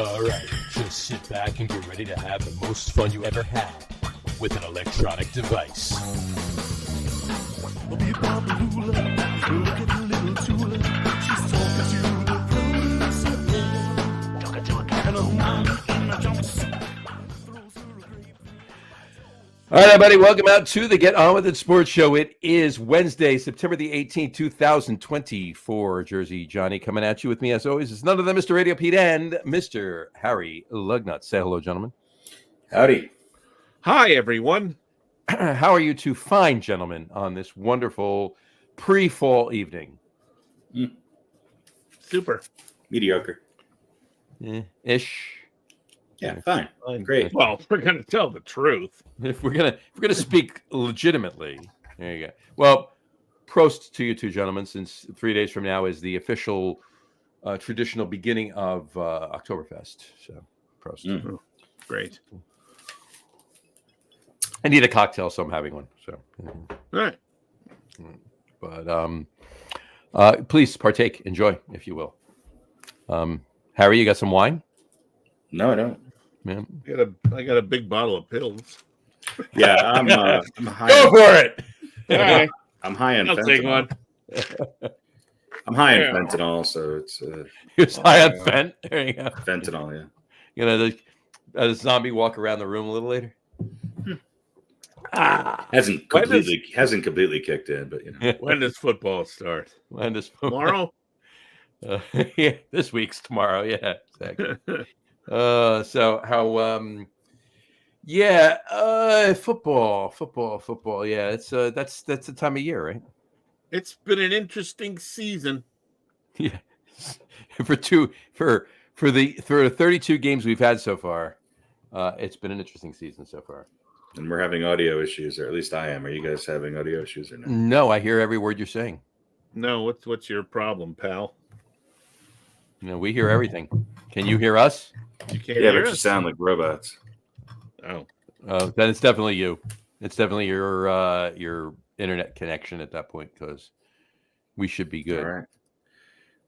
All right, just sit back and get ready to have the most fun you ever had with an electronic device. All right, everybody, welcome out to the Get On With It Sports Show. It is Wednesday, September the 18th, 2024. Jersey Johnny coming at you with me, as always. It's none other than Mr. RadioPete and Mr. Harry Lug Nutz. Say hello, gentlemen. Howdy. Hi, everyone. How are you two fine gentlemen on this wonderful pre-fall evening? Super. Mediocre. Ish. Yeah, fine. Great. Well, we're going to tell the truth. If we're gonna speak legitimately, there you go. Well, prost to you two gentlemen, since 3 days from now is the official traditional beginning of Oktoberfest. So, prost. Mm-hmm. Great. I need a cocktail, so I'm having one. So, all right. But please partake, enjoy, if you will. Harry, you got some wine? No, I don't. Yeah. I got a big bottle of pills. Yeah, I'm high. Go for it. Right. I'm high on I'll fentanyl. take one. I'm high on fentanyl, so it's You're high on fent. There you go. fentanyl. Yeah. You know, the zombie walk around the room a little later. Hasn't completely kicked in, but you know. When does football start? When does Tomorrow? Yeah, this week's tomorrow. Yeah, exactly. So how? Yeah, football. Yeah, it's that's the time of year, right? It's been an interesting season. Yeah, for the 32 games we've had so far, it's been an interesting season so far. And we're having audio issues, or at least I am. Are you guys having audio issues or not? No, I hear every word you're saying. No, what's your problem, pal? No, we hear everything. Can you hear us? You can't Yeah, hear but you us? sound like robots. Oh. Then it's definitely you. It's definitely your internet connection at that point, because we should be good. All right.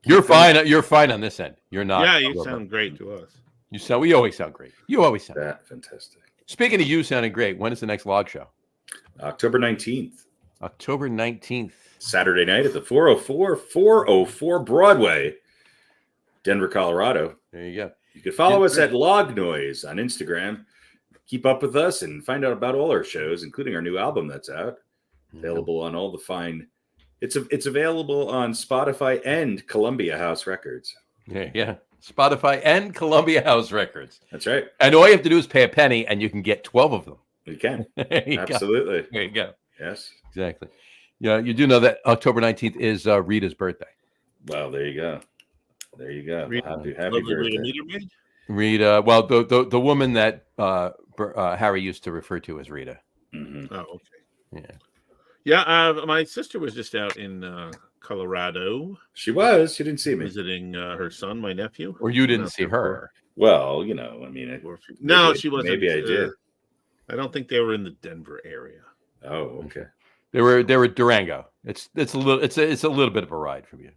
You're fine. You're fine on this end. You're not. Yeah, you sound great to us. We always sound great. You always sound That fantastic. Speaking of you sounding great, when is the next log show? October 19th. October 19th. Saturday night at the 404 Broadway, Denver, Colorado. There you go. You can follow us at Log Noise on Instagram. Keep up with us and find out about all our shows, including our new album that's out. Available on all the fine. It's available on Spotify and Columbia House Records. Yeah. Spotify and Columbia House Records. That's right. And all you have to do is pay a penny, and you can get 12 of them. You can. You Absolutely. Go. There you go. Yes. Exactly. Yeah, you do know that October 19th is Rita's birthday. Well, there you go. There you go. Happy Lovely birthday. Rita Metermaid? Rita, well, the woman that Harry used to refer to as Rita. Mm-hmm. Oh, okay. Yeah. Yeah, my sister was just out in Colorado. She was. She didn't see me. Visiting her son, my nephew. Or you didn't see her. Well, you know, I mean. No, she wasn't. Maybe I did. I don't think they were in the Denver area. Oh, okay. They were Durango. It's a little bit of a ride from you.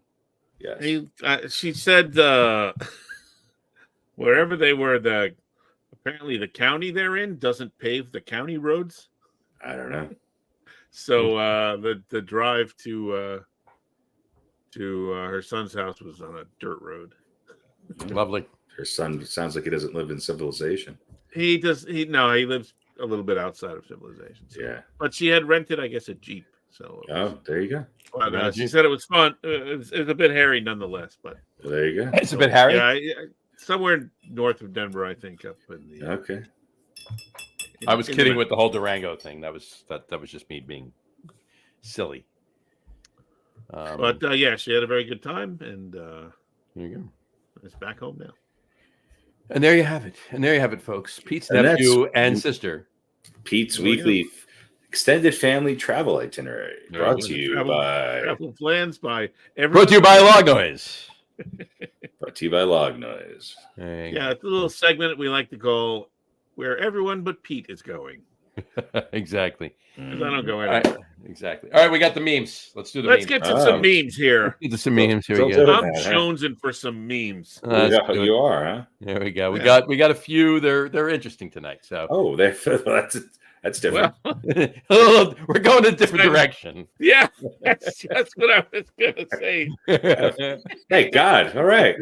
Yes. She said wherever they were, apparently the county they're in doesn't pave the county roads. I don't know. So the drive to her son's house was on a dirt road. Lovely. Her son sounds like he doesn't live in civilization. He lives a little bit outside of civilization. So. Yeah. But she had rented, I guess, a Jeep. So There you go. But, she said it was fun. It was a bit hairy nonetheless, but There you go. It's a bit hairy. Yeah, somewhere north of Denver, I think, up in the. Okay. I was kidding with the whole Durango thing. That was just me being silly. But yeah, she had a very good time, and there you go. it's back home now. And there you have it, folks. Pete's nephew and sister. Pete's weekly extended family travel itinerary brought to you by Travel Plans by everyone. Brought to you by Log Noise. Brought to you by Log Noise. Yeah, it's a little segment we like to call "Where Everyone But Pete Is Going." Exactly. Because I don't go anywhere. Exactly. All right, we got the memes. Let's do the Let's memes. get to some memes here. Get to some memes. Here we So go. I'm jonesing for some memes. Let's do it. You are, huh? There we go. Yeah. We got a few. They're interesting tonight. So that's different. Well, we're going in a different direction. yeah, that's what I was gonna say. Thank God. All right.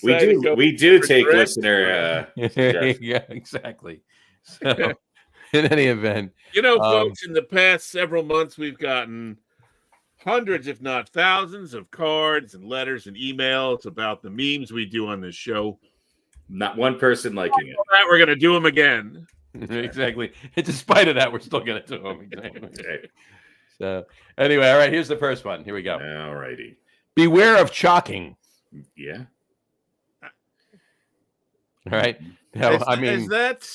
We do take listener Yeah, exactly. So, in any event, folks, in the past several months, we've gotten hundreds, if not thousands, of cards and letters and emails about the memes we do on this show. Not one person liking it. We're going to do them again. Exactly. Despite of that, we're still going to do them. Exactly. Okay. So, anyway, all right. Here's the first one. Here we go. All righty. Beware of chalking. Yeah. All right. Now, Is that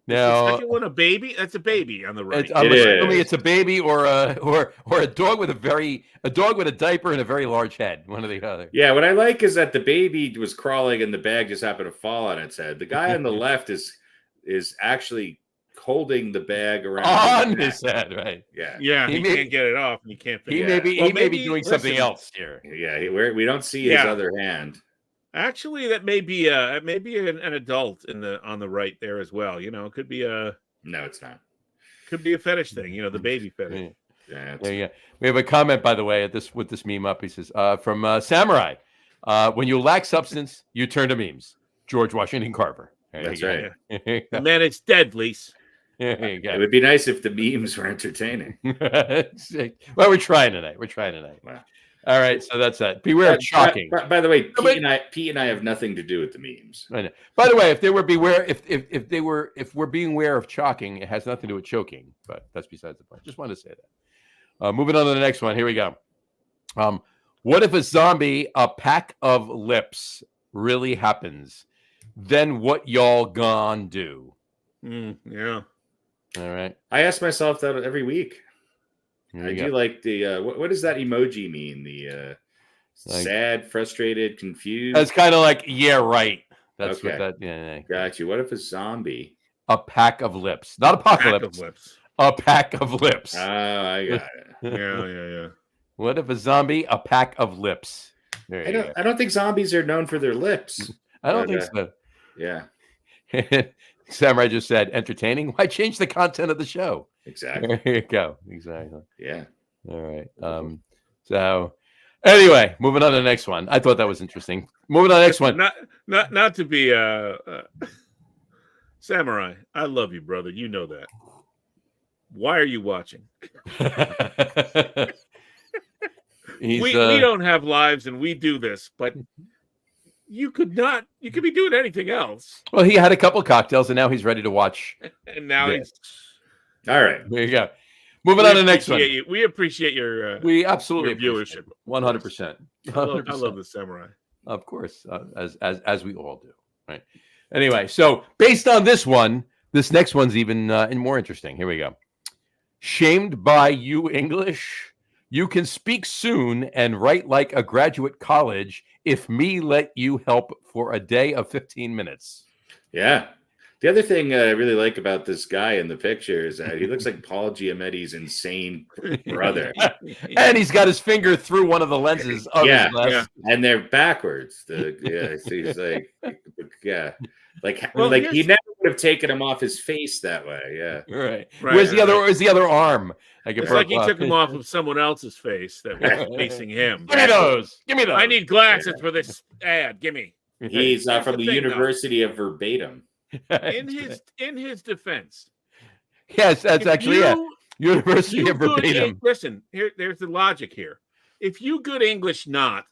now the second one a baby? That's a baby on the right. I'm assuming it's a baby or a dog with a dog with a diaper and a very large head. One or the other. Yeah, what I like is that the baby was crawling and the bag just happened to fall on its head. The guy on the left is actually holding the bag around on his head, right? Yeah. He can't get it off, and he can't. He may be doing something else here. Yeah, we don't see his other hand. Actually, that may be an adult on the right there as well. It could be No, it's not. Could be a fetish thing. The baby fetish. Yeah. We have a comment, by the way, with this meme up. He says, from Samurai, when you lack substance, you turn to memes. George Washington Carver. That's right. The man is dead, Lise. It would be nice if the memes were entertaining. Well, we're trying tonight. Wow. All right, so that's that. Beware of shocking. By the way, Pete and I have nothing to do with the memes. I know. By the way, if we're being aware of chalking, it has nothing to do with choking. But that's besides the point. Just wanted to say that. Moving on to the next one. Here we go. What if a zombie, a pack of lips, really happens? Then what y'all gonna do? Yeah. All right. I ask myself that every week. I do like the what does that emoji mean? The sad, frustrated, confused. That's kind of like right. That's okay. what that. Yeah. Got you. What if a zombie? A pack of lips, not apocalypse. A pack of lips. Oh, I got it. Yeah. What if a zombie? A pack of lips. I don't think zombies are known for their lips. I don't think so. Yeah. Samurai just said entertaining. Why change the content of the show? Exactly. There you go. Exactly. Yeah. All right. So anyway, moving on to the next one. I thought that was interesting. Moving on to the next one. Not to be Samurai. I love you, brother. You know that. Why are you watching? We don't have lives and we do this, but you could be doing anything else. Well, he had a couple cocktails and now he's ready to watch. And now he's all right. There you go. Moving on to the next one. We appreciate your we absolutely your viewership. 100%. I love the Samurai. Of course, as we all do. Right. Anyway, so based on this one, this next one's even more interesting. Here we go. Shamed by you English? You can speak soon and write like a graduate college if me let you help for a day of 15 minutes. Yeah. The other thing I really like about this guy in the picture is that he looks like Paul Giamatti's insane brother. And he's got his finger through one of the lenses of his glass. Yeah. And they're backwards. So he's like, he never would have taken him off his face that way. Yeah. Right. Where's the other arm? It's like he took him off of someone else's face that was facing him. Give me those. I need glasses for this ad. Give me. He's from the University of Verbatim. In his defense, yes, that's actually University of Verbatim. Listen, there's the logic here. If you good English not,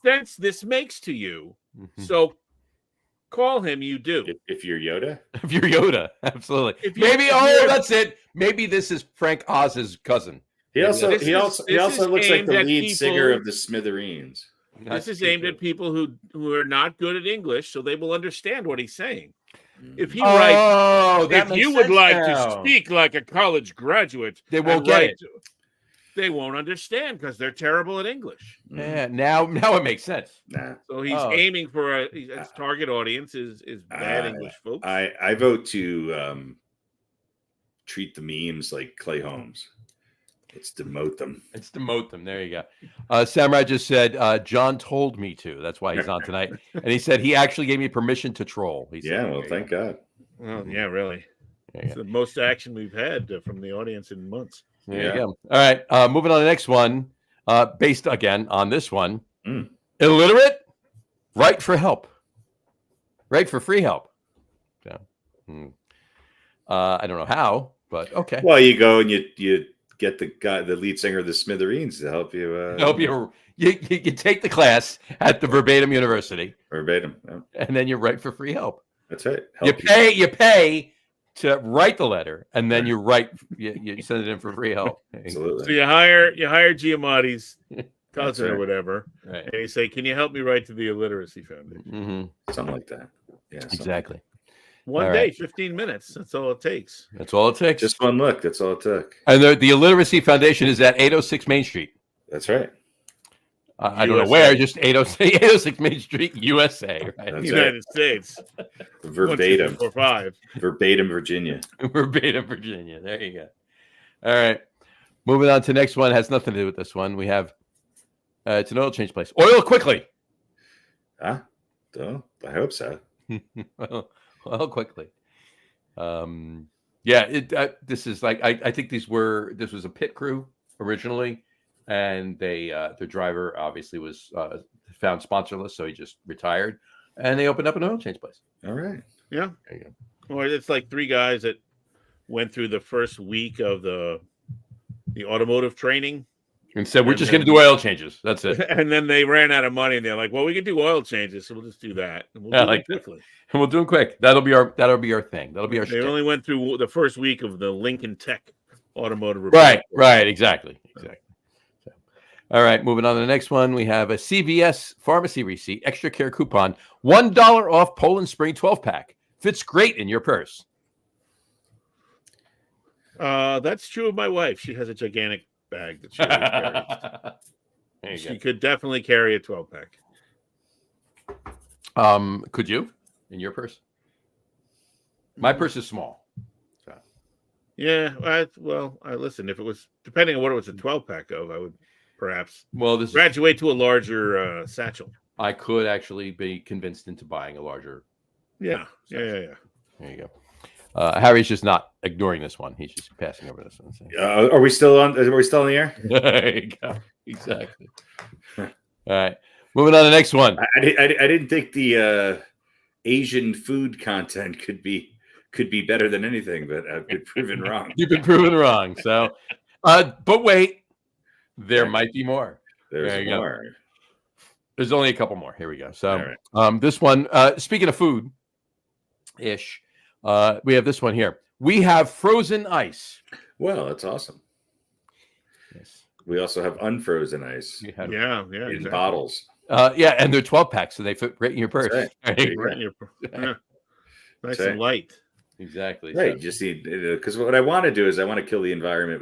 sense this makes to you, so call him. You do. If you're Yoda, absolutely. That's it. Maybe this is Frank Oz's cousin. He also looks like the lead singer of the Smithereens. This is aimed at people who are not good at English, so they will understand what he's saying. If he writes, if you would like to speak like a college graduate, they won't get it. they won't understand because they're terrible at English. Yeah, now it makes sense. Nah. So he's aiming for his target audience is bad English folks. I vote to treat the memes like Clay Holmes. It's demote them. There you go. Samurai just said, John told me to. That's why he's on tonight. And he said he actually gave me permission to troll. He said, Well, thank God. Well, yeah, really. It's the most action we've had from the audience in months. There you go. All right. Moving on to the next one. Based again on this one. Illiterate, write for help. Write for free help. So, I don't know how, but okay. Well, you go and you get the lead singer of the Smithereens to help you. You take the class at the Verbatim University. Verbatim. Yeah. And then you write for free help. That's right. You pay to write the letter, and then you send it in for free help. Absolutely. So you hire Giamatti's cousin right. or whatever, right. And you say, "Can you help me write to the Illiteracy Foundation?" Mm-hmm. Something like that. Yeah, exactly. One day, 15 minutes. That's all it takes. That's all it takes. Just one look. That's all it took. And the Illiteracy Foundation is at 806 Main Street. That's right. I don't know where, just 806 Main Street, USA. Right? United States. Verbatim. 1, 2, 3, 4, 5. Verbatim, Virginia. Verbatim, Virginia. There you go. All right. Moving on to the next one. Has nothing to do with this one. We have, it's an oil change place. Oil quickly. Huh? I hope so. well, quickly. This is like, I think this was a pit crew originally. And their driver obviously was found sponsorless, so he just retired, and they opened up an oil change place. All right, yeah, there you go. Well, it's like 3 guys that went through the first week of the automotive training and said, "We're just going to do oil changes. That's it." And then they ran out of money, and they're like, "Well, we can do oil changes, so we'll just do that. And we'll do it quickly. And we'll do them quick. That'll be our thing. That'll be our. They only went through the first week of the Lincoln Tech automotive repair. Right, exactly. All right, moving on to the next one. We have a CVS pharmacy receipt, extra care coupon, $1 off Poland Spring 12-pack. Fits great in your purse. That's true of my wife. She has a gigantic bag that she carries. She could definitely carry a 12-pack. Could you in your purse? My purse is small. So. Yeah, listen, if it was depending on what it was a 12-pack of, I would perhaps graduate to a larger satchel. I could actually be convinced into buying a larger. Yeah. There you go. Harry's just not ignoring this one. He's just passing over this one. Are we still on? Are we still in the air? There you go. Exactly. All right. Moving on to the next one. I didn't think the Asian food content could be better than anything, but I've been proven wrong. You've been proven wrong. So, but wait. There might be more. There's more. Go. There's only a couple more. Here we go. So, this one, speaking of food ish, we have this one here. We have frozen ice. Well, that's awesome. Yes. We also have unfrozen ice. In bottles. And they're 12-packs, so they fit right in your purse. Right. Right in your purse. Nice and light. Exactly. Right. Just need, because what I want to do is I want to kill the environment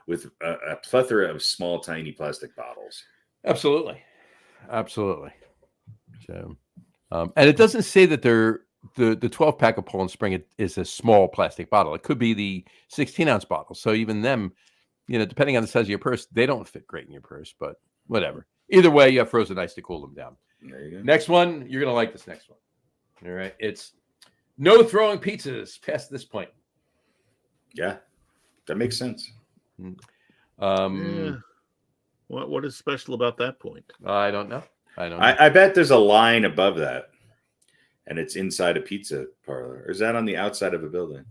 with a plethora of small, tiny plastic bottles. Absolutely. So, and it doesn't say that the 12-pack of Poland Spring is a small plastic bottle. It could be the 16-ounce bottle. So even them, depending on the size of your purse, they don't fit great in your purse. But whatever. Either way, you have frozen ice to cool them down. There you go. Next one, you're gonna like this next one. All right, it's no throwing pizzas past this point. Yeah, that makes sense. What is special about that point? I don't know. I bet there's a line above that, and it's inside a pizza parlor. Or is that on the outside of a building?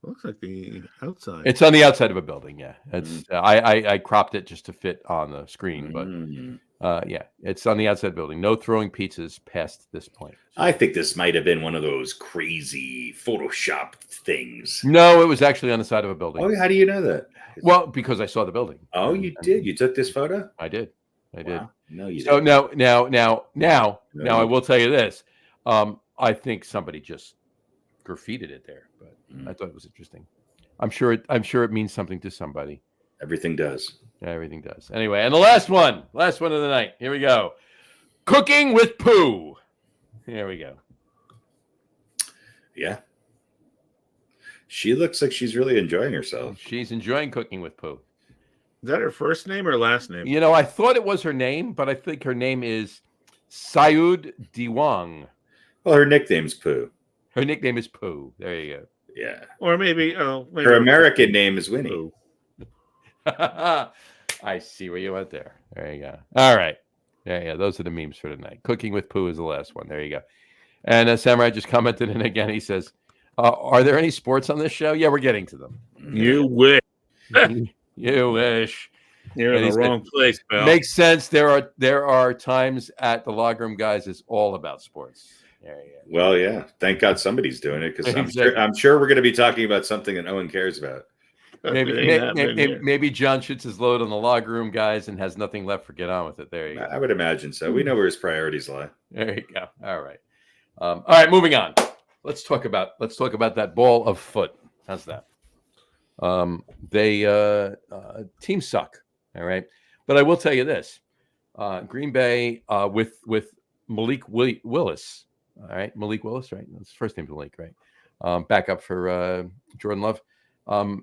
Looks like the outside. It's on the outside of a building. Yeah, it's. I cropped it just to fit on the screen, but it's on the outside building. No throwing pizzas past this point. I think this might have been one of those crazy Photoshop things. No, it was actually on the side of a building. Oh, how do you know that? Well, because I saw the building. Oh, you did? You took this photo? I did. Wow. No, you didn't. So now, No. I will tell you this. I think somebody just graffitied it there, but I thought it was interesting. I'm sure it means something to somebody. Everything does. Yeah, everything does. Anyway, and the last one of the night. Here we go. Cooking with poo. Here we go. Yeah. She looks like she's really enjoying herself. She's enjoying cooking with poo. Is that her first name or last name? You know, I thought it was her name, but I think her name is Sayud Diwang. Well, her nickname's Pooh. Her nickname is Pooh. There you go. Yeah. Or maybe her American name is Winnie. Pooh. I see where you went there. There you go. All right. Yeah. Those are the memes for tonight. Cooking with poo is the last one. There you go. And Samurai just commented, and again he says, "Are there any sports on this show?" Yeah, we're getting to them. You wish. You wish. You're in the wrong place, pal. Makes sense. There are times at the Log Room, guys. It's all about sports. There you go. Well, yeah. Thank God somebody's doing it, because I'm sure we're going to be talking about something that no one cares about. Maybe John shoots his load on the Log Room, guys, and has nothing left for Get On With It. There you go. I would imagine so. We know where his priorities lie. There you go. All right. All right. Moving on. Let's talk about that ball of foot. How's that? Teams suck. All right. But I will tell you this: Green Bay with Malik Willis. All right, Malik Willis, right? His first name's Malik, right? Backup for Jordan Love.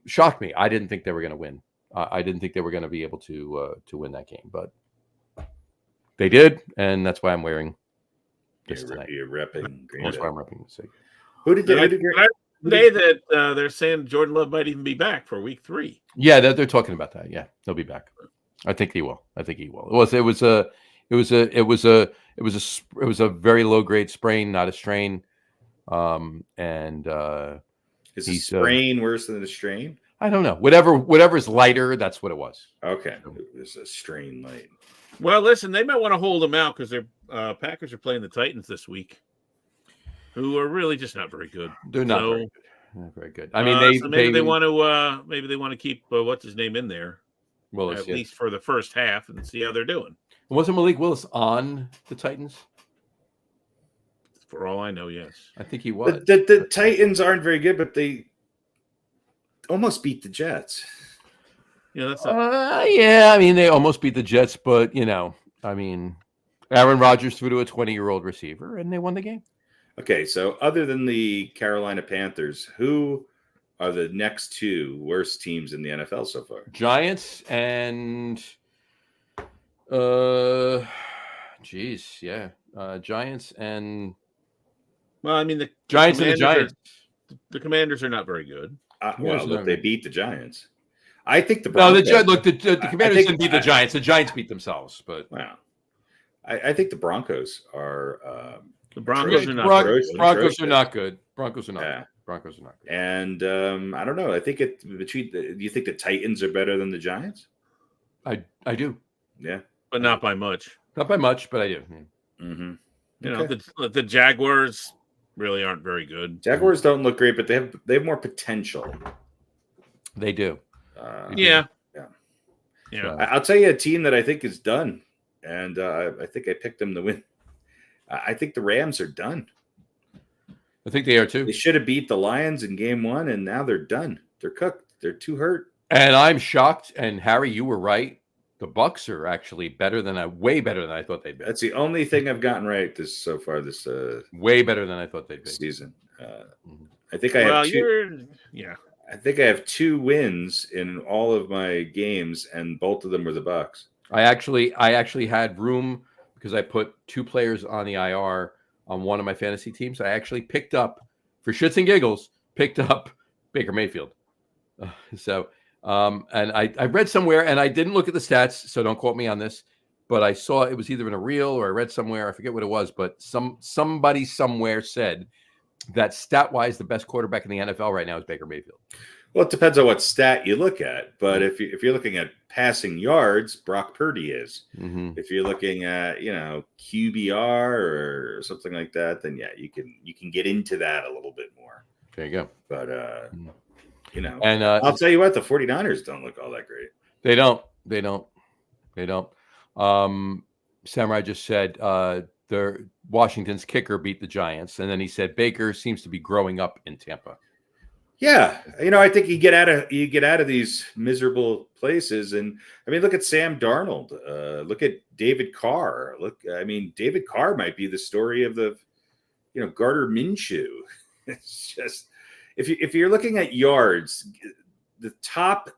Shocked me. I didn't think they were going to win. I didn't think they were going to be able to win that game, but they did, and that's why I'm wearing this tonight. You're repping Green That's Bay. why I'm repping this. Who did they? Today that they're saying Jordan Love might even be back for week 3. Yeah, they're talking about that. Yeah, he'll be back. I think he will. It was a very low grade sprain, not a strain. Is a sprain worse than a strain? I don't know. Whatever's lighter, that's what it was. Okay, it was a strain light. Well, listen, they might want to hold him out because their Packers are playing the Titans this week, who are really just not very good. They're not very good. Not very good. I mean, maybe they want to keep what's his name in there, Willis, at least for the first half, and see how they're doing. Wasn't Malik Willis on the Titans? For all I know, yes. I think he was. The Titans aren't very good, but they almost beat the Jets. Yeah, that's not... I mean, they almost beat the Jets, but Aaron Rodgers threw to a 20-year-old receiver, and they won the game. Okay, so other than the Carolina Panthers, who are the next 2 worst teams in the NFL so far? Giants and Giants and well, I mean the Giants and the Giants. The Commanders are not very good. Look, they beat the Giants. I think the Broncos. The Commanders didn't beat the Giants. The Giants beat themselves. But wow, I think the Broncos are. The Broncos are not. Broncos are not good. Broncos are not. Yeah. Good. Broncos are not good. And I don't know. I think do you think the Titans are better than the Giants? I do. Yeah, but not by much. Not by much, but I do. Mm-hmm. You know, the Jaguars really aren't very good. Jaguars don't look great, but they have more potential. They do. Yeah. I'll tell you a team that I think is done, and I think I picked them to win. I think the Rams are done. I think they are too. They should have beat the Lions in game 1, and now they're done. They're cooked. They're too hurt. And I'm shocked. And Harry, you were right. The Bucs are actually way better than I thought they'd be. That's the only thing I've gotten right this way better than I thought they'd be season. I think I have 2. I think I have 2 wins in all of my games, and both of them were the Bucs. I actually had room because I put 2 players on the IR on one of my fantasy teams. I actually picked up, for shits and giggles, Baker Mayfield. And I read somewhere, and I didn't look at the stats, so don't quote me on this, but I saw it was either in a reel or I read somewhere, I forget what it was, but somebody somewhere said that stat-wise, the best quarterback in the NFL right now is Baker Mayfield. Well, it depends on what stat you look at, but if you're looking at passing yards, Brock Purdy is. Mm-hmm. If you're looking at QBR or something like that, then yeah, you can get into that a little bit more. There you go. But and I'll tell you what, the 49ers don't look all that great. They don't. Samurai just said Washington's kicker beat the Giants, and then he said Baker seems to be growing up in Tampa. Yeah, I think you get out of these miserable places, and I mean, look at Sam Darnold. Look at David Carr. David Carr might be the story of the, Gardner Minshew. It's just if you're looking at yards, the top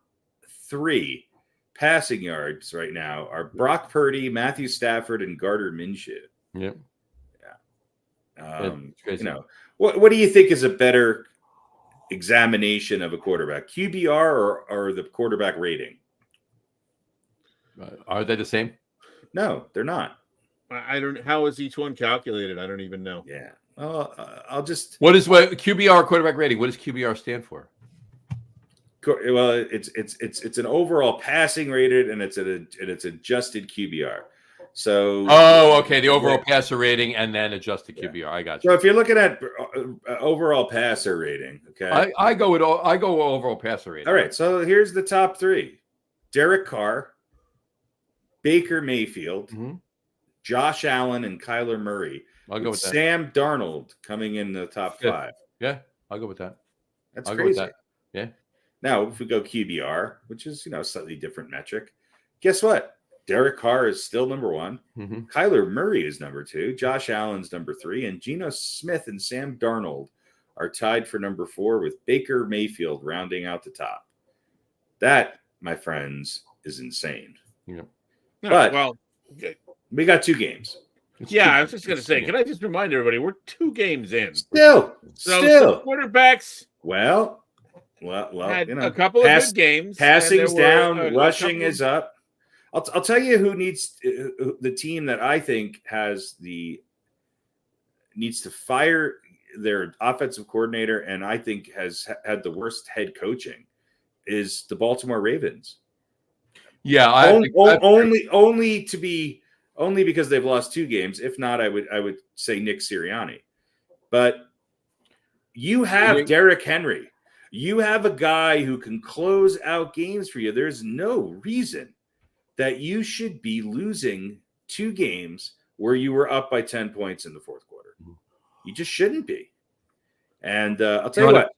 3 passing yards right now are Brock Purdy, Matthew Stafford, and Gardner Minshew. Yep. Yeah. What do you think is a better examination of a quarterback, QBR or the quarterback rating? Are they the same? No, they're not. I don't. How is each one calculated? I don't even know. Yeah. Well, I'll just. What QBR quarterback rating? What does QBR stand for? Well, it's an overall passing rated, and it's adjusted QBR. So. Oh, okay. The overall passer rating and then adjusted QBR. Yeah. I got you. So if you're looking at overall passer rating, okay. I go overall passer rating. All right. So here's the top 3: Derek Carr, Baker Mayfield, Josh Allen, and Kyler Murray. I'll go with that. Sam Darnold coming in the top 5. Yeah, I'll go with that. That's crazy. Go with that. Yeah. Now, if we go QBR, which is a slightly different metric, guess what? Derek Carr is still number 1. Mm-hmm. Kyler Murray is number 2. Josh Allen's number 3, and Geno Smith and Sam Darnold are tied for number 4, with Baker Mayfield rounding out the top. That, my friends, is insane. Yeah. But we got 2 games. I was just going to say, can I just remind everybody, we're 2 games in. Still. Quarterbacks. Well, had a couple of good games. Passing's down, rushing is up. I'll tell you who needs the team that I think needs to fire their offensive coordinator, and I think has had the worst head coaching, is the Baltimore Ravens. Yeah, only because they've lost 2 games. If not, I would say Nick Sirianni. But you have Derrick Henry. You have a guy who can close out games for you. There's no reason that you should be losing 2 games where you were up by 10 points in the 4th quarter. You just shouldn't be. And I'll tell you what,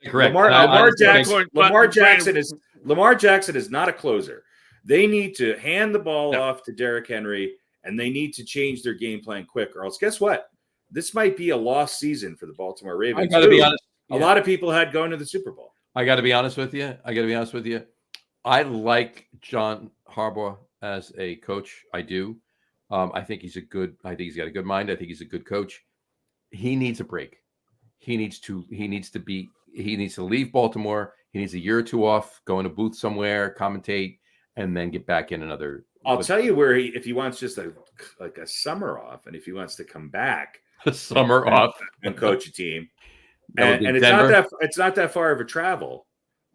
Lamar Jackson is not a closer. They need to hand the ball off to Derrick Henry, and they need to change their game plan quick, or else guess what? This might be a lost season for the Baltimore Ravens. I got to be honest. A lot of people had going to the Super Bowl. I got to be honest with you. I like John Harbaugh as a coach. I do. I think he's got a good mind. I think he's a good coach. He needs a break. He needs to leave Baltimore. He needs a year or 2 off, go in a booth somewhere, commentate, and then get back in another. I'll tell you where if he wants just a summer off, and if he wants to come back, a summer off and coach a team, and it's not that far of a travel.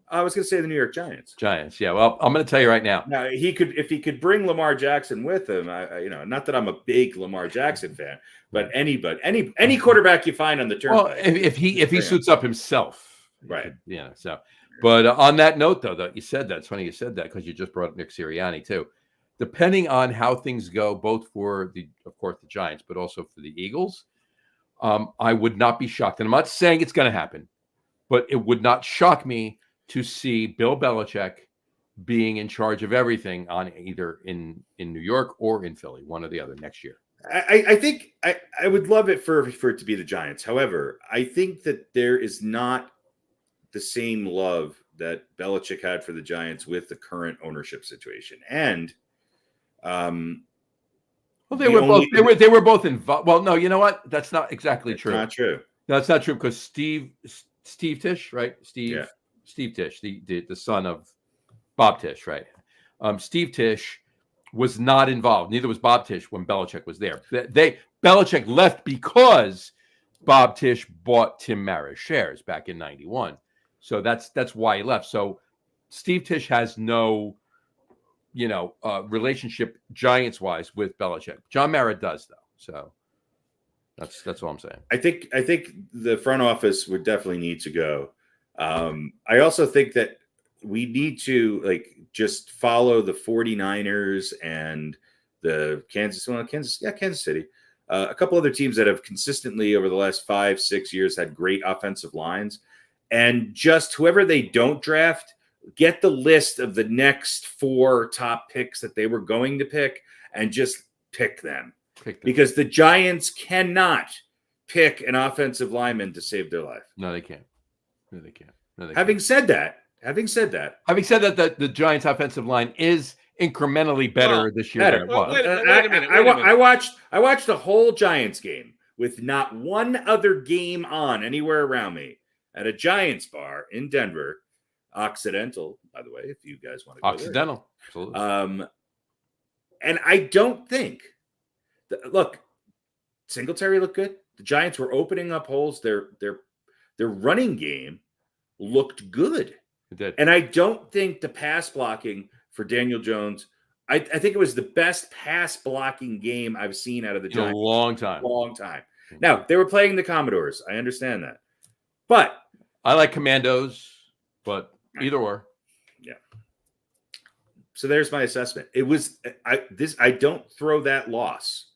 I was going to say the New York Giants. Yeah. Well, I'm going to tell you right now. Now if he could bring Lamar Jackson with him, not that I'm a big Lamar Jackson fan, but any quarterback you find on the turn. Well, if he suits up himself, right? Yeah. So, but on that note, though, that you said that, it's funny you said that because you just brought up Nick Sirianni too. Depending on how things go, both for of course, the Giants, but also for the Eagles, I would not be shocked, and I'm not saying it's going to happen, but it would not shock me to see Bill Belichick being in charge of everything on either in New York or in Philly, one or the other next year. I think I would love it for it to be the Giants. However, I think that there is not the same love that Belichick had for the Giants with the current ownership situation. And well, they were both involved. Well, no, you know what? That's not exactly true. Not true. No, it's not true because Steve Tisch, right? Steve Tisch, the son of Bob Tisch, right? Steve Tisch was not involved. Neither was Bob Tisch when Belichick was there. Belichick left because Bob Tisch bought Tim Mara's shares back in '91. So that's why he left. So Steve Tisch has no, relationship Giants-wise with Belichick. John Mara does, though. So that's all I'm saying. I think the front office would definitely need to go. I also think that we need to just follow the 49ers and the Kansas City, a couple other teams that have consistently over the last 5-6 years had great offensive lines, and just whoever they don't draft, get the list of the next 4 top picks that they were going to pick and just pick them. Because the Giants cannot pick an offensive lineman to save their life. No, they can't. No, they can't. Having said that, the Giants' offensive line is incrementally better this year than it was. Wait a minute. I watched the whole Giants game with not one other game on anywhere around me at a Giants bar in Denver. Occidental, by the way, if you guys want to go Occidental, there. Absolutely. And I don't think look, Singletary looked good. The Giants were opening up holes. Their running game looked good. It did. And I don't think the pass blocking for Daniel Jones, I think it was the best pass blocking game I've seen out of the Giants in a long time. Now, they were playing the Commodores. I understand that. But I like Commandos, but either or. Yeah. So there's my assessment. It was I don't throw that loss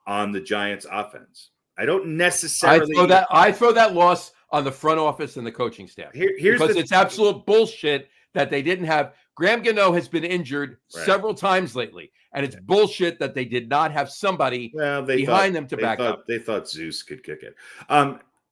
on the Giants offense. I don't necessarily I throw that loss on the front office and the coaching staff. Because it's absolute bullshit that they didn't have Graham Gano has been injured several times lately, and it's bullshit that they did not have somebody behind them to back up. They thought Zeus could kick it.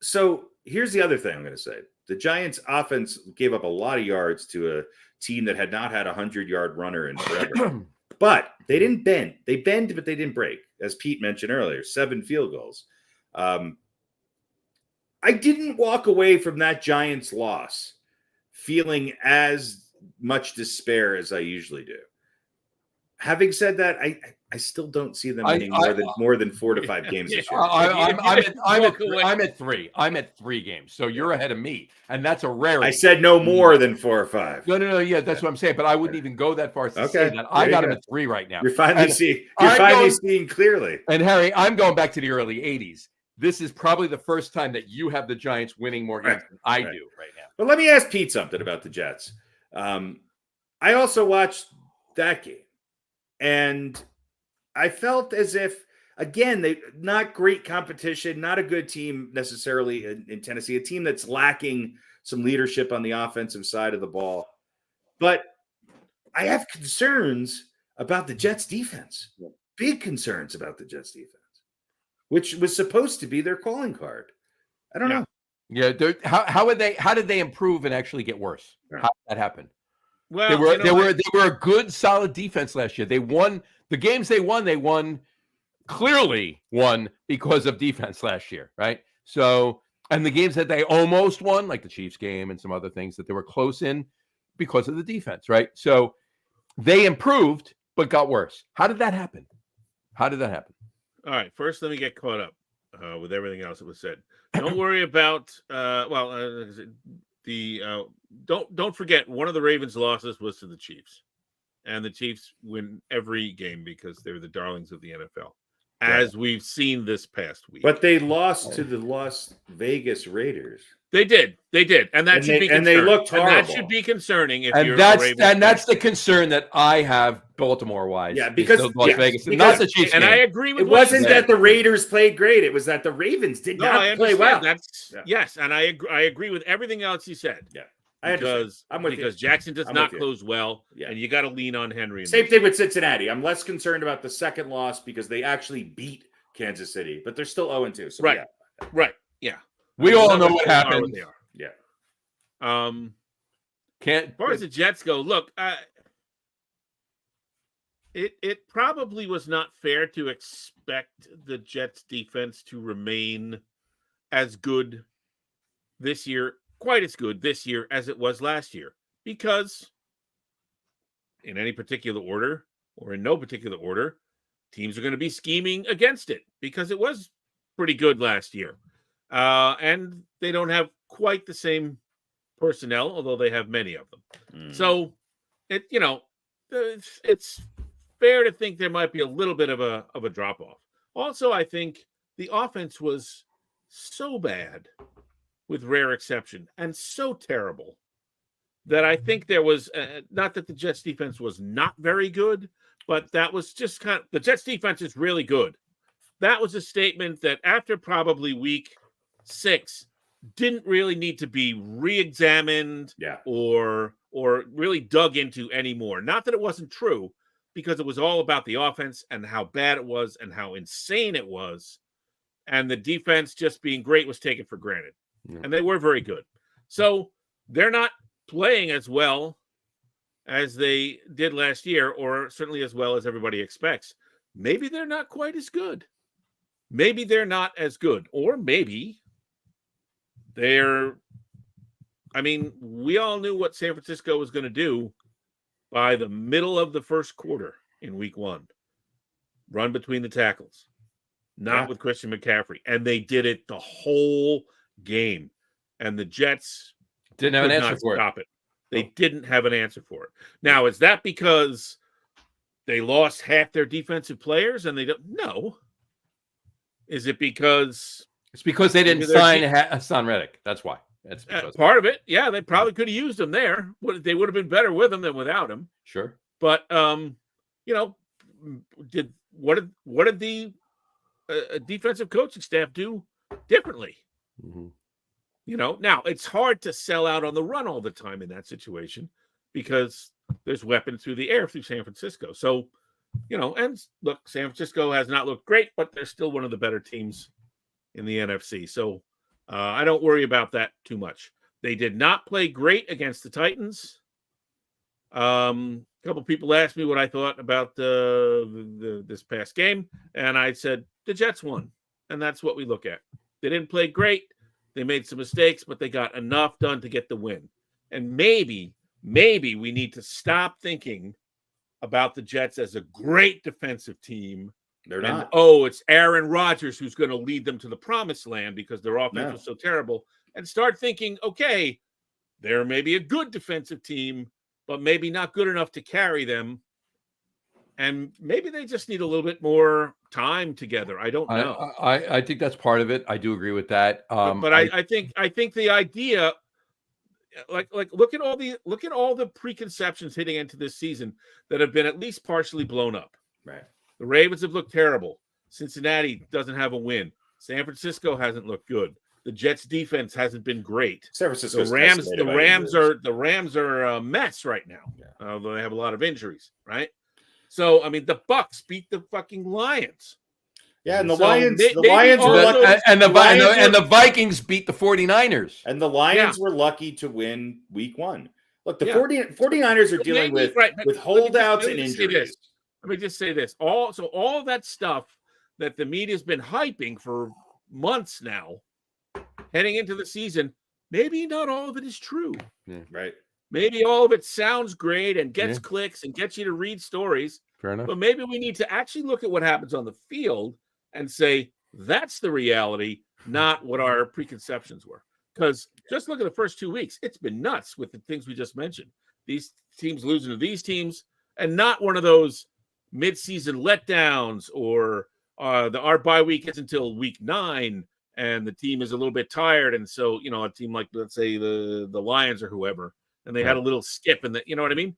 So here's the other thing I'm going to say. The Giants offense gave up a lot of yards to a team that had not had a 100-yard runner in forever. But they didn't bend. They bend, but they didn't break. As Pete mentioned earlier, 7 field goals. I didn't walk away from that Giants loss feeling as much despair as I usually do. Having said that, I still don't see them winning more than 4 to 5 games this year. I'm at 3. I'm at 3 games. So you're ahead of me, and that's a rarity. I said no more than 4 or 5. No. Yeah, that's what I'm saying. But I wouldn't even go that far as to say that. I got him at 3 right now. You're finally seeing clearly. And Harry, I'm going back to the early '80s. This is probably the first time that you have the Giants winning more games than I do right now. But let me ask Pete something about the Jets. I also watched that game, and I felt as if, again, they not great competition, not a good team necessarily in Tennessee, a team that's lacking some leadership on the offensive side of the ball. But I have concerns about the Jets defense, big concerns about the Jets defense, which was supposed to be their calling card. I don't know. Yeah, how did they improve and actually get worse? How did that happen? Well, they were a good, solid defense last year. They won the games they won clearly won because of defense last year, right? So, and the games that they almost won, like the Chiefs game and some other things that they were close in because of the defense, right? So they improved but got worse. How did that happen? All right, first let me get caught up with everything else that was said. Don't worry about don't forget one of the Ravens' losses was to the Chiefs, and the Chiefs win every game because they're the darlings of the NFL, as we've seen this past week. But they lost to the Las Vegas Raiders. They did, and that should be concerning. And they looked horrible. And that should be concerning. That's the concern that I have Baltimore-wise. Yeah, because Las Vegas, not the Chiefs. And game. I agree with. It wasn't that the Raiders played great; it was that the Ravens did not play well. Yes, and I agree with everything else you said. Yeah, because Jackson does not close well, and you got to lean on Henry. Same thing with Cincinnati. I'm less concerned about the second loss because they actually beat Kansas City, but they're still 0-2. So right. Yeah. We all know what happened. Yeah. As far as the Jets go, look, it probably was not fair to expect the Jets defense to remain as good this year, quite as good this year as it was last year, because in any particular order or in no particular order, teams are going to be scheming against it because it was pretty good last year. And they don't have quite the same personnel, although they have many of them. So it's fair to think there might be a little bit of a drop off. Also, I think the offense was so bad, with rare exception, and so terrible that I think there was not that the Jets defense was not very good, but that was just the Jets defense is really good. That was a statement that after probably week 6, didn't really need to be re-examined or really dug into anymore. Not that it wasn't true, because it was all about the offense and how bad it was and how insane it was. And the defense just being great was taken for granted. Yeah. And they were very good. So they're not playing as well as they did last year, or certainly as well as everybody expects. Maybe they're not quite as good. Maybe they're not as good. Or maybe they're... I mean, we all knew what San Francisco was going to do by the middle of the first quarter in week 1. Run between the tackles. Not with Christian McCaffrey. And they did it the whole game. And the Jets didn't have an answer for it. They didn't have an answer for it. Now, is that because they lost half their defensive players and they don't? No. Is it because... It's because they didn't sign Hassan Reddick. That's why. That's part of it. Yeah, they probably could have used him there. They would have been better with him than without him. Sure. But, you know, what did the defensive coaching staff do differently? Mm-hmm. You know, now it's hard to sell out on the run all the time in that situation because there's weapons through the air through San Francisco. So, you know, and look, San Francisco has not looked great, but they're still one of the better teams in the NFC. So I don't worry about that too much. They did not play great against the Titans. A couple people asked me what I thought about this past game, and I said the Jets won, and that's what we look at. They didn't play great. They made some mistakes, but they got enough done to get the win. And maybe we need to stop thinking about the Jets as a great defensive team. They're not. Oh, it's Aaron Rodgers who's going to lead them to the promised land because their offense was so terrible. And start thinking, okay, they're maybe a good defensive team, but maybe not good enough to carry them. And maybe they just need a little bit more time together. I don't know. I think that's part of it. I do agree with that. But I think the idea, like look at all the preconceptions hitting into this season that have been at least partially blown up. Right. The Ravens have looked terrible. Cincinnati doesn't have a win. San Francisco hasn't looked good. The Jets defense hasn't been great. San Francisco. The Rams are a mess right now. Yeah. Although they have a lot of injuries, right? So I mean, the Bucks beat the fucking Lions. Yeah, and the Lions were lucky. And the Vikings beat the 49ers. And the Lions were lucky to win week 1. Look, the 49ers are dealing with holdouts and injuries. Let me just say this. All that stuff that the media's been hyping for months now, heading into the season, maybe not all of it is true. Yeah. Right. Maybe all of it sounds great and gets clicks and gets you to read stories. Fair enough. But maybe we need to actually look at what happens on the field and say, that's the reality, not what our preconceptions were. Because just look at the first 2 weeks. It's been nuts with the things we just mentioned. These teams losing to these teams, and not one of those mid-season letdowns or our bye week is until week 9 and the team is a little bit tired. And so, you know, a team like, let's say the Lions or whoever, and they had a little skip in the, you know what I mean?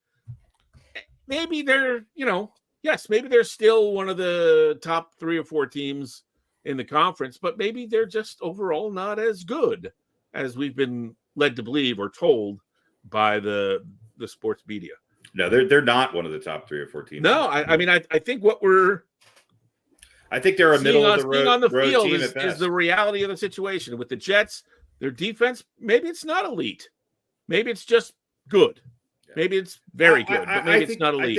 Maybe they're, you know, yes, maybe they're still one of the top 3 or 4 teams in the conference, but maybe they're just overall not as good as we've been led to believe or told by the sports media. No, they're not one of the top 3 or 4 teams. No, I mean, I think I think they're a middle of the road on the road field team is the reality of the situation. With the Jets, their defense, maybe it's not elite. Maybe it's just good. Maybe it's very good, but maybe it's not elite. I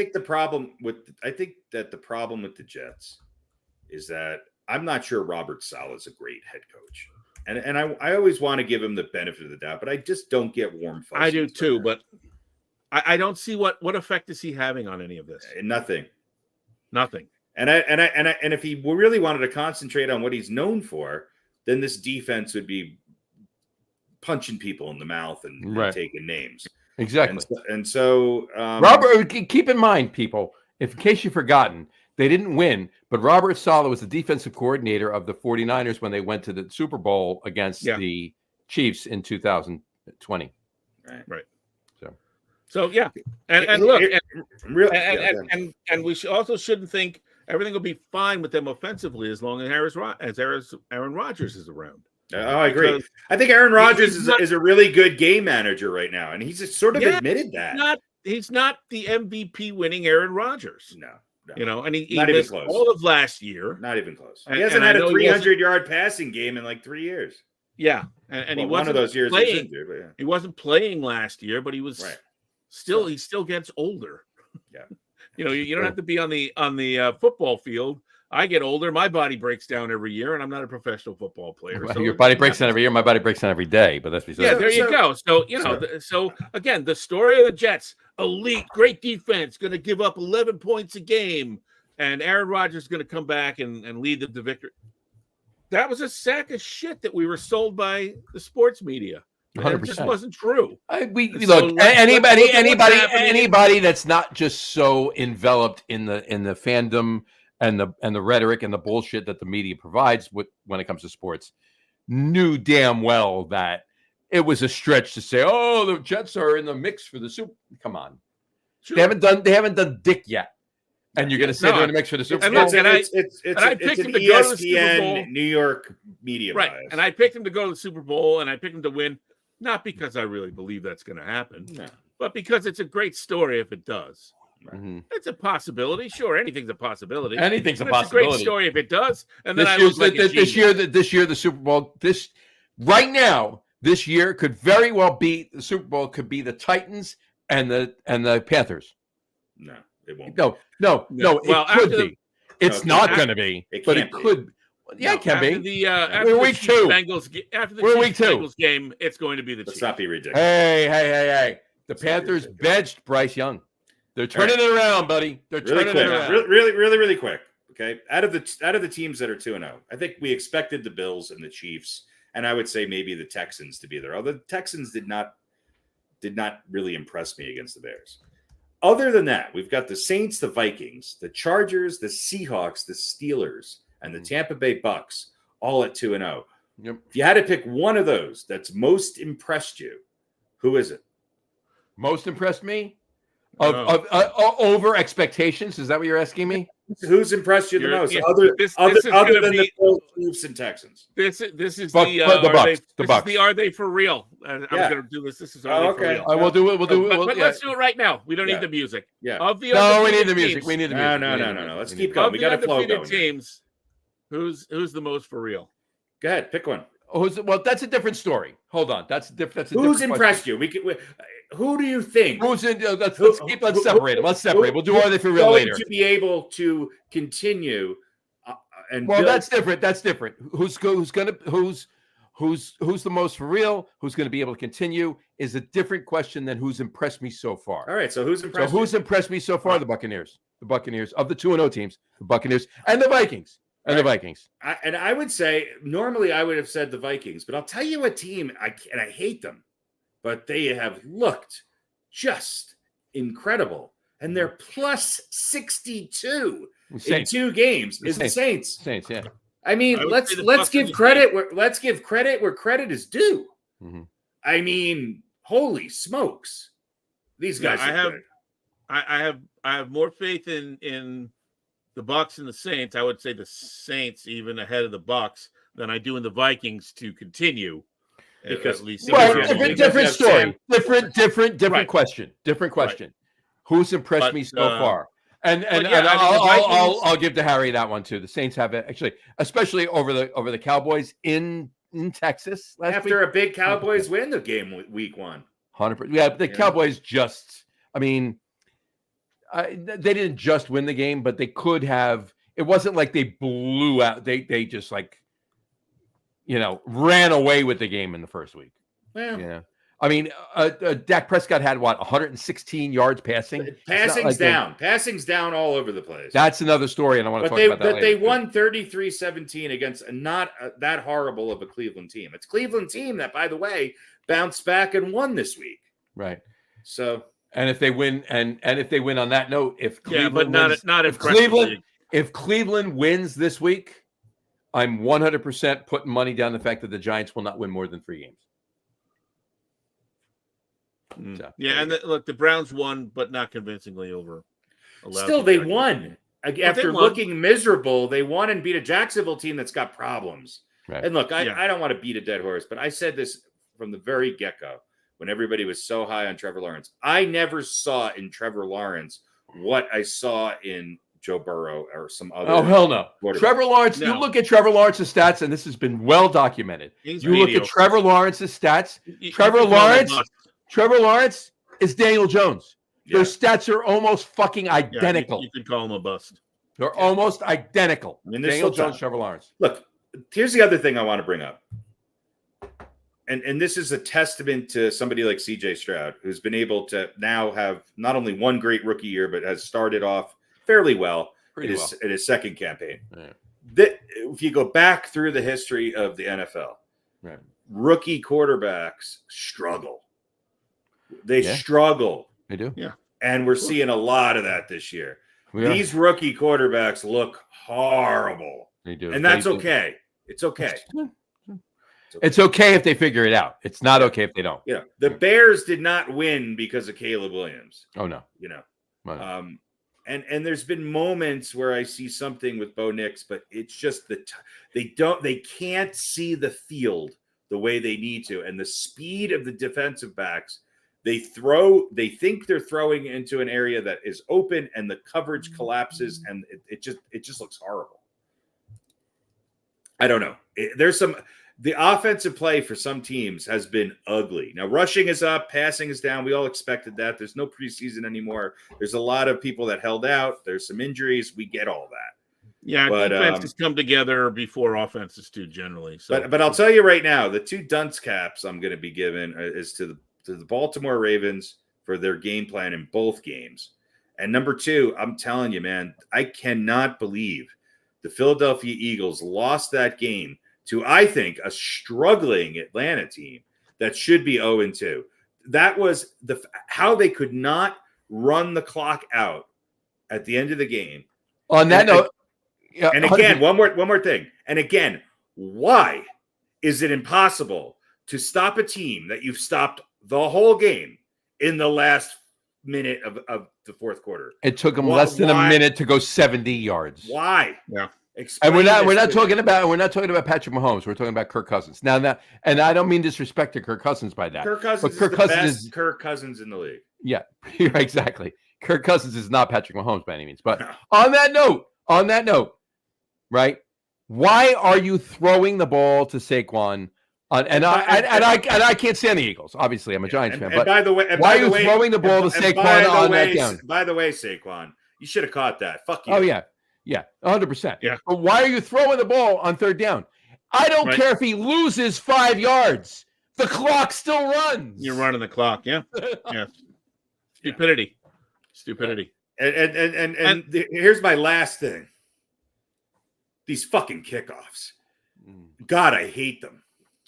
think that the problem with the Jets is that I'm not sure Robert Saleh is a great head coach. And I always want to give him the benefit of the doubt, but I just don't get warm fuzzies. I do too, but I don't see what effect is he having on any of this. Nothing. And if he really wanted to concentrate on what he's known for, then this defense would be punching people in the mouth and taking names. Exactly. And so Robert, keep in mind, people, in case you've forgotten, they didn't win, but Robert Saleh was the defensive coordinator of the 49ers when they went to the Super Bowl against the Chiefs in 2020. Right. So yeah, and look, and we also shouldn't think everything will be fine with them offensively as long as Aaron Rodgers is around. Oh, I agree. Because I think Aaron Rodgers he's not- is a really good game manager right now, and he's just sort of Yeah, admitted that. He's not the MVP winning Aaron Rodgers. No. And he Not even missed close. all of last year. Not even close. And- He hasn't and I had a know he wasn't- 300-yard passing game in like 3 years. Yeah, and he Well, one wasn't of those years he was playing. injured, but yeah. He wasn't playing last year, but he was Right. he still gets older. Yeah. You don't have to be on the football field. I get older, my body breaks down every year, and I'm not a professional football player. Well, so your body breaks down every year. My body breaks down every day. But that's besides. Yeah, there you go. So so again, the story of the Jets: elite, great defense, going to give up 11 points a game, and Aaron Rodgers is going to come back and lead them to victory. That was a sack of shit that we were sold by the sports media. And it just 100%. wasn't true. Look, anybody that's not just so enveloped in the fandom and the rhetoric and the bullshit that the media provides when it comes to sports knew damn well that it was a stretch to say, "Oh, the Jets are in the mix for the Super." Come on, Sure. they haven't done dick yet, and you're going to say they're in the mix for the Super And Bowl. look, It's I an picked him to go to the Super ESPN Bowl. New York media Right. bias. And I picked him to go to the Super Bowl, and I picked him to win, not because I really believe that's going to happen, No. but because it's a great story if it does. Mhm. It's a possibility. Sure, anything's a possibility. Anything's a But it's a possibility. great story if it does. And then I This look like a this year the Super Bowl right now this year could very well be the Super Bowl could be the Titans and the Panthers. No, it won't. No. Well, It after could be. It's No, not it going to be, it but can't it be. could. Yeah, it can after be. After We're the week Chiefs two. After the We're Chiefs week two. Bengals game, it's going to be the Let's Chiefs. not be ridiculous. Hey! The It's not Panthers ridiculous. benched Bryce Young. They're turning it around, buddy. They're Really turning quick, it around. really quick. Okay, out of the teams that are 2-0, I think we expected the Bills and the Chiefs, and I would say maybe the Texans to be there. Although the Texans did not really impress me against the Bears. Other than that, we've got the Saints, the Vikings, the Chargers, the Seahawks, the Steelers, and the Tampa Bay Bucks, all at 2-0. Yep. If you had to pick one of those that's most impressed you, who is it? Most impressed me Oh. of over expectations. Is that what you're asking me? Who's impressed you the You're- most? yeah, Other this is other gonna than the be- Bills, Chiefs, and Texans. This is Buck- the the are Bucks, they- the this Bucks. is the are they for real? I was Yeah. going to do this. This is Oh, are they for okay. real? We'll do it. We'll do it. But Yeah. let's do it right now. We don't Yeah. need the music. Yeah. Of the No, we undefeated need the music. teams- We need the No, music. no, We need no, the no, no. music. Let's We keep need going. Of We the got a flow undefeated going. teams, who's the most for real? Go ahead, pick one. Well, that's a different story. Hold on. That's a different. Who's impressed you? Who do you think Who's in? Let's Who- separate them. Let's separate. We'll do are they for real going later. to be able to continue? And Well, build- that's different. That's different. Who's the most for real? Who's going to be able to continue is a different question than who's impressed me so far. all right. So who's So impressed? who's impressed me so far? The Buccaneers. The Buccaneers of the 2-0 teams. The Buccaneers and the Vikings. And the Vikings. I would say normally I would have said the Vikings, but I'll tell you a team I hate them, but they have looked just incredible, and they're plus 62 in Saints. 2 games. The Is the Saints? Saints. Yeah. I mean, I would let's say the Bucks give and the credit where credit is due. Mhm. I mean, holy smokes, these guys. Yeah, are good. I have more faith in the Bucks and the Saints. I would say the Saints even ahead of the Bucks than I do in the Vikings to continue. Because- at least Well, Right, Because different you have story. Sam- Different Right. question. Different question. Who's impressed But, me so far? And but yeah, I mean, the Vikings- I'll give to Harry that one too. The Saints have it actually, especially over the Cowboys in Texas last After week. a big Cowboys win the game week 1. 100%. Yeah, the Yeah. Cowboys just. I mean, they didn't just win the game, but they could have. It wasn't like they blew out. They just ran away with the game in the first week. Well, Yeah. I mean, Dak Prescott had 116 yards passing. It's not passing's like down. Passing's down all over the place. That's another story, and I want to But talk about that they later. won 33-17 against not that horrible of a Cleveland team. It's Cleveland team that, by the way, bounced back and won this week. Right. So, And if they win, and if they win on that note, if Cleveland but not wins, not if impressively. Cleveland wins this week, I'm 100% putting money down the fact that the Giants will not win more than 3 games. So, Yeah, and look, the Browns won, but not convincingly over. still, they won. After won. looking miserable, they won and beat a Jacksonville team that's got problems. Right. And look, I don't want to beat a dead horse, but I said this from the very get-go when everybody was so high on Trevor Lawrence. I never saw in Trevor Lawrence what I saw in Joe Burrow or some other. Oh, hell no. Trevor Lawrence, you look at Trevor Lawrence's stats, and this has been well documented. Look at Trevor Lawrence's stats. Trevor Lawrence is Daniel Jones. Yeah. Their stats are almost fucking identical. You could call him a bust. They're almost identical. Daniel Jones, Trevor Lawrence. Look, here's the other thing I want to bring up. And this is a testament to somebody like CJ Stroud, who's been able to now have not only one great rookie year, but has started off fairly well in his second campaign. Yeah. If you go back through the history of the NFL, rookie quarterbacks struggle. They struggle. They do. Yeah. And we're seeing a lot of that this year. These rookie quarterbacks look horrible. They do. And that's okay. It's okay. It's okay if they figure it out. It's not okay if they don't. Yeah. The Bears did not win because of Caleb Williams. Oh, no. And there's been moments where I see something with Bo Nix, but it's just they can't see the field the way they need to. And the speed of the defensive backs, they think they're throwing into an area that is open and the coverage collapses and it just looks horrible. I don't know. The offensive play for some teams has been ugly. Now, rushing is up, passing is down. We all expected that. There's no preseason anymore. There's a lot of people that held out. There's some injuries. We get all that. Yeah, defenses come together before offenses do generally. So, but I'll tell you right now, the two dunce caps I'm going to be given is to the Baltimore Ravens for their game plan in both games. And number two, I'm telling you, man, I cannot believe the Philadelphia Eagles lost that game to, I think, a struggling Atlanta team that should be 0-2. That was how they could not run the clock out at the end of the game. On that note, and again, one more thing. And again, why is it impossible to stop a team that you've stopped the whole game in the last minute of the fourth quarter? It took them less than a minute to go 70 yards. Why? Yeah. And we're not talking about Patrick Mahomes. We're talking about Kirk Cousins. Now, and I don't mean disrespect to Kirk Cousins by that. Kirk Cousins is the best Kirk Cousins in the league. Yeah, exactly. Kirk Cousins is not Patrick Mahomes by any means. But on that note, right? Why are you throwing the ball to Saquon? And I can't stand the Eagles. Obviously, I'm a Giants fan. But by the way, why are you throwing the ball to Saquon on that down? By the way, Saquon, you should have caught that. Fuck you. Oh yeah, 100%. Yeah. But why are you throwing the ball on third down? I don't care if he loses 5 yards. The clock still runs. You're running the clock. Yeah. Yeah. Stupidity. And here's my last thing. These fucking kickoffs. God, I hate them.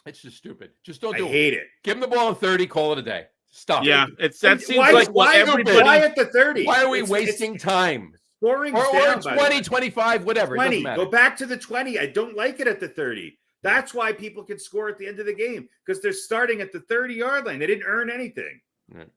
It's just stupid. Just don't do it. I hate it. Give him the ball on 30, call it a day. Stop. Yeah, that seems like why at the 30? Why are we wasting time? Scoring or 20, 25, whatever. 20. Go back to the 20. I don't like it at the 30. That's why people can score at the end of the game, because they're starting at the 30-yard line. They didn't earn anything. Right.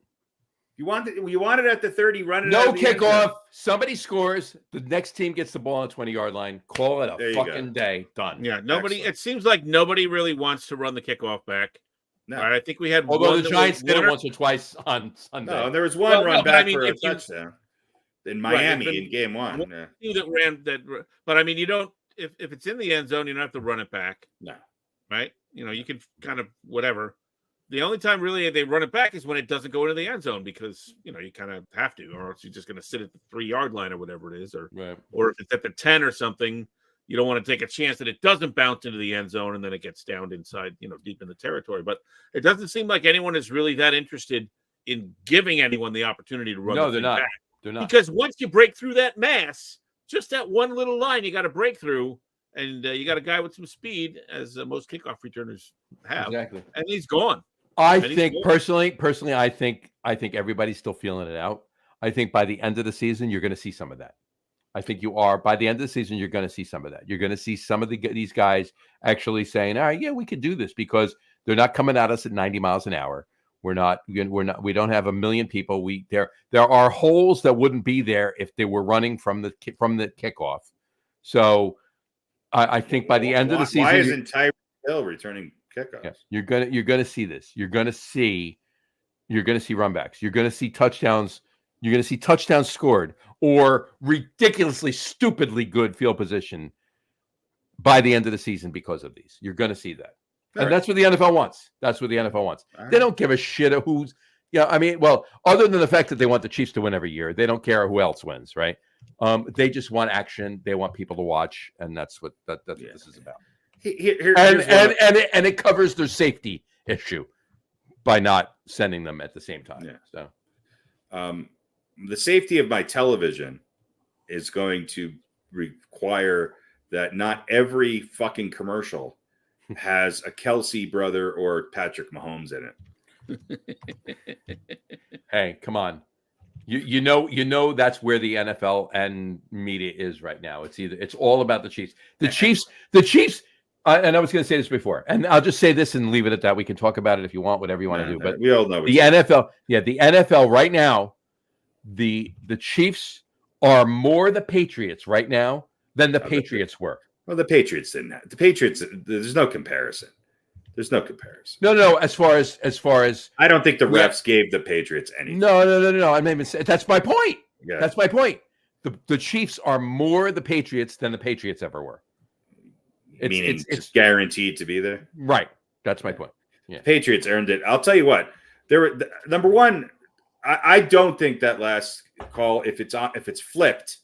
You want it at the 30, run it no kickoff. Somebody scores. The next team gets the ball on the 20-yard line. Call it a fucking day. Done. Yeah, nobody. Excellent. It seems like nobody really wants to run the kickoff back. No. All right, I think we had although the Giants did it once or twice on Sunday. No, there was one run back for a touchdown in Miami in game one. But I mean, you don't. If it's in the end zone, you don't have to run it back. No, right? You can kind of whatever. The only time really they run it back is when it doesn't go into the end zone, because you kind of have to, or else you're just going to sit at the 3-yard line or whatever it is, or if it's at the 10 or something, you don't want to take a chance that it doesn't bounce into the end zone and then it gets downed inside, deep in the territory. But it doesn't seem like anyone is really that interested in giving anyone the opportunity to run. No, they're not. Back. They're not, because once you break through that mass, just that one little line you got to break through. And you got a guy with some speed, as most kickoff returners have. Exactly. And he's gone. I think personally, I think everybody's still feeling it out. I think by the end of the season, you're going to see some of that. I think you are. By the end of the season, you're going to see some of that. You're going to see some of these guys actually saying, "All right, yeah, we could do this," because they're not coming at us at 90 miles an hour. We don't have a million people. There are holes that wouldn't be there if they were running from the kickoff. So I think by the end of the season, why isn't Tyreek Hill returning kickoffs? yeah, you're gonna see this. You're gonna see runbacks. You're gonna see touchdowns. You're gonna see touchdowns scored or ridiculously, stupidly good field position by the end of the season because of these. You're gonna see that. And that's what the NFL wants. That's what the NFL wants. They don't give a shit who's, I mean, well, other than the fact that they want the Chiefs to win every year, they don't care who else wins, right? They just want action. They want people to watch, and that's what what this is about. And it covers their safety issue by not sending them at the same time. Yeah. So, the safety of my television is going to require that not every fucking commercial has a Kelsey brother or Patrick Mahomes in it. Hey, come on. You know that's where the NFL and media is right now. It's all about the Chiefs. The Chiefs. And I was going to say this before, and I'll just say this and leave it at that. We can talk about it if you want, whatever you want to do. But we all know the NFL. Yeah, the NFL right now. The Chiefs are more the Patriots right now than the Patriots were. Well, the Patriots didn't have. The Patriots, there's no comparison. There's no comparison. No. As far as I don't think the refs gave the Patriots anything. No. I mean, that's my point. Yeah. That's my point. The Chiefs are more the Patriots than the Patriots ever were. Meaning it's guaranteed to be there. Right. That's my point. Yeah. Patriots earned it. I'll tell you what. Number one, I don't think that last call, if it's flipped,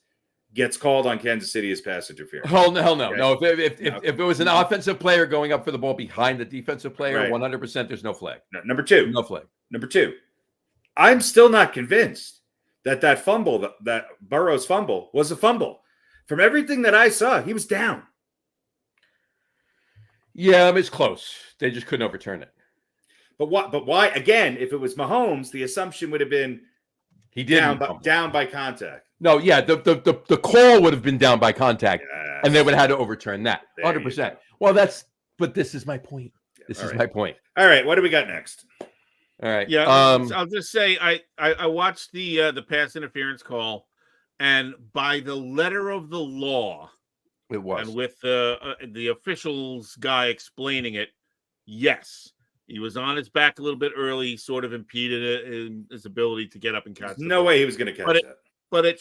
gets called on Kansas City as pass interference. Hell no. Okay. No, if it was an offensive player going up for the ball behind the defensive player, 100%, there's no flag. No, number two. No flag. Number two, I'm still not convinced that fumble, that Burrow's fumble, was a fumble. From everything that I saw, he was down. Yeah, it's close. They just couldn't overturn it. But why? Again, if it was Mahomes, the assumption would have been he did down by contact. No, yeah, the call would have been down by contact, and they would have had to overturn that 100%. Well, but this is my point. This is my point. All right, what do we got next? All right, yeah, I'll just say I watched the pass interference call, and by the letter of the law, it was, and with the officials guy explaining it, yes. He was on his back a little bit early, sort of impeded his ability to get up and catch. No way he was going to catch that. But it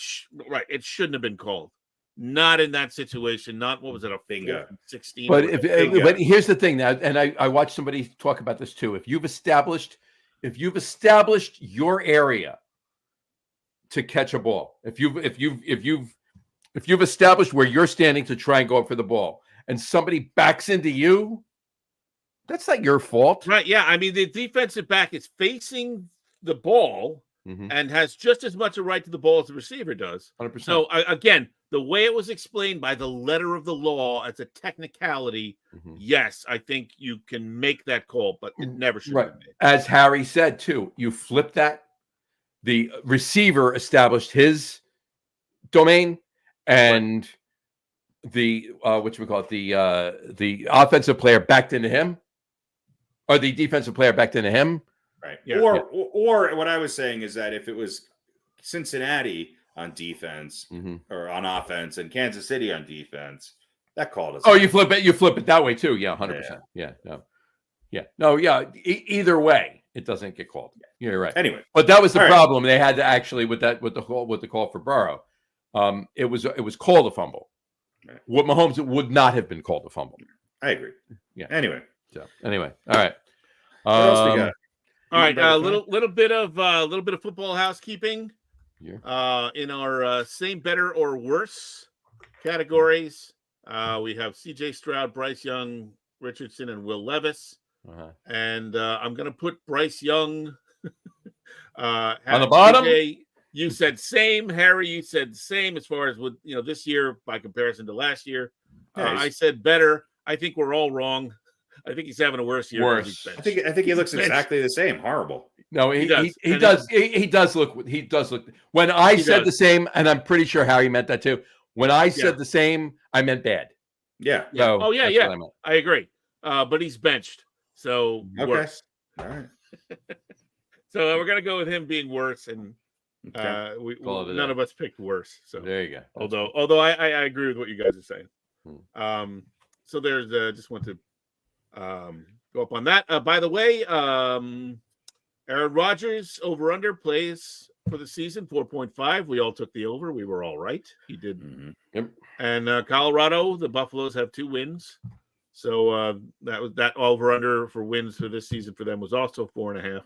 shouldn't have been called. Not in that situation. Not what was it, a finger 16? But but here's the thing now, and I watched somebody talk about this too. If you've established your area to catch a ball, if you've established where you're standing to try and go up for the ball, and somebody backs into you. That's not your fault. Right, yeah. I mean, the defensive back is facing the ball and has just as much a right to the ball as the receiver does. 100%. So, again, the way it was explained by the letter of the law as a technicality, yes, I think you can make that call, but it never should have been made. As Harry said, too, you flip that. The receiver established his domain, and the the offensive player backed into him. Or the defensive player backed into him. Right. Yeah. Or what I was saying is that if it was Cincinnati on defense or on offense and Kansas City on defense, that call doesn't. Oh, you flip it that way too. Yeah, 100%. Yeah. No. Either way, it doesn't get called. You're right. Anyway, but that was the problem. They had to actually with the call for Burrow. It was called a fumble. Right. What Mahomes would not have been called a fumble. I agree. Yeah. Anyway. So anyway, all right. What else we got? All right, a little bit of football housekeeping. Yeah. In our same, better, or worse categories, we have C.J. Stroud, Bryce Young, Richardson, and Will Levis. And I'm going to put Bryce Young on the bottom. CJ, you said same. Harry, you said same as far as with this year by comparison to last year. I said better. I think we're all wrong. I think he's having a worse year. Worse. I think he looks exactly the same. Horrible. No, he does look. When I said the same, and I'm pretty sure Harry meant that too. When I said the same, I meant bad. Yeah. So I agree. But he's benched, so worse. All right. So we're gonna go with him being worse, and none of us picked worse. So there you go. Although I agree with what you guys are saying. So there's just want to go up on that. By the way, Aaron Rodgers over under plays for the season 4.5. We all took the over. We were all right. He did. Yep. And Colorado, the Buffaloes have 2 wins. So that over under for wins for this season for them was also 4.5.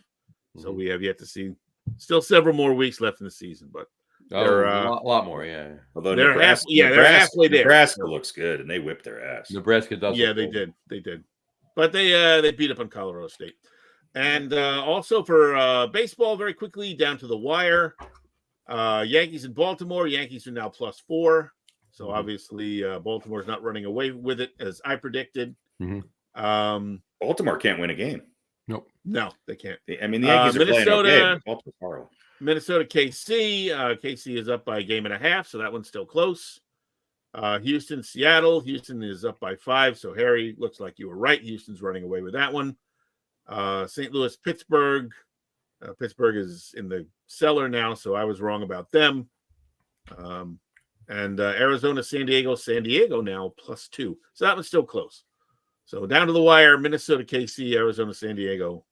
So we have yet to see. Still several more weeks left in the season, but they're a lot more. Yeah. Although they're they're halfway there. Nebraska looks good, and they whipped their ass. Nebraska does. Yeah, they did. They did. But they beat up on Colorado State. And also for baseball, very quickly, down to the wire. Yankees in Baltimore. Yankees are now +4. So obviously Baltimore's not running away with it, as I predicted. Baltimore can't win a game. Nope. No, they can't. I mean, the Yankees are playing okay. Baltimore's horrible. Minnesota, KC. KC is up by 1.5, so that one's still close. Houston, Seattle. Houston is up by 5, so Harry, looks like you were right. Houston's running away with that one. St. Louis, Pittsburgh. Pittsburgh is in the cellar now, so I was wrong about them. And Arizona, San Diego. San Diego now +2, so that one's still close. So down to the wire, Minnesota, KC, Arizona, San Diego.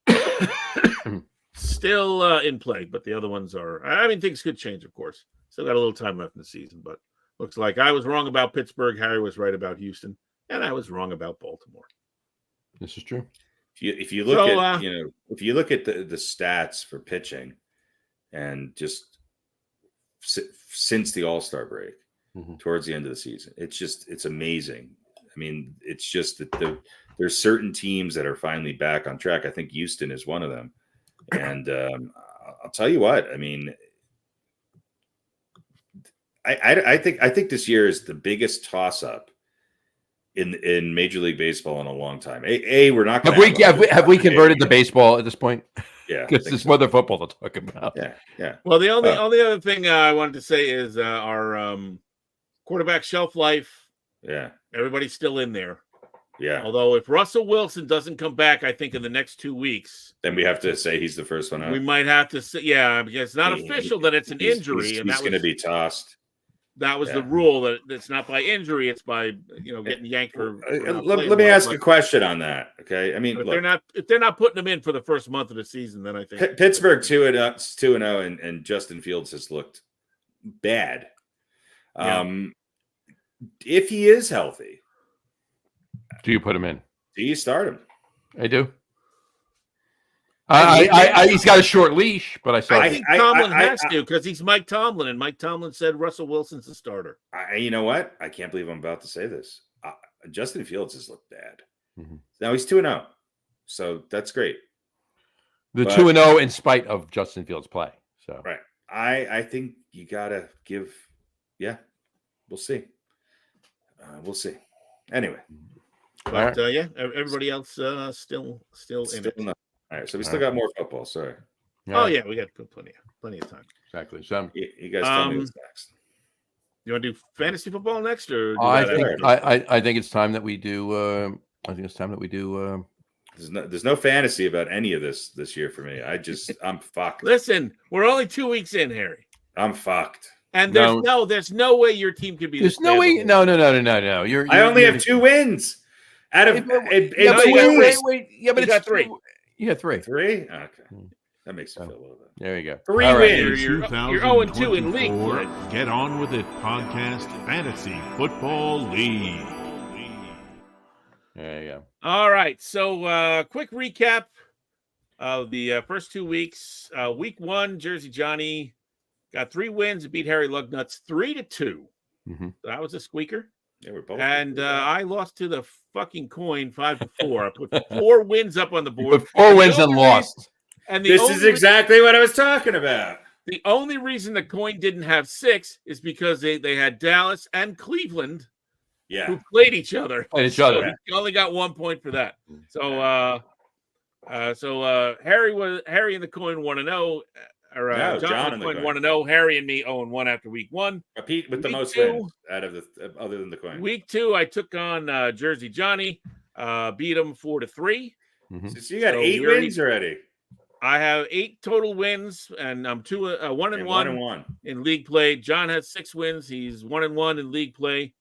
Still in play, but the other ones are. I mean, things could change, of course. Still got a little time left in the season, but looks like I was wrong about Pittsburgh. Harry was right about Houston, and I was wrong about Baltimore. This is true. If you look at if you look at the stats for pitching, and just since the All-Star break towards the end of the season, it's amazing. I mean, it's just that there's certain teams that are finally back on track. I think Houston is one of them. And I'll tell you what, I mean, I think this year is the biggest toss-up in Major League Baseball in a long time. We're not going to have we converted to baseball at this point? Yeah, because it's more than football to talk about. Yeah. Well, the only other thing I wanted to say is our quarterback shelf life. Yeah, everybody's still in there. Yeah. Although if Russell Wilson doesn't come back, I think in the next 2 weeks, then we have to say he's the first one out. We might have to say, because it's not official that it's an injury, and he's going to be tossed. That was the rule, that it's not by injury; it's by getting yanked for. Let me ask a question on that. Okay, I mean, if they're not putting him in for the first month of the season, then I think Pittsburgh 2-0, and Justin Fields has looked bad. If he is healthy, do you put him in? Do you start him? I do. He's got a short leash, but I think Tomlin has to, because he's Mike Tomlin, and Mike Tomlin said Russell Wilson's the starter. You know what? I can't believe I'm about to say this. Justin Fields has looked bad. Now he's 2-0, so that's great. The 2-0 in spite of Justin Fields' play. So right, I think you gotta give. Yeah, we'll see. We'll see. Anyway. But everybody else still in it. All right, so we still got more football. Sorry. Oh yeah, we got plenty of time. Exactly. So you guys tell me what's next. You want to do fantasy football next, or I think it's time that we do. I think it's time that we do. There's no fantasy about any of this year for me. I'm fucked. Listen, we're only 2 weeks in, Harry. I'm fucked. And there's no way your team can be. There's no way. No. I only have 2 wins. Out of wait. Yeah, but you got 3. You got 3. 3? Okay. That makes me feel a little bit. There you go. 3 wins. You're 0-2 in league play. Get on with it podcast Fantasy Football League. There you go. All right. So quick recap of the first 2 weeks. Week 1, Jersey Johnny got 3 wins. Beat Harry Lug Nutz 3-2. That was a squeaker. Yeah, we're both. And I lost to the fucking coin 5-4. I put 4 wins up on the board. But 4 wins and lost. And this is exactly what I was talking about. The only reason the coin didn't have 6 is because they had Dallas and Cleveland, who played each other. You only got 1 point for that. So, Harry and the coin 1-0. John and the coin 1-0. Harry and me 0-1 after week 1. Pete with the most wins out of other than the coin. Week 2, I took on Jersey Johnny, beat him 4-3. So you got 8 wins already. I have 8 total wins, and I'm 1-1 1-1 in league play. John has 6 wins. He's 1-1 in league play.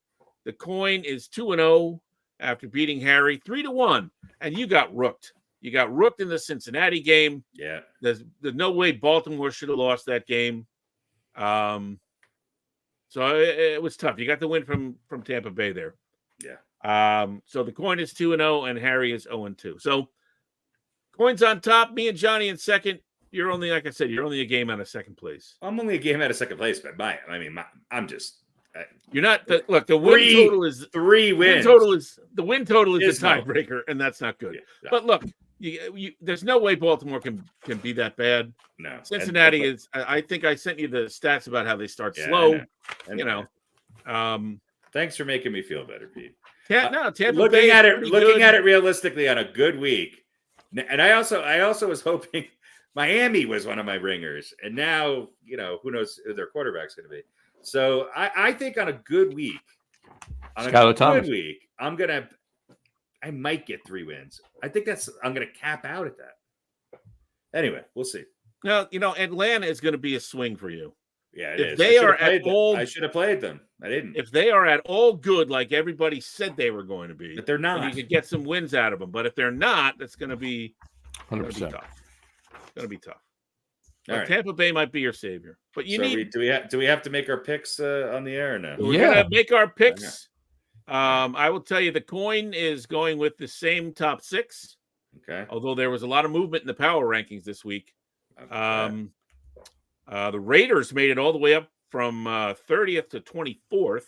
The Coin is 2-0 after beating Harry 3-1, and you got rooked. You got rooked in the Cincinnati game. Yeah. There's no way Baltimore should have lost that game. So it was tough. You got the win from Tampa Bay there. Yeah. So the Coin is 2-0 and Harry is 0-2. So Coin's on top. Me and Johnny in second. You're only, like I said, you're only a game out of second place. I'm only a game out of second place, but I'm just. You're not. Look, the win total is 3 wins. The win total is the tiebreaker, and that's not good. Yeah. But look, there's no way Baltimore can be that bad. No. Cincinnati is. I think I sent you the stats about how they start slow. Thanks for making me feel better, Pete. Tampa looking Bay at it realistically on a good week, and I also was hoping Miami was one of my ringers, and now who knows who their quarterback's going to be. So I think on a good week, I might get 3 wins. I think I'm going to cap out at that. Anyway, we'll see. Now, Atlanta is going to be a swing for you. Yeah, if they are at all, I should have played them. I didn't. If they are at all good, like everybody said they were going to be, but they're not. You could get some wins out of them. But if they're not, that's going to be 100%. It's going to be tough. All right. Tampa Bay might be your savior, but do we have to make our picks on the air or no? We're gonna make our picks. I will tell you, the Coin is going with the same top 6. Okay. Although there was a lot of movement in the power rankings this week. Okay. The Raiders made it all the way up from 30th to 24th,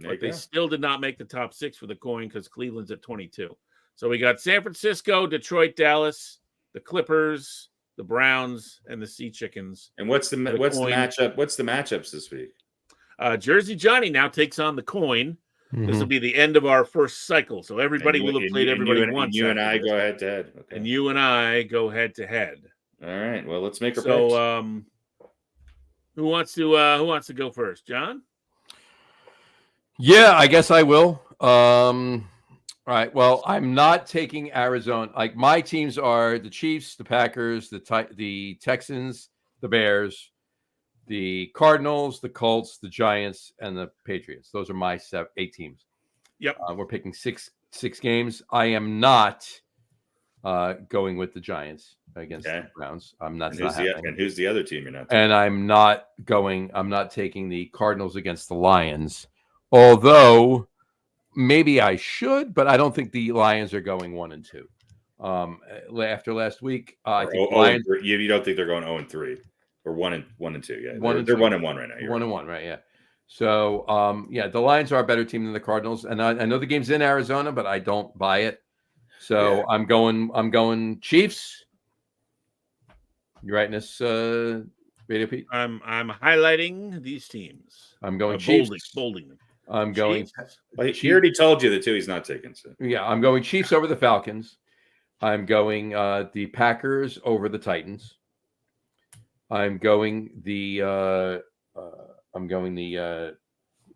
but they still did not make the top 6 for the Coin because Cleveland's at 22. So we got San Francisco, Detroit, Dallas, the Clippers, the Browns, and the Sea Chickens. And what's the matchup? What's the matchups this week? Jersey Johnny now takes on the Coin. Mm-hmm. This will be the end of our first cycle. So everybody will have played everybody once. You and I go head to head. Okay. And you and I go head to head. All right. Well, let's make our picks. So who wants to go first? John? Yeah, I guess I will. All right. Well, I'm not taking Arizona. Like my teams are the Chiefs, the Packers, the Texans, the Bears, the Cardinals, the Colts, the Giants, and the Patriots. Those are my 8 teams. Yep. We're picking six games. I am not going with the Giants against the Browns. I'm not. And who's the other team you're not taking? And I'm not taking the Cardinals against the Lions. Although maybe I should, but I don't think the Lions are going 1-2. After last week, I think Lions. You don't think they're going 0-3 or 1-2? Yeah, they're 1-1 right now. You're 1-1, right? Yeah. So, the Lions are a better team than the Cardinals, and I know the game's in Arizona, but I don't buy it. So I'm going Chiefs. You writing this, RadioPete? I'm highlighting these teams. I'm going Chiefs. Bolding them. I'm going. He already told you the 2 he's not taking. So. Yeah, I'm going Chiefs over the Falcons. I'm going the Packers over the Titans. I'm going the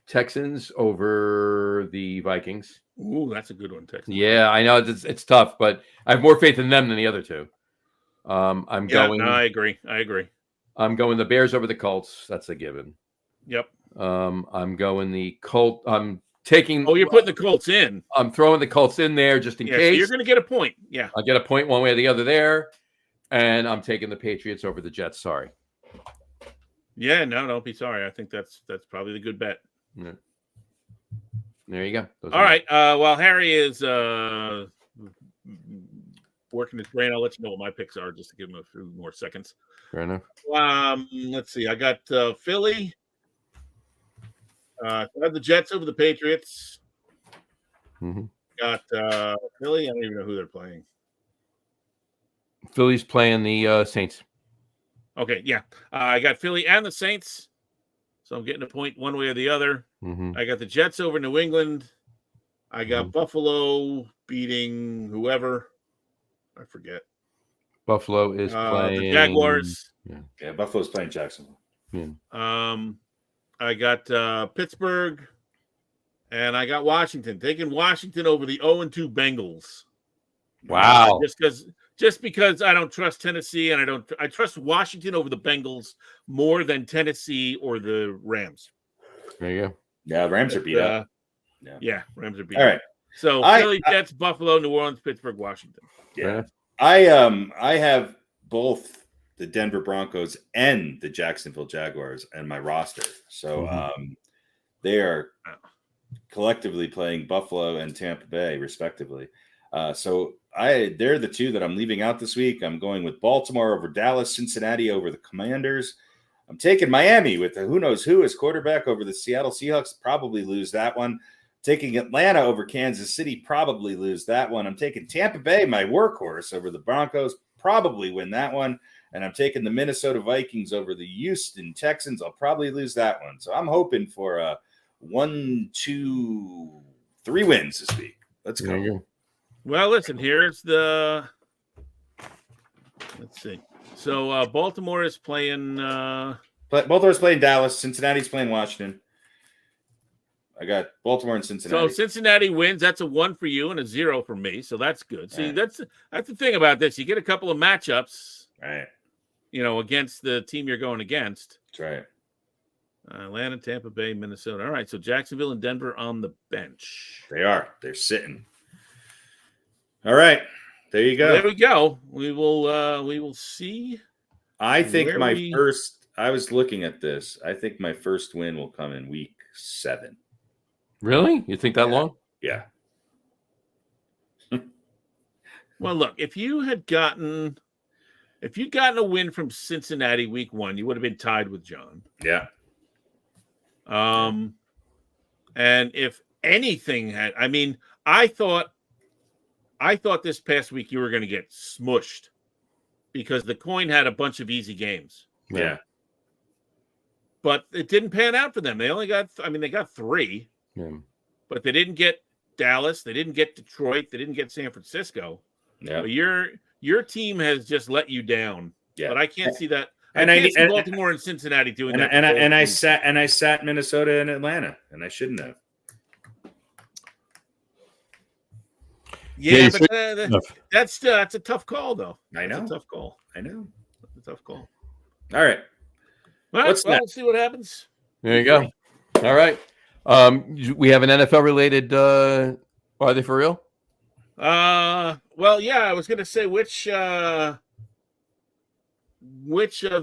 Texans over the Vikings. Ooh, that's a good one, Texans. Yeah, I know it's tough, but I have more faith in them than the other 2. I agree. I'm going the Bears over the Colts. That's a given. Yep. I'm going the Colt. I'm taking. Oh, you're putting the Colts in. I'm throwing the Colts in there just in case. So you're going to get a point. Yeah. I'll get a point one way or the other there. And I'm taking the Patriots over the Jets. Sorry. Yeah, no, don't be sorry. I think that's probably the good bet. Yeah. There you go. All right. While Harry is working his brain, I'll let you know what my picks are just to give him a few more seconds. Fair enough. Let's see. I got Philly. I have the Jets over the Patriots. Mm-hmm. Got Philly. I don't even know who they're playing. Philly's playing the Saints. Okay, yeah. I got Philly and the Saints. So I'm getting a point one way or the other. Mm-hmm. I got the Jets over New England. I got Buffalo beating whoever. I forget. Buffalo is playing the Jaguars. Yeah, Buffalo's playing Jacksonville. Yeah. I got Pittsburgh, and I got Washington. Taking Washington over the 0-2 Bengals. Wow. Just because I don't trust Tennessee, and I trust Washington over the Bengals more than Tennessee or the Rams. There you go. Yeah, Rams are beat up. Yeah, Rams are beating. All right. So Philly, Jets, Buffalo, New Orleans, Pittsburgh, Washington. Yeah. I have both the Denver Broncos and the Jacksonville Jaguars in my roster. So they are collectively playing Buffalo and Tampa Bay, respectively. So they're the two that I'm leaving out this week. I'm going with Baltimore over Dallas, Cincinnati over the Commanders. I'm taking Miami with the who knows who as quarterback over the Seattle Seahawks. Probably lose that one. Taking Atlanta over Kansas City. Probably lose that one. I'm taking Tampa Bay, my workhorse, over the Broncos. Probably win that one. And I'm taking the Minnesota Vikings over the Houston Texans. I'll probably lose that one. So I'm hoping for 1, 2, 3 wins this week. Let's go. Well, listen, here's the. Let's see. So Baltimore is playing. Baltimore's playing Dallas. Cincinnati's playing Washington. I got Baltimore and Cincinnati. So Cincinnati wins. That's a 1 for you and a 0 for me. So that's good. See, that's the thing about this. You get a couple of matchups, right? Against the team you're going against. That's right. Atlanta, Tampa Bay, Minnesota. All right. So Jacksonville and Denver on the bench. They are. They're sitting. All right. There you go. There we go. We will see. I think I was looking at this. I think my first win will come in week 7. Really? You think that long? Yeah. Well, look, if you'd gotten a win from Cincinnati week 1, you would have been tied with John. Yeah. And if anything had, I thought this past week you were going to get smushed because the coin had a bunch of easy games. Yeah. But it didn't pan out for them. They only got, they got 3. Yeah. But they didn't get Dallas. They didn't get Detroit. They didn't get San Francisco. Yeah. But your team has just let you down. Yeah. But I can't see that. And I can't see Baltimore and Cincinnati doing that. And I sat Minnesota and Atlanta, and I shouldn't have. Yeah, but that's a tough call, though. I know. That's a tough call. I know. That's a tough call. All right. We'll see what happens. There you go. All right. We have an NFL related. Are they for real? Well, yeah. I was going to say which of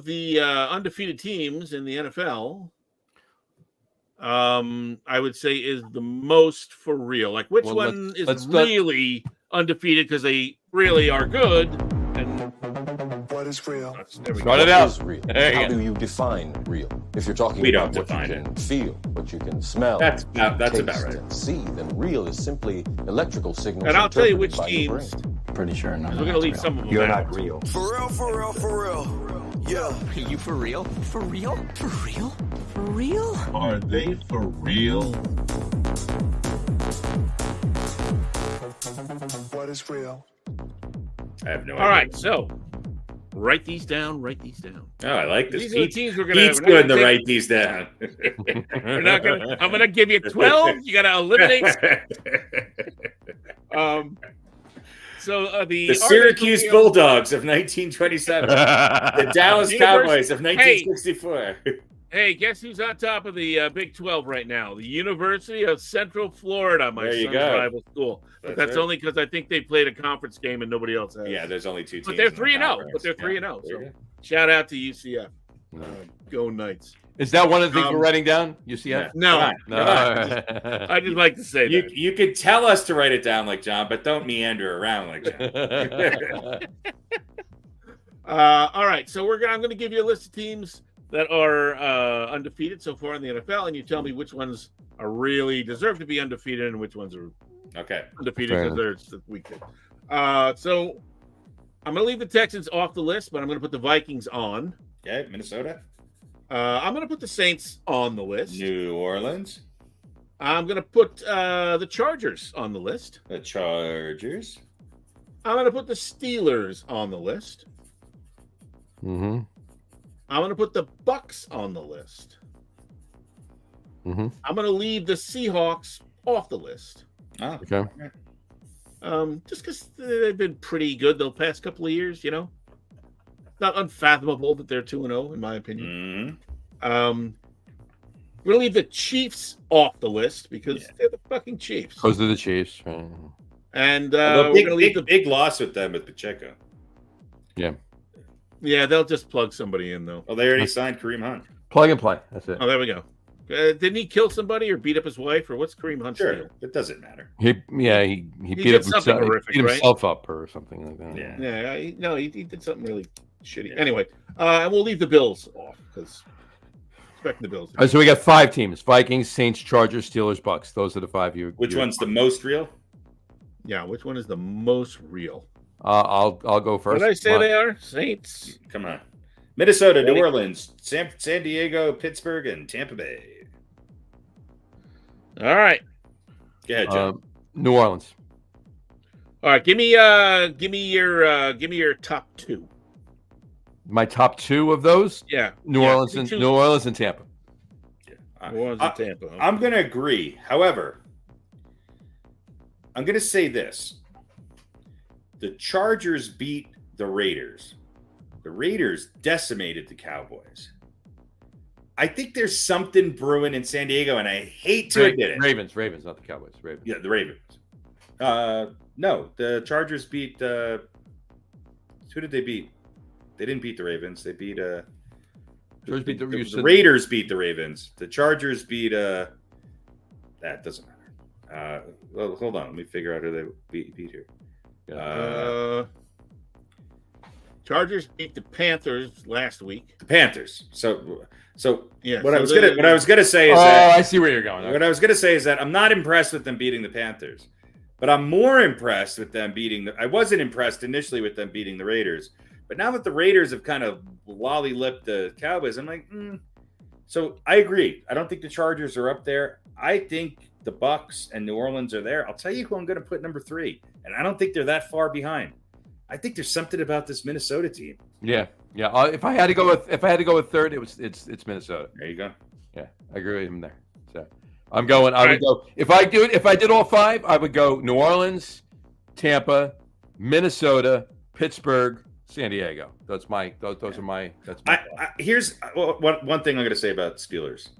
the undefeated teams in the NFL. I would say is the most for real. Like which one is really undefeated because they really are good. And what is real? Start it out. Real? How do you define real? If you're talking about what you can feel, what you can smell, that's about right. And see, then real is simply electrical signals. And I'll tell you which teams. Pretty sure we're going to leave some of them. You're not real. For real. Yeah. Are you for real? For real? For real? For real? Are they for real? What is real? I have no idea. All right, so write these down. Oh, I like this. These are the teams we're going to. Pete's doing the write these down. I'm going to give you 12. You got to eliminate. So the Syracuse Bulldogs of 1927, the Dallas Cowboys of 1964. Hey, guess who's on top of the Big 12 right now? The University of Central Florida, my son's rival school. But that's only because I think they played a conference game and nobody else has. Yeah, there's only 2 teams. But they're 3-0. But they're 3-0. So shout out to UCF. Go Knights. Is that one of the things we're writing down? UCF? No. I just like to say that. You could tell us to write it down like John, but don't meander around like John. All right. So I'm going to give you a list of teams that are undefeated so far in the NFL, and you tell me which ones are really deserve to be undefeated and which ones are undefeated because they're the weekend. So I'm going to leave the Texans off the list, but I'm going to put the Vikings on. Okay, Minnesota. I'm going to put the Saints on the list. New Orleans. I'm going to put the Chargers on the list. The Chargers. I'm going to put the Steelers on the list. Mm-hmm. I'm going to put the Bucks on the list. Mm-hmm. I'm going to leave the Seahawks off the list. Oh, okay. Just because they've been pretty good the past couple of years, Not unfathomable that they're 2-0, in my opinion. Mm-hmm. We're going to leave the Chiefs off the list because they're the fucking Chiefs. Those are the Chiefs. And Although we're going to leave the big loss with them with Pacheco. Yeah. Yeah, they'll just plug somebody in, though. Oh, they already signed Kareem Hunt. Plug and play. That's it. Oh, there we go. Didn't he kill somebody or beat up his wife, or what's Kareem Hunt's Sure, deal? it doesn't matter. He beat up himself, horrific, beat right? himself up or something like that. Yeah. He did something really shitty. Anyway, and we'll leave the Bills off because expecting the Bills. All right, so we got 5 teams: Vikings, Saints, Chargers, Steelers, Bucks. Those are the 5 you. Which one's the most real? Yeah, which one is the most real? I'll go first. What did I say they are? Saints. Come on. Minnesota, New Orleans, San Diego, Pittsburgh, and Tampa Bay. All right. Go ahead, John. New Orleans. All right, give me your top 2. My top 2 of those. Yeah, New Orleans and Tampa. New Orleans and Tampa. Okay. I'm going to agree. However, I'm going to say this: the Chargers beat the Raiders. The Raiders decimated the Cowboys. I think there's something brewing in San Diego, and I hate to admit it. Ravens, not the Cowboys. Ravens. Yeah, the Ravens. No, the Chargers beat. Who did they beat? They didn't beat the Ravens. They beat. The Raiders beat the Ravens. The Chargers beat. That doesn't matter. Well, hold on. Let me figure out who they beat here. Chargers beat the Panthers last week. The Panthers. So yeah. What I was gonna say is I see where you're going. What I was gonna say is that I'm not impressed with them beating the Panthers, but I'm more impressed with them beating I wasn't impressed initially with them beating the Raiders, but now that the Raiders have kind of lolly-lipped the Cowboys, I'm like, So I agree. I don't think the Chargers are up there. I think the Bucks and New Orleans are there. I'll tell you who I'm going to put number 3, and I don't think they're that far behind. I think there's something about this Minnesota team. Yeah. If I had to go with third, it's Minnesota. There you go. Yeah, I agree with him there. So I'm going. I would go if I did all 5, I would go New Orleans, Tampa, Minnesota, Pittsburgh, San Diego. Those are my. Here's one thing I'm going to say about the Steelers.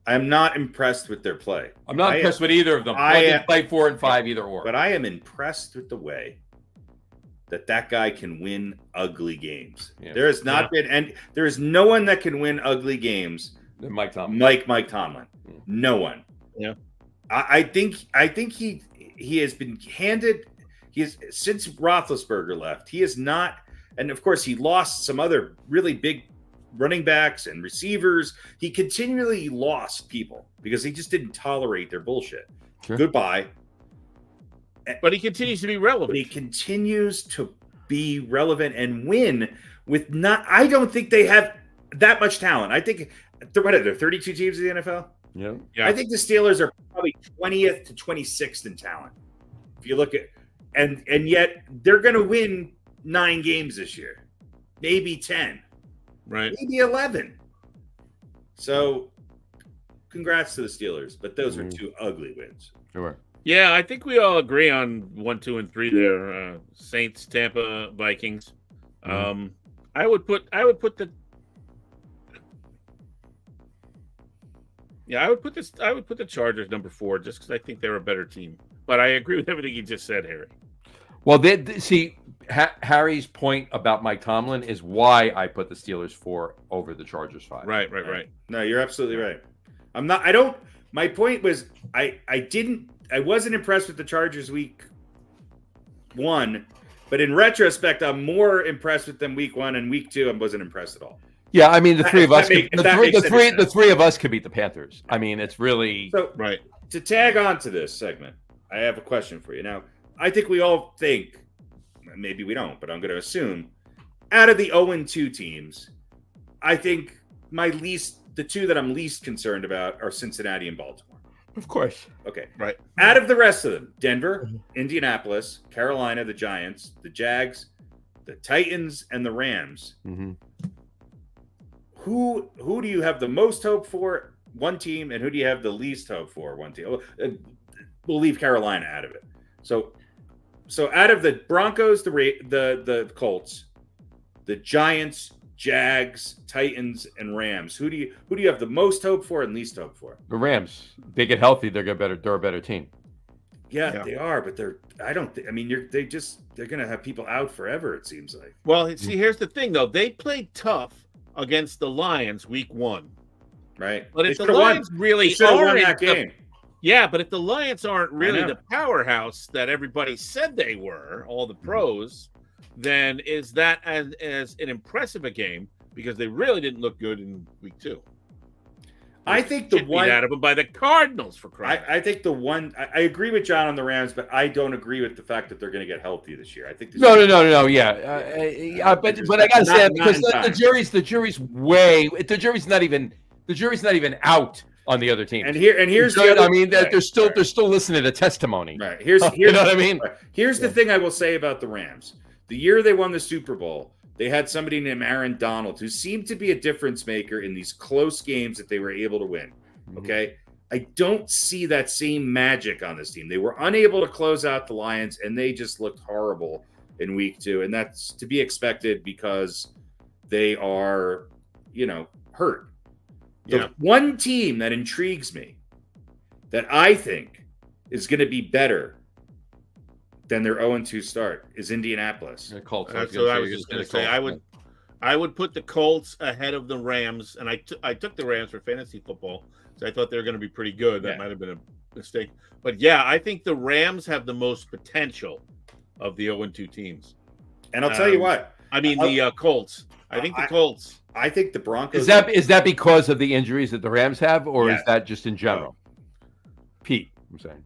I'm not impressed with their play. I'm not impressed with either of them. I play 4 and 5 either or. But I am impressed with the way that guy can win ugly games. Yeah. There has not been, and there is no one that can win ugly games Mike Tomlin. Mike Tomlin. No one. Yeah. I think he has been handed. He has, since Roethlisberger left. He is not, and of course he lost some other really big running backs and receivers. He continually lost people because he just didn't tolerate their bullshit. Sure. Goodbye. But he continues to be relevant. But he continues to be relevant and win with not. I don't think they have that much talent. I think what are there 32 teams in the NFL? Yeah. I think the Steelers are probably 20th to 26th in talent. If you look at and yet they're going to win 9 games this year, maybe 10, right? Maybe 11. So, congrats to the Steelers, but those are 2 ugly wins. Sure. Yeah, I think we all agree on 1, 2, and 3 there. Saints, Tampa, Vikings. I would put the Chargers number 4 just because I think they're a better team. But I agree with everything you just said, Harry. Well, see, Harry's point about Mike Tomlin is why I put the Steelers 4 over the Chargers 5. Right. No, you're absolutely right. My point was I wasn't impressed with the Chargers week 1, but in retrospect, I'm more impressed with them week 1 and week 2. I wasn't impressed at all. Yeah, I mean the 3 of us, the 3 of us could beat the Panthers. I mean, it's really so. Right. To tag on to this segment, I have a question for you. Now, I think we all think, maybe we don't, but I'm going to assume, out of the 0-2 teams, I think the 2 that I'm least concerned about are Cincinnati and Baltimore. Of course. Okay. Right. Out of the rest of them, Denver, Indianapolis, Carolina, the Giants, the Jags, the Titans, and the Rams. Mm-hmm. Who do you have the most hope for? One team, and who do you have the least hope for? One team. We'll leave Carolina out of it. So out of the Broncos, the Colts, the Giants, Jags, Titans, and Rams. Who do you have the most hope for and least hope for? The Rams. They get healthy, they're a better team. Yeah, they are, but they're gonna have people out forever, it seems like. Well, see, here's the thing though. They played tough against the Lions week 1. Right. But if the Lions really won that game. Yeah, but if the Lions aren't really the powerhouse that everybody said they were, all the pros, then is that as an impressive a game? Because they really didn't look good in week 2. I think the one out of them by the Cardinals for crying. I think the one I agree with John on the Rams, but I don't agree with the fact that they're going to get healthy this year. I think no. Yeah, but I got to say that because the jury's not even out on the other team. And here's the other, I mean, they're still listening to testimony. Right. Here's you know what I mean? Right. Here's the thing I will say about the Rams. The year they won the Super Bowl, they had somebody named Aaron Donald who seemed to be a difference maker in these close games that they were able to win. Okay. I don't see that same magic on this team. They were unable to close out the Lions, and they just looked horrible in week 2. And that's to be expected because they are, hurt. The one team that intrigues me that I think is going to be better than their 0-2 start is Indianapolis. The Colts. That's what I was just going to say. I would put the Colts ahead of the Rams, and I took the Rams for fantasy football, so I thought they were going to be pretty good. That might have been a mistake. But, yeah, I think the Rams have the most potential of the 0-2 teams. And I'll tell you what. I mean, the Colts. I think the Colts. I think the Broncos. Is that because of the injuries that the Rams have, or is that just in general? Pete, I'm saying.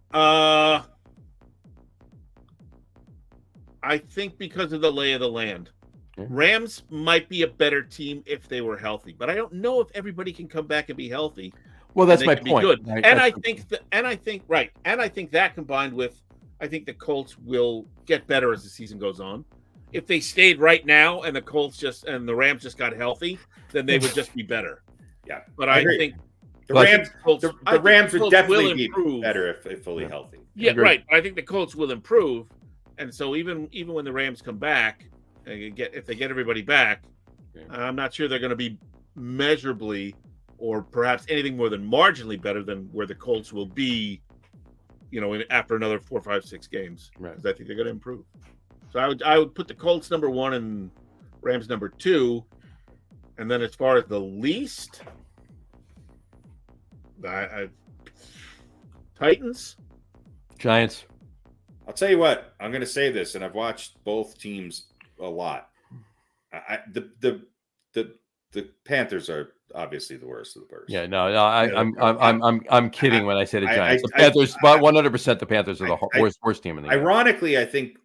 I think because of the lay of the land. Rams might be a better team if they were healthy, but I don't know if everybody can come back and be healthy. Well, that's my point. Good. And I think that combined with, I think the Colts will get better as the season goes on. If they stayed right now and the Rams just got healthy, then they would just be better. Yeah, but I think the Rams would definitely be better if fully healthy. Yeah, right. I think the Colts will improve, and so even when the Rams come back, if they get everybody back, I'm not sure they're going to be measurably or perhaps anything more than marginally better than where the Colts will be, after another 4, 5, 6 games. Right. Because I think they're going to improve. So I would put the Colts number 1 and Rams number 2, and then as far as the least, Titans, Giants. I'll tell you what. I'm going to say this, and I've watched both teams a lot. The Panthers are obviously the worst of the worst. Yeah, no, I'm kidding when I say the Giants. The Panthers, 100%. The Panthers are the worst team in the game. Ironically, I think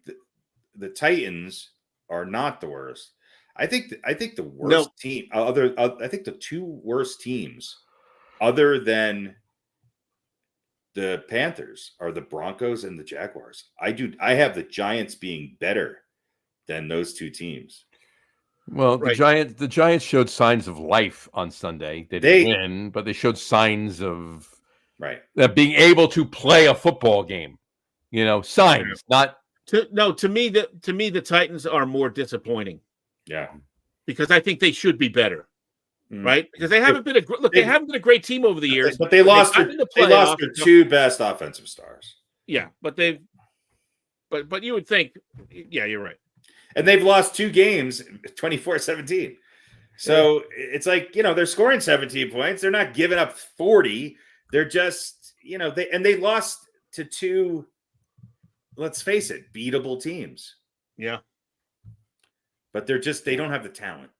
the Titans are not the worst. I think the worst team. I think the 2 worst teams, other than the Panthers, are the Broncos and the Jaguars. I have the Giants being better than those 2 teams. Well, the Giants showed signs of life on Sunday. They didn't win, but they showed signs of being able to play a football game. Signs, not. To me, the Titans are more disappointing. Yeah, because I think they should be better, right? Because they haven't been they haven't been a great team over the years. But they lost their 2 best offensive stars. Yeah, but you would think, yeah, you're right. And they've lost 2 games, 24-17. So it's like, they're scoring 17 points. They're not giving up 40. They're just, they lost to 2, let's face it, beatable teams. Yeah. But they don't have the talent.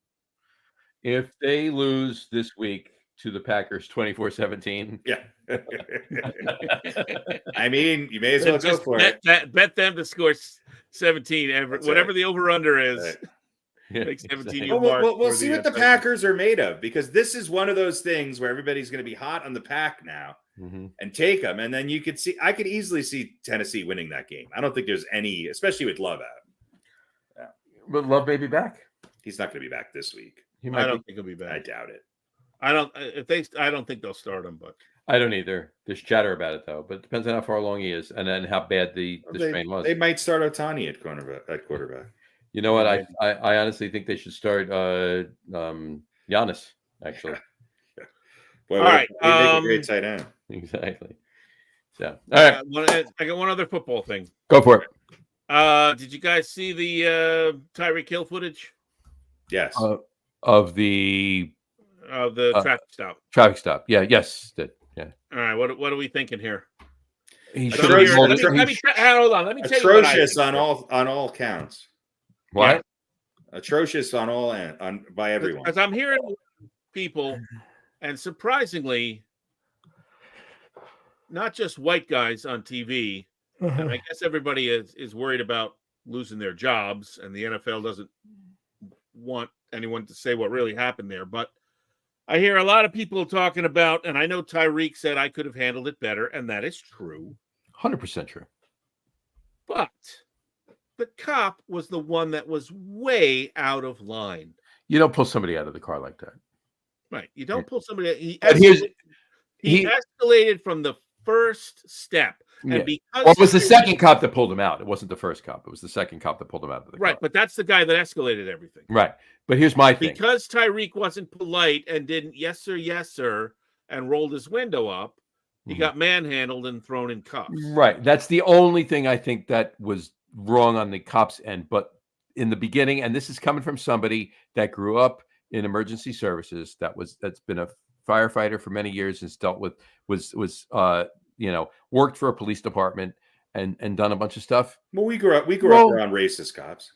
If they lose this week to the Packers 24-17. Yeah. I mean, you may as well go for it. Bet them to score 17, whatever the over-under is. Yeah, Make 17. We'll see what the Packers are made of, because this is one of those things where everybody's going to be hot on the Pack now and take them. And then I could easily see Tennessee winning that game. I don't think there's any, especially with Love out. Yeah. But Love may be back. He's not going to be back this week. I don't think he'll be back. I doubt it. I don't think they'll start him, but I don't either. There's chatter about it though, but it depends on how far along he is and then how bad the strain was. They might start Ohtani at quarterback. You know what? I honestly think they should start Giannis, actually. Boy, All right. he'd make a great tight end. Exactly. So, all right. I got one other football thing. Go for it. Did you guys see the Tyreek Hill footage? Yes. Of the traffic stop. Traffic stop. Yeah. Yes. Yeah. All right. What are we thinking here? He Hold on. Let me tell you what I Atrocious think. on all counts. What? Yeah. Atrocious on all by everyone. Because I'm hearing people, and surprisingly, not just white guys on TV. And I guess everybody is worried about losing their jobs, and the NFL doesn't want anyone to say what really happened there. But I hear a lot of people talking about, and I know Tyreek said I could have handled it better, and that is true. 100% true. But the cop was the one that was way out of line. You don't pull somebody out of the car like that. Right. You don't pull somebody. He escalated from the first step. And because it was the second cop that pulled him out. It wasn't the first cop. It was the second cop that pulled him out of the car. Right, but that's the guy that escalated everything. Right. But here's my thing. Because Tyreek wasn't polite and didn't yes sir, and rolled his window up, he got manhandled and thrown in cuffs. Right. That's the only thing I think that was wrong on the cops' end. But in the beginning, and this is coming from somebody that grew up in emergency services, that's been a firefighter for many years, has dealt with worked for a police department and done a bunch of stuff. Well, we grew up around racist cops.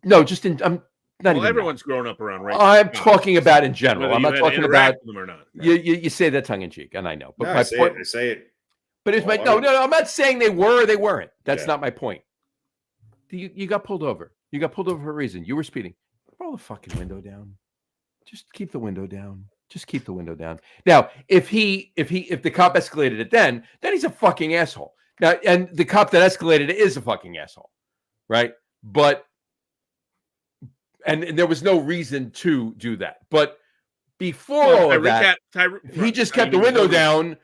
No, just I'm not even. Everyone's grown up around racist. I'm talking about in general. I'm not talking about them or not. You say that tongue in cheek, and I know. But I say it. But it's no. I'm not saying they were or they weren't. That's not my point. You got pulled over. You got pulled over for a reason. You were speeding. Roll the fucking window down. Just keep the window down. Just keep the window down. Now, if the cop escalated it, then he's a fucking asshole. Now, and the cop that escalated it is a fucking asshole, right? But and there was no reason to do that. But before all of that, he just kept the window down.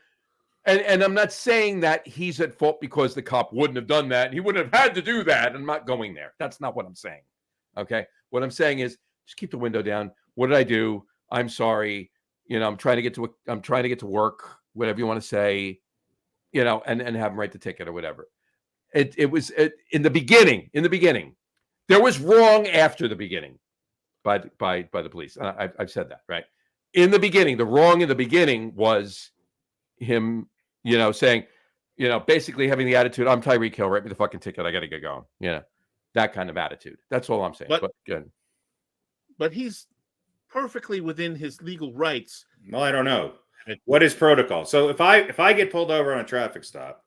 And I'm not saying that he's at fault because the cop wouldn't have done that. He wouldn't have had to do that. I'm not going there. That's not what I'm saying. Okay. What I'm saying is just keep the window down. What did I do? I'm sorry. I'm trying to get to work, whatever you want to say, and have him write the ticket or whatever. It was in the beginning. There was wrong after the beginning by the police. I've said that, right? In the beginning, the wrong in the beginning was him, saying, basically having the attitude, I'm Tyreek Hill, write me the fucking ticket. I got to get going. That kind of attitude. That's all I'm saying. But good. But he's perfectly within his legal rights. Well, I don't know. What is protocol? So if I get pulled over on a traffic stop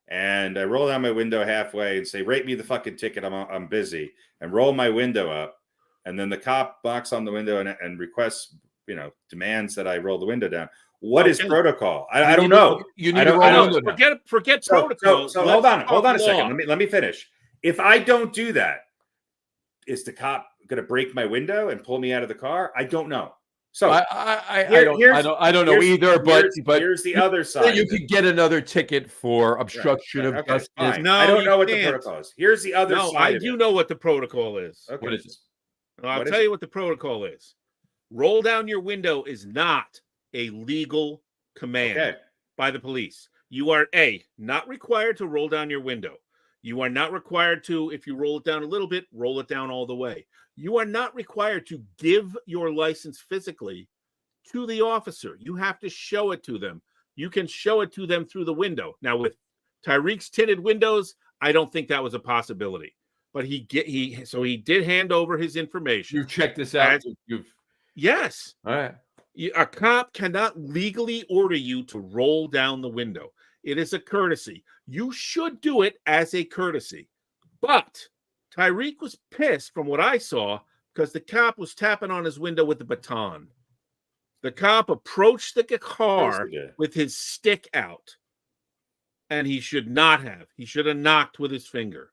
and I roll down my window halfway and say, rate me the fucking ticket, I'm busy, and roll my window up, and then the cop knocks on the window and requests, demands that I roll the window down. What is protocol? I don't know. You need to roll the window. Forget protocol. So hold on a second. Let me finish. If I don't do that, is the cop going to break my window and pull me out of the car? I don't know. So I don't know either. But here's the other side. You could get another ticket for obstruction of justice. No, I don't know what the protocol is. Here's the other side. I do know what the protocol is. Okay. What is it? I'll tell you what the protocol is. Roll down your window is not a legal command by the police. You are not required to roll down your window. You are not required to, if you roll it down a little bit, roll it down all the way. You are not required to give your license physically to the officer. You have to show it to them. You can show it to them through the window. Now, with Tyreek's tinted windows, I don't think that was a possibility. But he did hand over his information. You checked this out. Yes. All right. A cop cannot legally order you to roll down the window. It is a courtesy. You should do it as a courtesy. But Tyreek was pissed from what I saw because the cop was tapping on his window with the baton. The cop approached the car with his stick out. And he should not have. He should have knocked with his finger.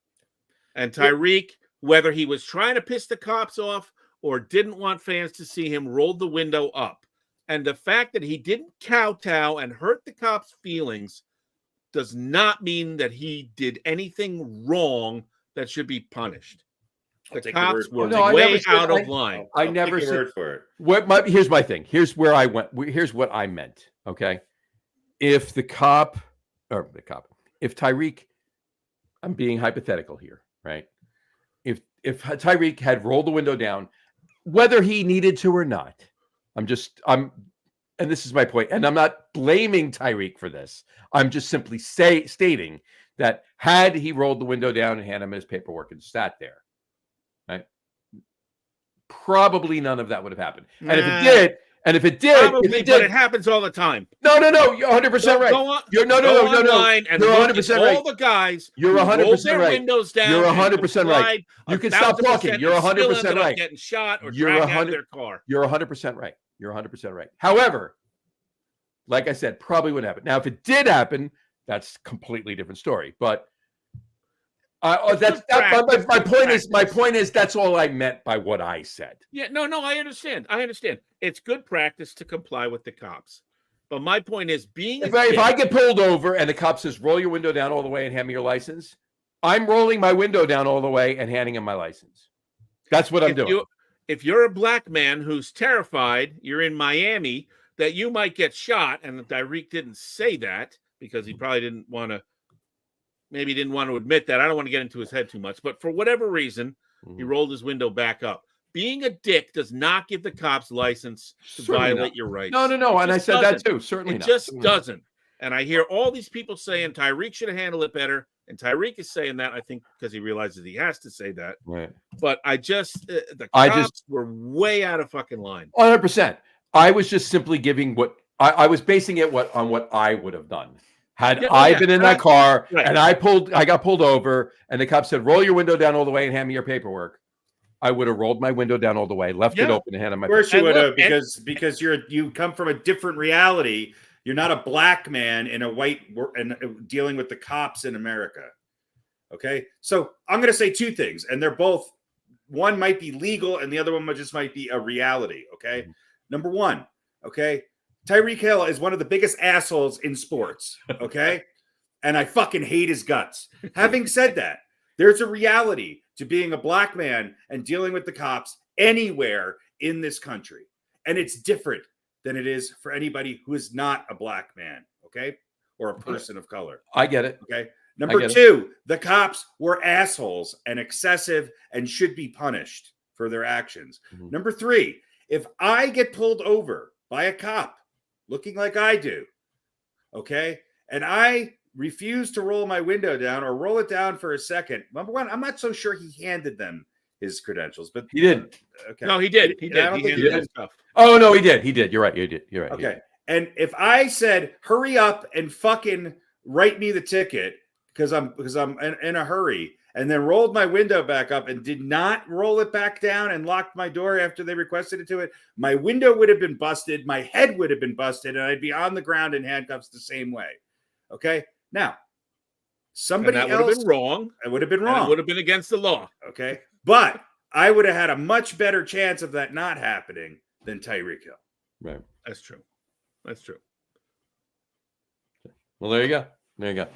And Tyreek, whether he was trying to piss the cops off or didn't want fans to see him, rolled the window up. And the fact that he didn't kowtow and hurt the cops' feelings does not mean that he did anything wrong that should be punished. The cops were I way never said- out of line. I I'll never take your said. word for it. Here's my thing. Here's where I went. Here's what I meant. Okay, if if Tyreek, I'm being hypothetical here, right? If Tyreek had rolled the window down, whether he needed to or not, and this is my point, and I'm not blaming Tyreek for this. I'm just simply stating that had he rolled the window down and handed him his paperwork and sat there, right? Probably none of that would have happened. And if it did, Probably, but it happens all the time. No, you're 100% right. Go on, You're go online and you're look 100% at right. all the guys You're who 100% rolled their right. windows down. You're and 100% right. complied You can stop 1,000%, talking. You're and still 100% ended up right. getting shot or You're dragged out of their car. You're 100% right. You're 100% right. However, like I said, probably wouldn't happen. Now, if it did happen, that's a completely different story. But my point is that's all I meant by what I said. Yeah, no, I understand. It's good practice to comply with the cops. But my point is If I get pulled over and the cop says, roll your window down all the way and hand me your license, I'm rolling my window down all the way and handing him my license. That's what I'm doing. If you're a black man who's terrified, you're in Miami, that you might get shot, and Tyreek didn't say that because he probably didn't want to admit that. I don't want to get into his head too much, but for whatever reason, he rolled his window back up. Being a dick does not give the cops license to violate your rights. No. And I said that too. Certainly not. It just doesn't. And I hear all these people saying Tyreek should have handled it better. And Tyreek is saying that, I think, because he realizes he has to say that. Right. But the cops were way out of fucking line. 100%. I was just simply giving what I was basing it on what I would have done. Had I been in that car and I got pulled over and the cop said, roll your window down all the way and hand me your paperwork, I would have rolled my window down all the way, left it open and handed my paperwork. Of course you would have, because you come from a different reality. You're not a black man in a white and dealing with the cops in America. Okay. So I'm going to say two things, and they're both, one might be legal and the other one just might be a reality. Okay. Mm-hmm. Number one. Okay. Tyreek Hill is one of the biggest assholes in sports. Okay. And I fucking hate his guts. Having said that, there's a reality to being a black man and dealing with the cops anywhere in this country. And it's different than it is for anybody who is not a black man, okay? Or a person of color. I get it. Okay. Number two, the cops were assholes and excessive and should be punished for their actions. Mm-hmm. Number three, if I get pulled over by a cop looking like I do, okay, and I refuse to roll my window down or roll it down for a second, number one, I'm not so sure he handed them his credentials, but he didn't. Okay. No, he did. He did. He handed his stuff. Oh no, he did. He did. You're right. You did. You're right. Okay. And if I said, hurry up and fucking write me the ticket because I'm in a hurry, and then rolled my window back up and did not roll it back down and locked my door after they requested it to it, my window would have been busted, my head would have been busted, and I'd be on the ground in handcuffs the same way. Okay. Now, somebody else would have been wrong. It would have been wrong. It would have been against the law. Okay. But I would have had a much better chance of that not happening than Tyreek Hill. Right. That's true. That's true. Well, there you go. There you go.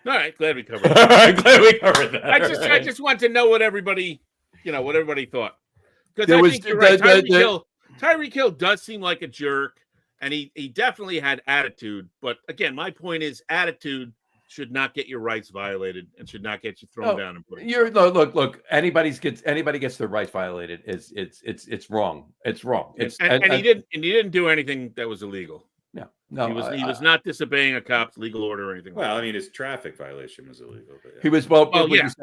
All right. Glad we covered that. Glad we covered that. I just want to know what everybody thought. Because I think you're right. Tyreek Hill does seem like a jerk, and he definitely had attitude. But again, my point is attitude should not get your rights violated and should not get you thrown down and put. Look. Anybody gets their rights violated. It's wrong. It's wrong. He didn't do anything that was illegal. No, he was not disobeying a cop's legal order or anything. Well, I mean, his traffic violation was illegal. But yeah. He was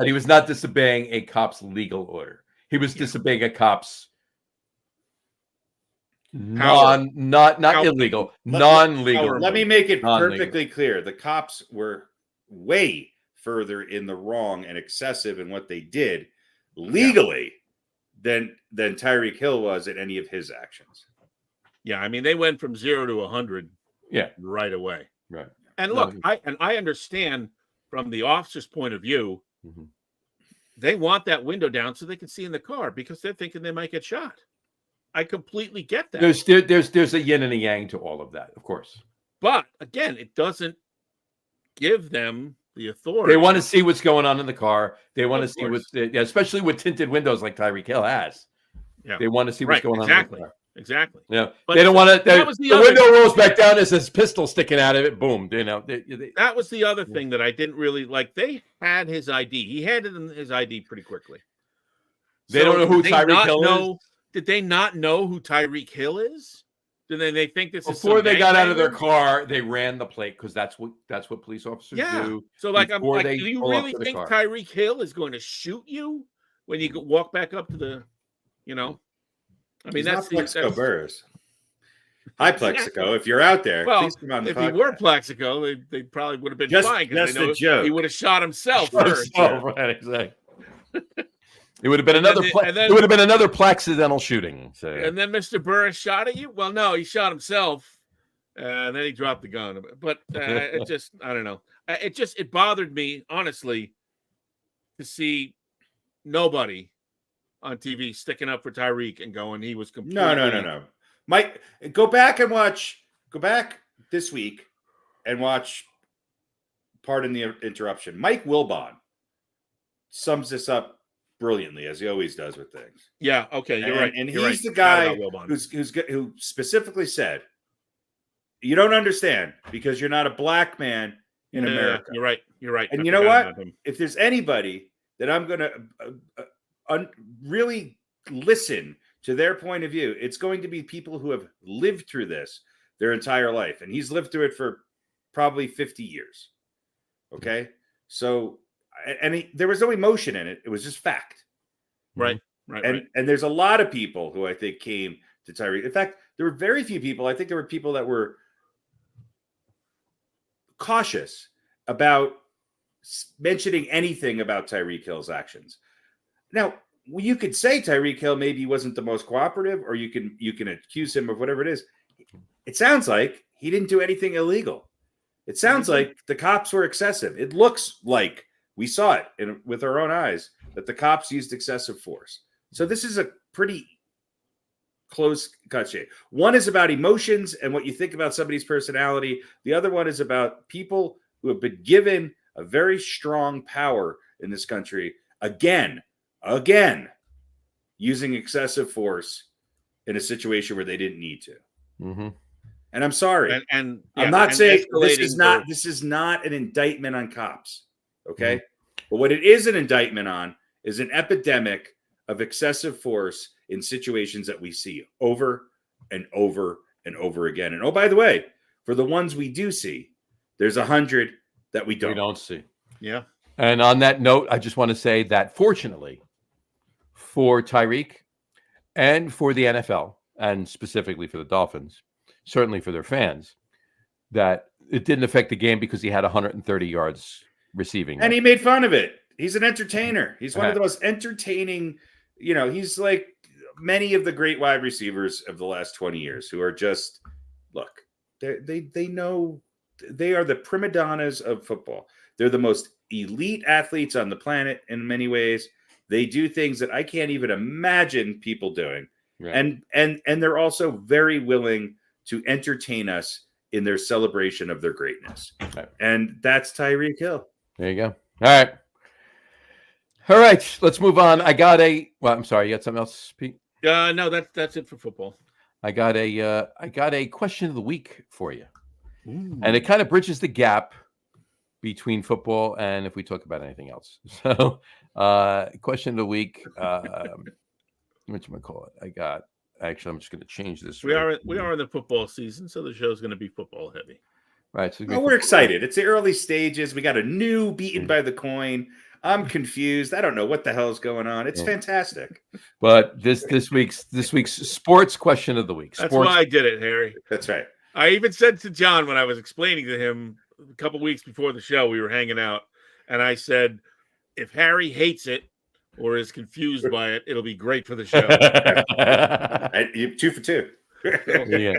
he was not disobeying a cop's legal order. He was disobeying a cop's not illegal, non-legal. Let me make it perfectly clear: the cops were way further in the wrong and excessive in what they did legally than Tyreek Hill was at any of his actions. Yeah, I mean, they went from 0 to 100 right away. Right. And look, I understand from the officer's point of view, they want that window down so they can see in the car because they're thinking they might get shot. I completely get that. There's a yin and a yang to all of that, of course. But again, it doesn't give them the authority. They want to see what's going on in the car. They want to see especially with tinted windows like Tyreek Hill has. Yeah. They want to see what's going on in the car. Exactly. Yeah. But they don't want to. The window rolls back down. There's this pistol sticking out of it. Boom. That was the other thing that I didn't really like. They had his ID. He handed them his ID pretty quickly. They don't know who Tyreek Hill is. Did they not know who Tyreek Hill is? Did they think this is before they got out of their car? They ran the plate because that's what police officers do. So do you really think Tyreek Hill is going to shoot you when you walk back up to the, I mean, that's Plexico Burrs. Hi, Plexico. If you're out there, please come on the podcast. If he were Plexico, they probably would have been fine because they know joke. He would have shot himself first. Right, exactly. It would have been another. It would have been another plaxidental shooting. So. And then Mr. Burris shot at you. Well, no, he shot himself, and then he dropped the gun. But it just, I don't know. It bothered me honestly to see nobody on TV sticking up for Tyreek and going, he was completely... No. Mike, go back this week and watch, pardon the interruption, Mike Wilbon sums this up brilliantly, as he always does with things. Yeah, okay, you're right. And he's the guy who specifically said, you don't understand because you're not a black man in America. You're right. And you know what? If there's anybody that I'm going to really listen to their point of view, it's going to be people who have lived through this their entire life. And he's lived through it for probably 50 years. Okay? So, there was no emotion in it. It was just fact. Right. And there's a lot of people who I think came to Tyreek. In fact, there were very few people. I think there were people that were cautious about mentioning anything about Tyreek Hill's actions. Now, you could say Tyreek Hill maybe wasn't the most cooperative, or you can accuse him of whatever it is. It sounds like he didn't do anything illegal. It sounds like the cops were excessive. It looks like we saw it with our own eyes that the cops used excessive force. So this is a pretty close cut shade. One is about emotions and what you think about somebody's personality. The other one is about people who have been given a very strong power in this country again, using excessive force in a situation where they didn't need to. Mm-hmm. And I'm sorry. I'm not saying this is not an indictment on cops. Okay. Mm-hmm. But what it is an indictment on is an epidemic of excessive force in situations that we see over and over and over again. And oh, by the way, for the ones we do see, there's 100 that we don't see. Yeah. And on that note, I just want to say that fortunately for Tyreek and for the NFL, and specifically for the Dolphins, certainly for their fans, that it didn't affect the game because he had 130 yards receiving. And he made fun of it. He's an entertainer. He's one of the most entertaining, he's like many of the great wide receivers of the last 20 years who are just, look, they know they are the prima donnas of football. They're the most elite athletes on the planet in many ways. They do things that I can't even imagine people doing. Right. And they're also very willing to entertain us in their celebration of their greatness. Right. And that's Tyreek Hill. There you go. All right. Let's move on. I'm sorry. You got something else, Pete? No, that's it for football. I got a question of the week for you. Ooh. And it kind of bridges the gap between football and if we talk about anything else. So, question of the week. Whatchamacallit? I'm just going to change this. We are in the football season, so the show's going to be football heavy. Right. So we're excited. It's the early stages. We got a new beaten by the coin. I'm confused. I don't know what the hell is going on. It's fantastic. But this week's sports question of the week. That's why I did it, Harry. That's right. I even said to John when I was explaining to him a couple weeks before the show, we were hanging out, and I said, if Harry hates it or is confused by it, it'll be great for the show. 2 for 2. Yeah,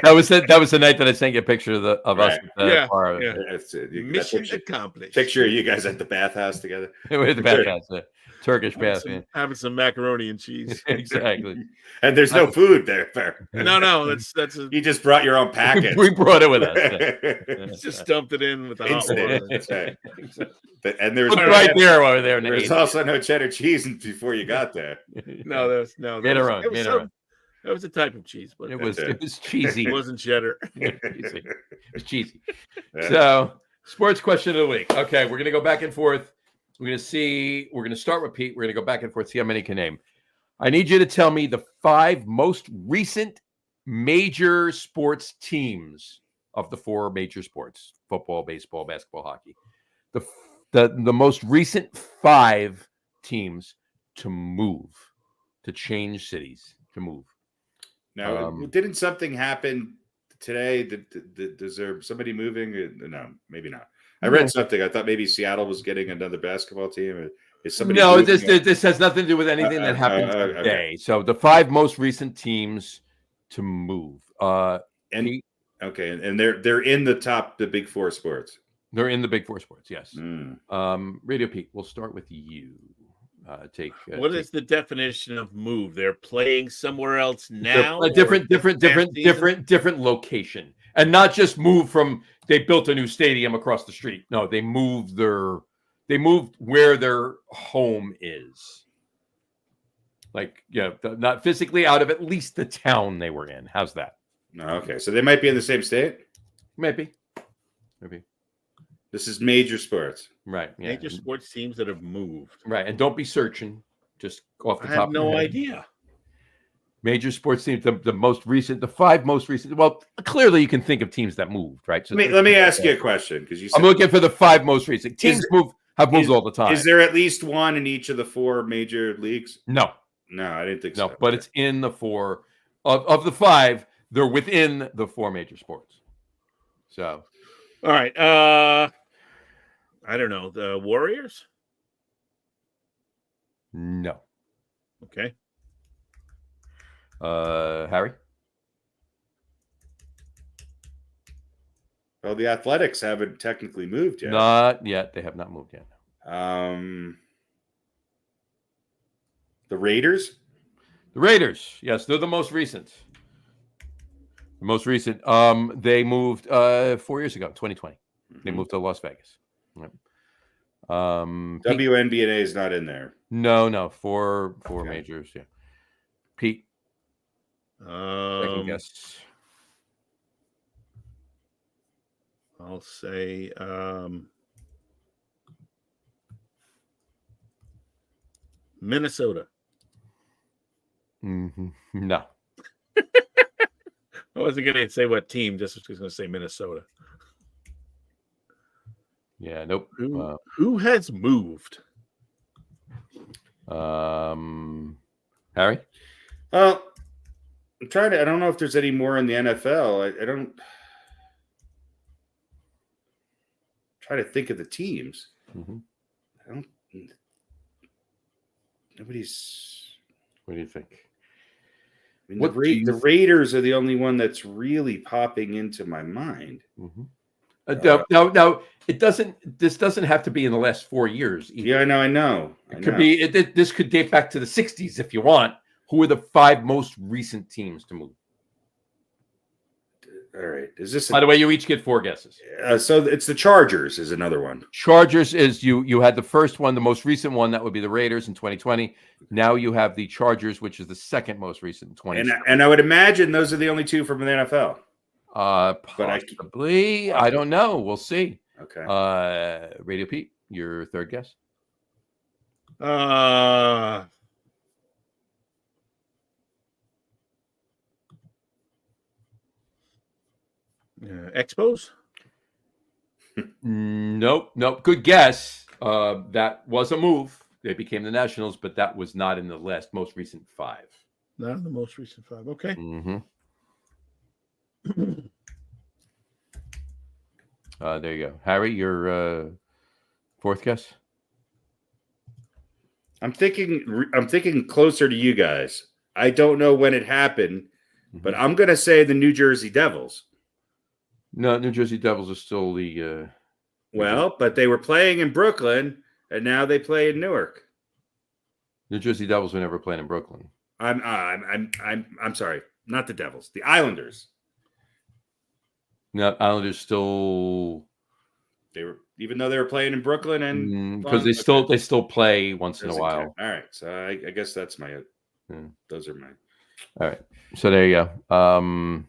that was the night that I sent you a picture of us. Mission accomplished. Picture of you guys at the bathhouse together. We're at the bathhouse. Turkish bath. Having some macaroni and cheese. Exactly. And there's no food there. No, that's You just brought your own packet. We brought it with us. just dumped it in with the hot Instant. water. That's right. And there's right there over there. There's also no cheddar cheese before you got there. No, there's no. Made our own. That was a type of cheese, but it was cheesy. It wasn't cheddar. It was cheesy. So, sports question of the week. Okay, we're gonna go back and forth. We're gonna start with Pete. We're gonna go back and forth, see how many can name. I need you to tell me the 5 most recent major sports teams of the 4 major sports: football, baseball, basketball, hockey. The most recent 5 teams to change cities, to move. Now, didn't something happen today? Is there somebody moving? No, maybe not. I read something. I thought maybe Seattle was getting another basketball team. Is somebody? No, this has nothing to do with anything that happened today. Okay. So the 5 most recent teams to move. And they're in the big 4 sports. They're in the big 4 sports. Yes. Radio Pete, we'll start with you. What is the definition of move? They're playing somewhere else now. A different location, and not just move from. They built a new stadium across the street. No, they moved where their home is. Like, not physically out of at least the town they were in. How's that? Okay, so they might be in the same state. Maybe. This is major sports. Right. Yeah. Major sports teams that have moved. Right. And don't be searching just off the top. I have no idea. Major sports teams, the 5 most recent. Well, clearly you can think of teams that moved, right? So let me ask you a question, because I'm looking for the 5 most recent teams. Have moved all the time. Is there at least one in each of the 4 major leagues? No, I didn't think so. No, but it's in the 4 of the 5. They're within the 4 major sports. So, all right. I don't know. The Warriors? No. Okay. Harry? Well, the Athletics haven't technically moved yet. Not yet. They have not moved yet. The Raiders? The Raiders. Yes, they're the most recent. They moved 4 years ago, 2020. They moved to Las Vegas. Yep. WNBA is not in there. No, 4 majors. Yeah. Pete. Second guess. I'll say Minnesota. No. I wasn't going to say what team, just was going to say Minnesota. Yeah, nope. Who has moved? Harry? Well, I'm trying to. I don't know if there's any more in the NFL. I don't. Try to think of the teams. I don't. Nobody's. What do you think? I mean, the Raiders are the only one that's really popping into my mind. Now, it doesn't. This doesn't have to be in the last 4 years. Either. Yeah, I know. It could be. This could date back to the '60s if you want. Who are the 5 most recent teams to move? All right. Is this? By the way, you each get 4 guesses. So it's the Chargers is another one. Chargers is you had the first one, the most recent one. That would be the Raiders in 2020. Now you have the Chargers, which is the second most recent in 2020. And I would imagine those are the only 2 from the NFL. Possibly. I don't know. We'll see. Okay. Radio Pete, your third guess. Expos? Nope. Good guess. That was a move. They became the Nationals, but that was not in the most recent 5. Not in the most recent 5. Okay. There you go. Harry, your 4th guess? I'm thinking closer to you guys. I don't know when it happened, but I'm going to say the New Jersey Devils. No, New Jersey Devils are still the. But they were playing in Brooklyn, and now they play in Newark. New Jersey Devils were never playing in Brooklyn. I'm sorry, not the Devils, the Islanders. No, Islanders still. They were, even though they were playing in Brooklyn, and because they still play once in a while. All right, so I guess that's my. Those are mine. All right, so there you go.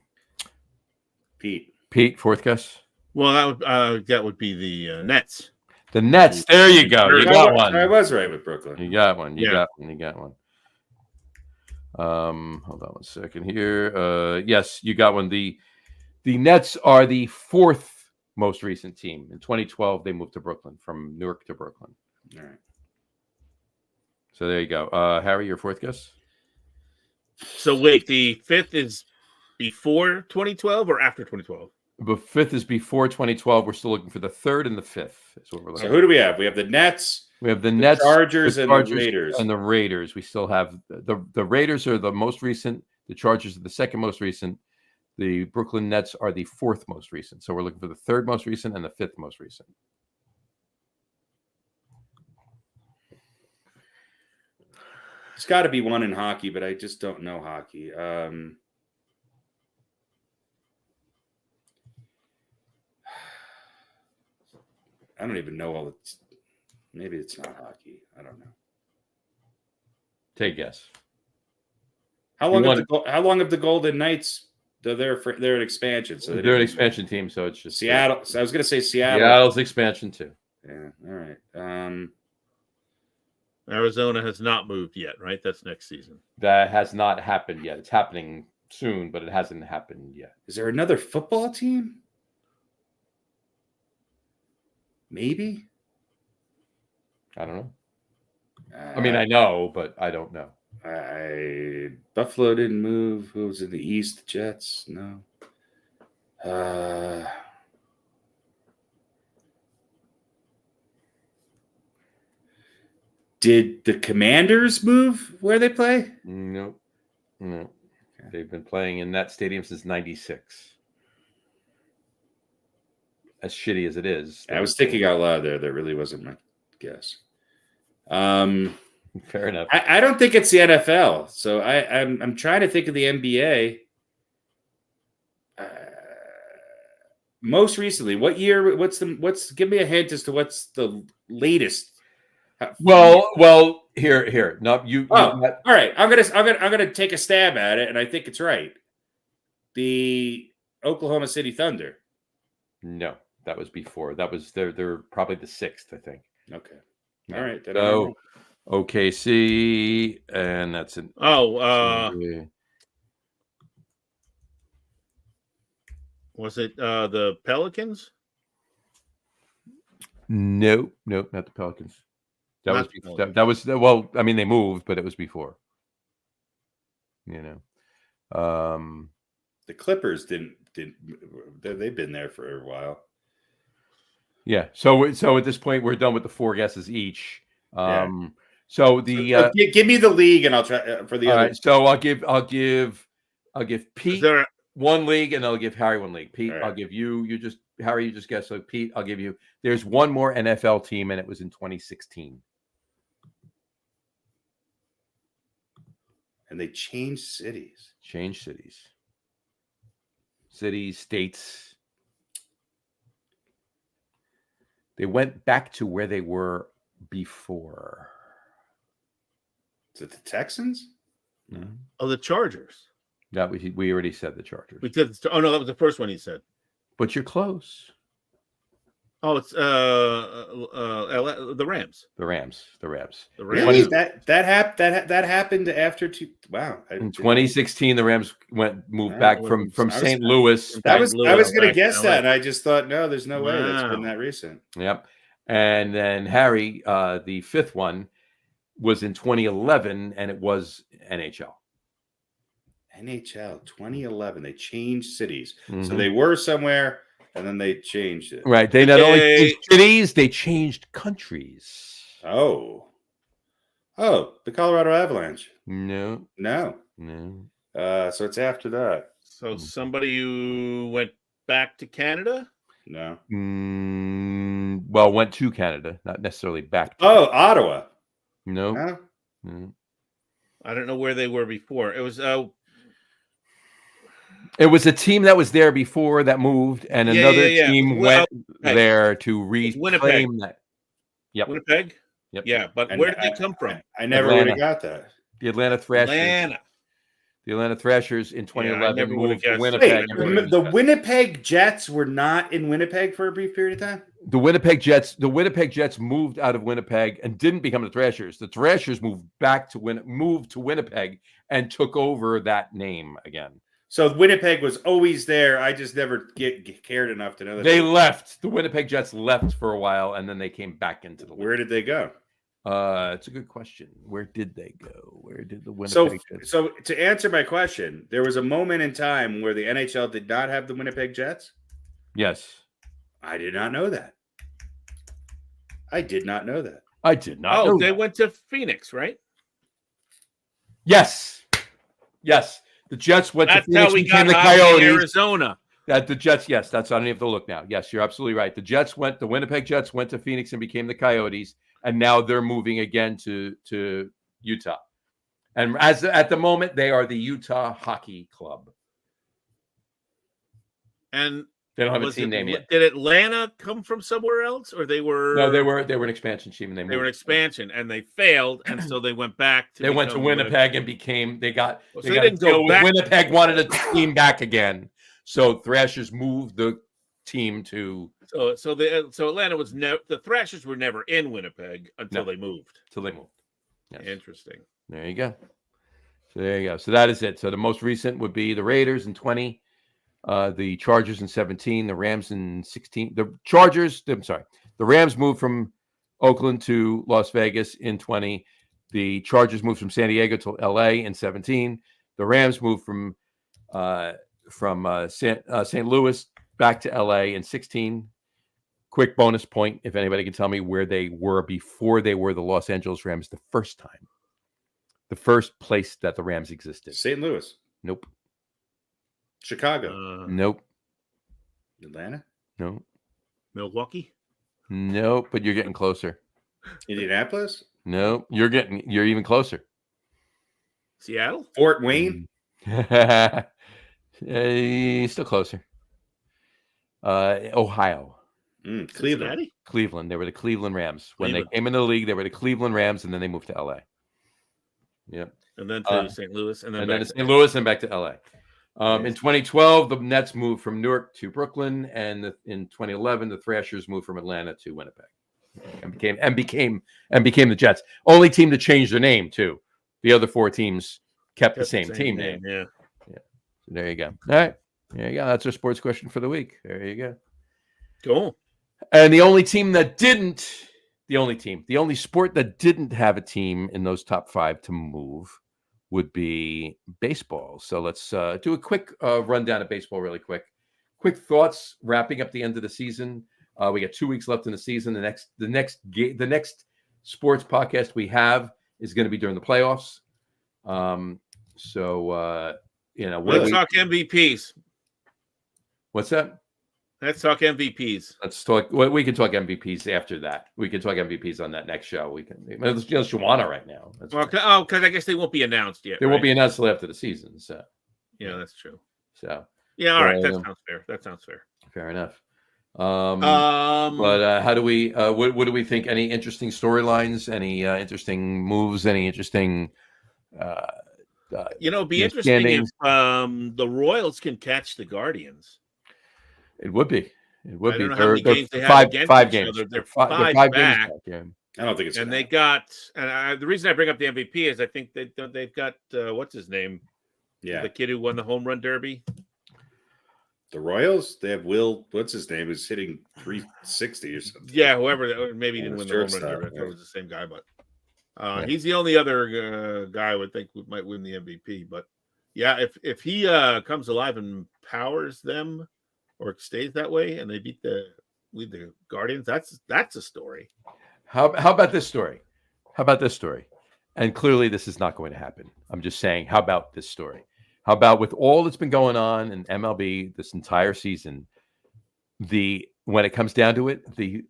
Pete, fourth guess. Well, that would be the Nets. The Nets. There you go. You got one. I was right with Brooklyn. You got one. You got one. Hold on one second here. Yes, you got one. The Nets are the fourth most recent team. In 2012, they moved to Brooklyn, from Newark to Brooklyn. All right. So there you go. Harry, your fourth guess? So wait, the fifth is before 2012 or after 2012? The fifth is before 2012. We're still looking for the third and the fifth. Is what we're looking So who do we have? We have the Nets. We have the Nets, Chargers, the Chargers, and the Raiders. And the Raiders. We still have the Raiders are the most recent. The Chargers are the second most recent. The Brooklyn Nets are the fourth most recent. So we're looking for the third most recent and the fifth most recent. It's got to be one in hockey, but I just don't know hockey. I don't even know all it's. Maybe it's not hockey. I don't know. Take a guess. How long have the Golden Knights? They're an expansion, so they're an expansion team. So it's just Seattle. So I was going to say Seattle. Seattle's expansion too. Yeah. All right. Arizona has not moved yet, right? That's next season. That has not happened yet. It's happening soon, but it hasn't happened yet. Is there another football team? Maybe. I don't know. I mean, I know, but I don't know. Buffalo didn't move. Who was in the East? The Jets? No. Did the Commanders move where they play? No. Okay. They've been playing in that stadium since '96. As shitty as it is. I was thinking out loud there. That really wasn't my guess. Fair enough. I don't think it's the NFL. So I'm trying to think of the NBA. Most recently, what year? Give me a hint as to what's the latest. Well, here. No, you. All right. I'm gonna take a stab at it, and I think it's right. The Oklahoma City Thunder. No, that was before. That was they're probably the sixth, I think. Okay. All right. So OKC, and that's an. Was it the Pelicans? No, not the Pelicans. That was well. I mean, they moved, but it was before. You know, the Clippers didn't. They've been there for a while. Yeah. So at this point, we're done with the four guesses each. So the give me the league, and I'll try for the other. Right, so I'll give Pete one league, and I'll give Harry one league. Pete, right. I'll give you just Harry. You just guess. So Pete, I'll give you. There's one more NFL team, and it was in 2016. And they changed cities. Cities, states. They went back to where they were before. Is it the Texans? No. Oh, the Chargers. That we already said the Chargers. We did. Oh no, that was the first one he said. But you're close. Oh, it's the Rams. The Rams. Really? That happened after two. Wow. In 2016, the Rams moved back from St. Louis. I was going to guess that, and I just thought, no, there's no way that's been that recent. Yep. And then Harry, the fifth one, was in 2011, and it was NHL. NHL 2011. They changed cities, so they were somewhere. And then they changed it. Right. They not only changed cities, they changed countries. Oh, the Colorado Avalanche. No. So it's after that. So somebody who went back to Canada? No. Well, went to Canada, not necessarily back. Ottawa. No. Mm. I don't know where they were before. It was a team that was there before that moved, and another team went there to reclaim that. Yep. Winnipeg? Yep. Yeah, but where did they come from? I never would have got that. The Atlanta Thrashers. The Atlanta Thrashers in 2011 moved to Winnipeg. Wait, the Winnipeg Jets were not in Winnipeg for a brief period of time? The Winnipeg Jets moved out of Winnipeg and didn't become the Thrashers. The Thrashers moved to Winnipeg and took over that name again. So Winnipeg was always there. I just never cared enough to know that. They left. The Winnipeg Jets left for a while, and then they came back into the league. Where did they go? It's a good question. Where did they go? Where did the Winnipeg Jets? So to answer my question, there was a moment in time where the NHL did not have the Winnipeg Jets? Yes. I did not know that. I did not know that. I did not know they that. went to Phoenix, right? Yes. Yes. The Jets went to Phoenix, how we became got the Coyotes. Arizona. The Jets, yes, I don't even have to look now. Yes, you're absolutely right. The Winnipeg Jets went to Phoenix and became the Coyotes, and now they're moving again to Utah. And at the moment, they are the Utah Hockey Club. And they don't have a team name yet. Did Atlanta come from somewhere else, or they were? No, they were an expansion team, and they were an expansion, and they failed, and so they went back to. They went to Winnipeg and became. They didn't go back. Winnipeg wanted a team back again, so Thrashers moved the team to. So Atlanta was the Thrashers were never in Winnipeg until they moved. Yes. Interesting. There you go. So that is it. So the most recent would be the Raiders in 20. The Chargers in 17, the Rams in 16. The Rams moved from Oakland to Las Vegas in 20. The Chargers moved from San Diego to LA in 17. The Rams moved from St. Louis back to LA in 16. Quick bonus point, if anybody can tell me where they were before they were the Los Angeles Rams the first time. The first place that the Rams existed. St. Louis. Nope. Chicago. Nope. Atlanta. No. Milwaukee. Nope. But you're getting closer. Indianapolis. No, you're even closer. Seattle. Fort Wayne. Still closer. Ohio. Cleveland. Cleveland. They were the Cleveland Rams. When they came into the league, they were the Cleveland Rams, and then they moved to LA. Yep. And then to St. Louis, and then to St. Louis, and back to LA. In 2012, the Nets moved from Newark to Brooklyn, and in 2011, the Thrashers moved from Atlanta to Winnipeg, and became the Jets. Only team to change their name too. The other four teams kept the same team name. Yeah. So there you go. All right, there you go. That's our sports question for the week. There you go. Cool. And the only sport that didn't have a team in those top five to move would be baseball. So let's do a quick rundown of baseball really quick. Quick thoughts wrapping up the end of the season. We got 2 weeks left in the season. The next sports podcast we have is going to be during the playoffs. Let's talk MVPs. What's that? Let's talk MVPs. Let's talk. Well, we can talk MVPs after that. We can talk MVPs on that next show. We can. Unless you want to right now. Because I guess they won't be announced yet. They won't be announced until after the season. So. Yeah, that's true. So. Yeah. All right. That sounds fair. Fair enough. But how do we? What do we think? Any interesting storylines? Any interesting moves? Any interesting? It'd be interesting if the Royals can catch the Guardians. It would be. It would be. I don't know how many games they have against five each games. other. They're five back. Games back. I don't think it's. And they got. And the reason I bring up the MVP is I think they've got what's his name? Yeah, the kid who won the home run derby. The Royals. They have Will. What's his name? Who's hitting 360 or something. Yeah, whoever. Maybe he didn't win the home run derby. I thought it was the same guy, but he's the only other guy I would think might win the MVP. But yeah, if he comes alive and powers them. Or it stays that way, and they lead the Guardians. That's a story. How about this story? And clearly, this is not going to happen. I'm just saying. How about this story? How about with all that's been going on in MLB this entire season? When it comes down to it, the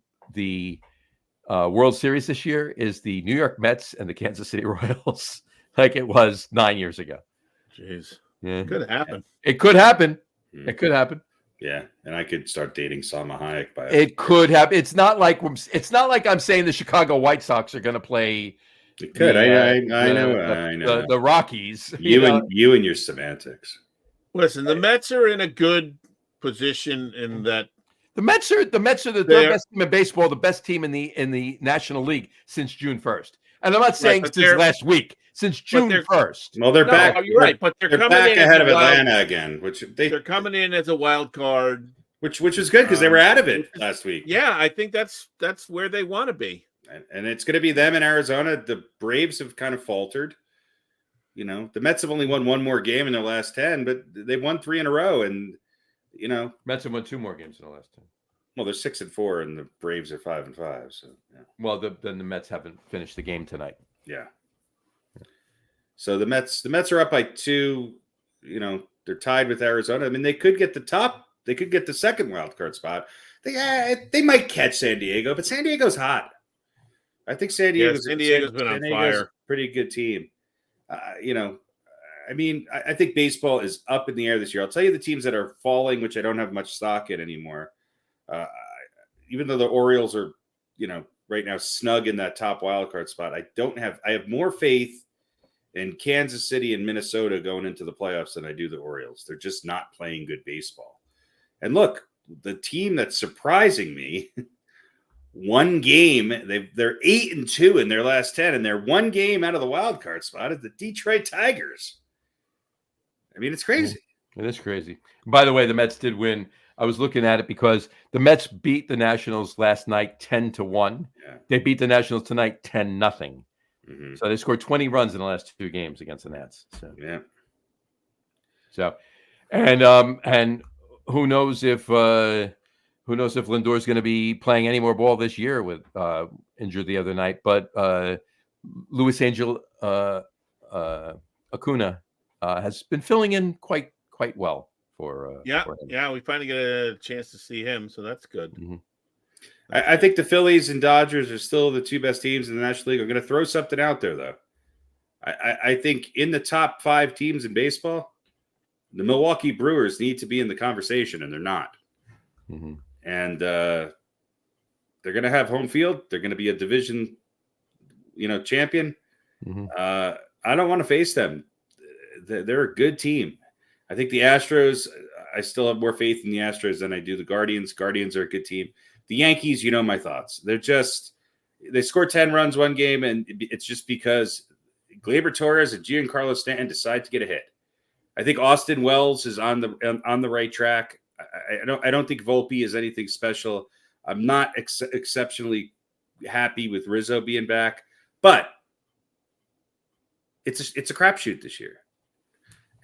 World Series this year is the New York Mets and the Kansas City Royals, like it was 9 years ago. Jeez. Yeah. Could happen. It could happen. It could happen. Yeah, and I could start dating Salma Hayek by it could happen. It's not like I'm saying the Chicago White Sox are going to play. It could. I know. The Rockies. You and your semantics. Listen, the Mets are in a good position in that the Mets are the best team in baseball, the best team in the National League since June 1st. And I'm not saying since last week, since June 1st. Well, they're back. You're right, but they're coming back in ahead of Atlanta again, they're coming in as a wild card, which is good because they were out of it last week. Yeah, I think that's where they want to be. And it's going to be them in Arizona. The Braves have kind of faltered. You know, the Mets have only won one more game in their last 10, but they've won 3 in a row. And, you know, Mets have won 2 more games in the last 10. Well, they're 6-4, and the Braves are 5-5. So, yeah. Well, then the Mets haven't finished the game tonight. Yeah. So the Mets are up by 2. You know, they're tied with Arizona. I mean, they could get the top. They could get the second wild card spot. They might catch San Diego, but San Diego's hot. I think San Diego's been on fire. A pretty good team. You know, I mean, I think baseball is up in the air this year. I'll tell you the teams that are falling, which I don't have much stock in anymore. Even though the Orioles are, you know, right now snug in that top wild card spot, I have more faith in Kansas City and Minnesota going into the playoffs than I do the Orioles. They're just not playing good baseball. And look, the team that's surprising me, one game, they're 8-2 in their last 10, and they're one game out of the wild card spot is the Detroit Tigers. I mean, it's crazy. It is crazy. By the way, the Mets did win. I was looking at it because the Mets beat the Nationals last night 10-1. Yeah. They beat the Nationals tonight 10-0. Mm-hmm. So they scored 20 runs in the last 2 games against the Nats. So yeah. So and who knows if Lindor's going to be playing any more ball this year with injured the other night, but Luis Angel Acuna has been filling in quite well. For we finally get a chance to see him, so that's good. Mm-hmm. I think the Phillies and Dodgers are still the 2 best teams in the National League. I'm going to throw something out there, though. I think in the top 5 teams in baseball, the Milwaukee Brewers need to be in the conversation, and they're not. Mm-hmm. And they're going to have home field. They're going to be a division, champion. Mm-hmm. I don't want to face them. They're a good team. I think the Astros, I still have more faith in the Astros than I do the Guardians. Guardians are a good team. The Yankees, you know my thoughts. They scored 10 runs one game, and it's just because Gleyber Torres and Giancarlo Stanton decide to get a hit. I think Austin Wells is on the right track. I don't think Volpe is anything special. I'm not exceptionally happy with Rizzo being back, but it's a crapshoot this year.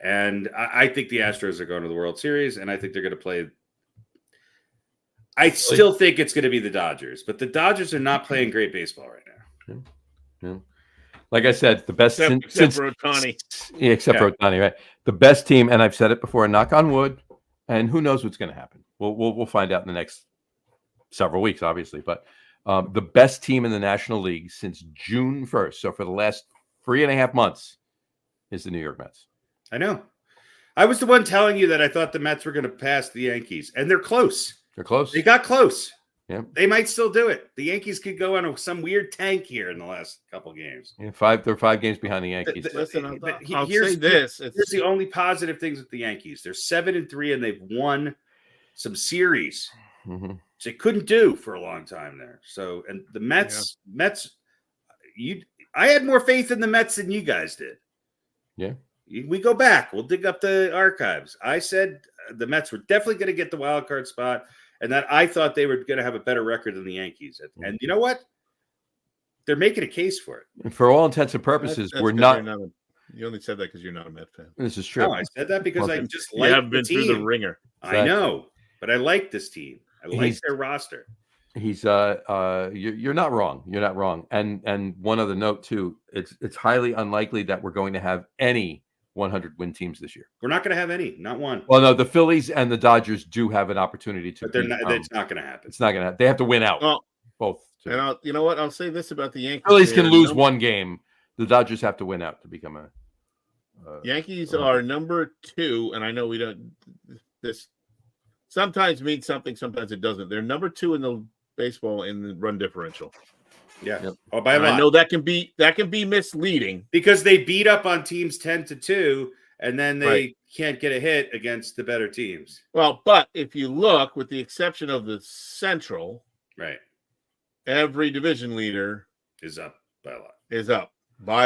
And I think the Astros are going to the World Series, and I think they're going to play. I still think it's going to be the Dodgers, but the Dodgers are not playing great baseball right now. Yeah. Like I said, the best except for Ohtani. Yeah, except for Ohtani, right? The best team, and I've said it before, knock on wood, and who knows what's going to happen. We'll find out in the next several weeks, obviously. But the best team in the National League since June 1st, so for the last 3.5 months, is the New York Mets. I know. I was the one telling you that I thought the Mets were going to pass the Yankees, and they're close. They're close. They got close. Yeah. They might still do it. The Yankees could go on some weird tank here in the last couple games. Yeah, they're 5 games behind the Yankees. Listen, I'll say this. Here's the only positive things with the Yankees. They're 7-3, and they've won some series. Mm-hmm. Which they couldn't do for a long time there. So, and the Mets, I had more faith in the Mets than you guys did. Yeah. We go back. We'll dig up the archives. I said the Mets were definitely going to get the wild card spot, and that I thought they were going to have a better record than the Yankees. And you know what? They're making a case for it. And for all intents and purposes, that's we're not. You only said that because you're not a Met fan. This is true. No, I said that because I just like you haven't been through the ringer. I know, but I like this team. I like their roster. He's you're not wrong. You're not wrong. And one other note too, it's highly unlikely that we're going to have any 100-win teams this year. We're not going to have any, not one. Well, no, the Phillies and the Dodgers do have an opportunity to. But it's not going to happen. It's not going to. They have to win out both And you know what? I'll say this about the Yankees. Phillies can lose one game. The Dodgers have to win out to become a. Yankees are number 2, and I know we don't. This sometimes means something, sometimes it doesn't. They're number 2 in the baseball in the run differential. Yeah. Yep. Oh, by a lot. I know that can be misleading because they beat up on teams 10-2, and then they can't get a hit against the better teams. Well, but if you look, with the exception of the Central, right, every division leader is up by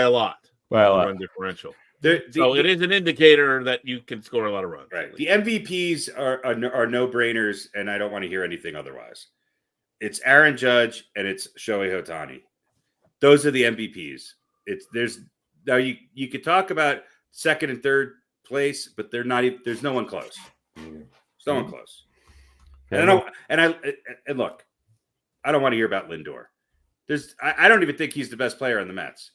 a lot. Run differential. So it is an indicator that you can score a lot of runs. Right. The MVPs are no-brainers, and I don't want to hear anything otherwise. It's Aaron Judge and it's Shohei Ohtani. Those are the MVPs. Now you could talk about second and third place, but they're not. There's no one close. There's no one close. And look, I don't want to hear about Lindor. I don't even think he's the best player on the Mets.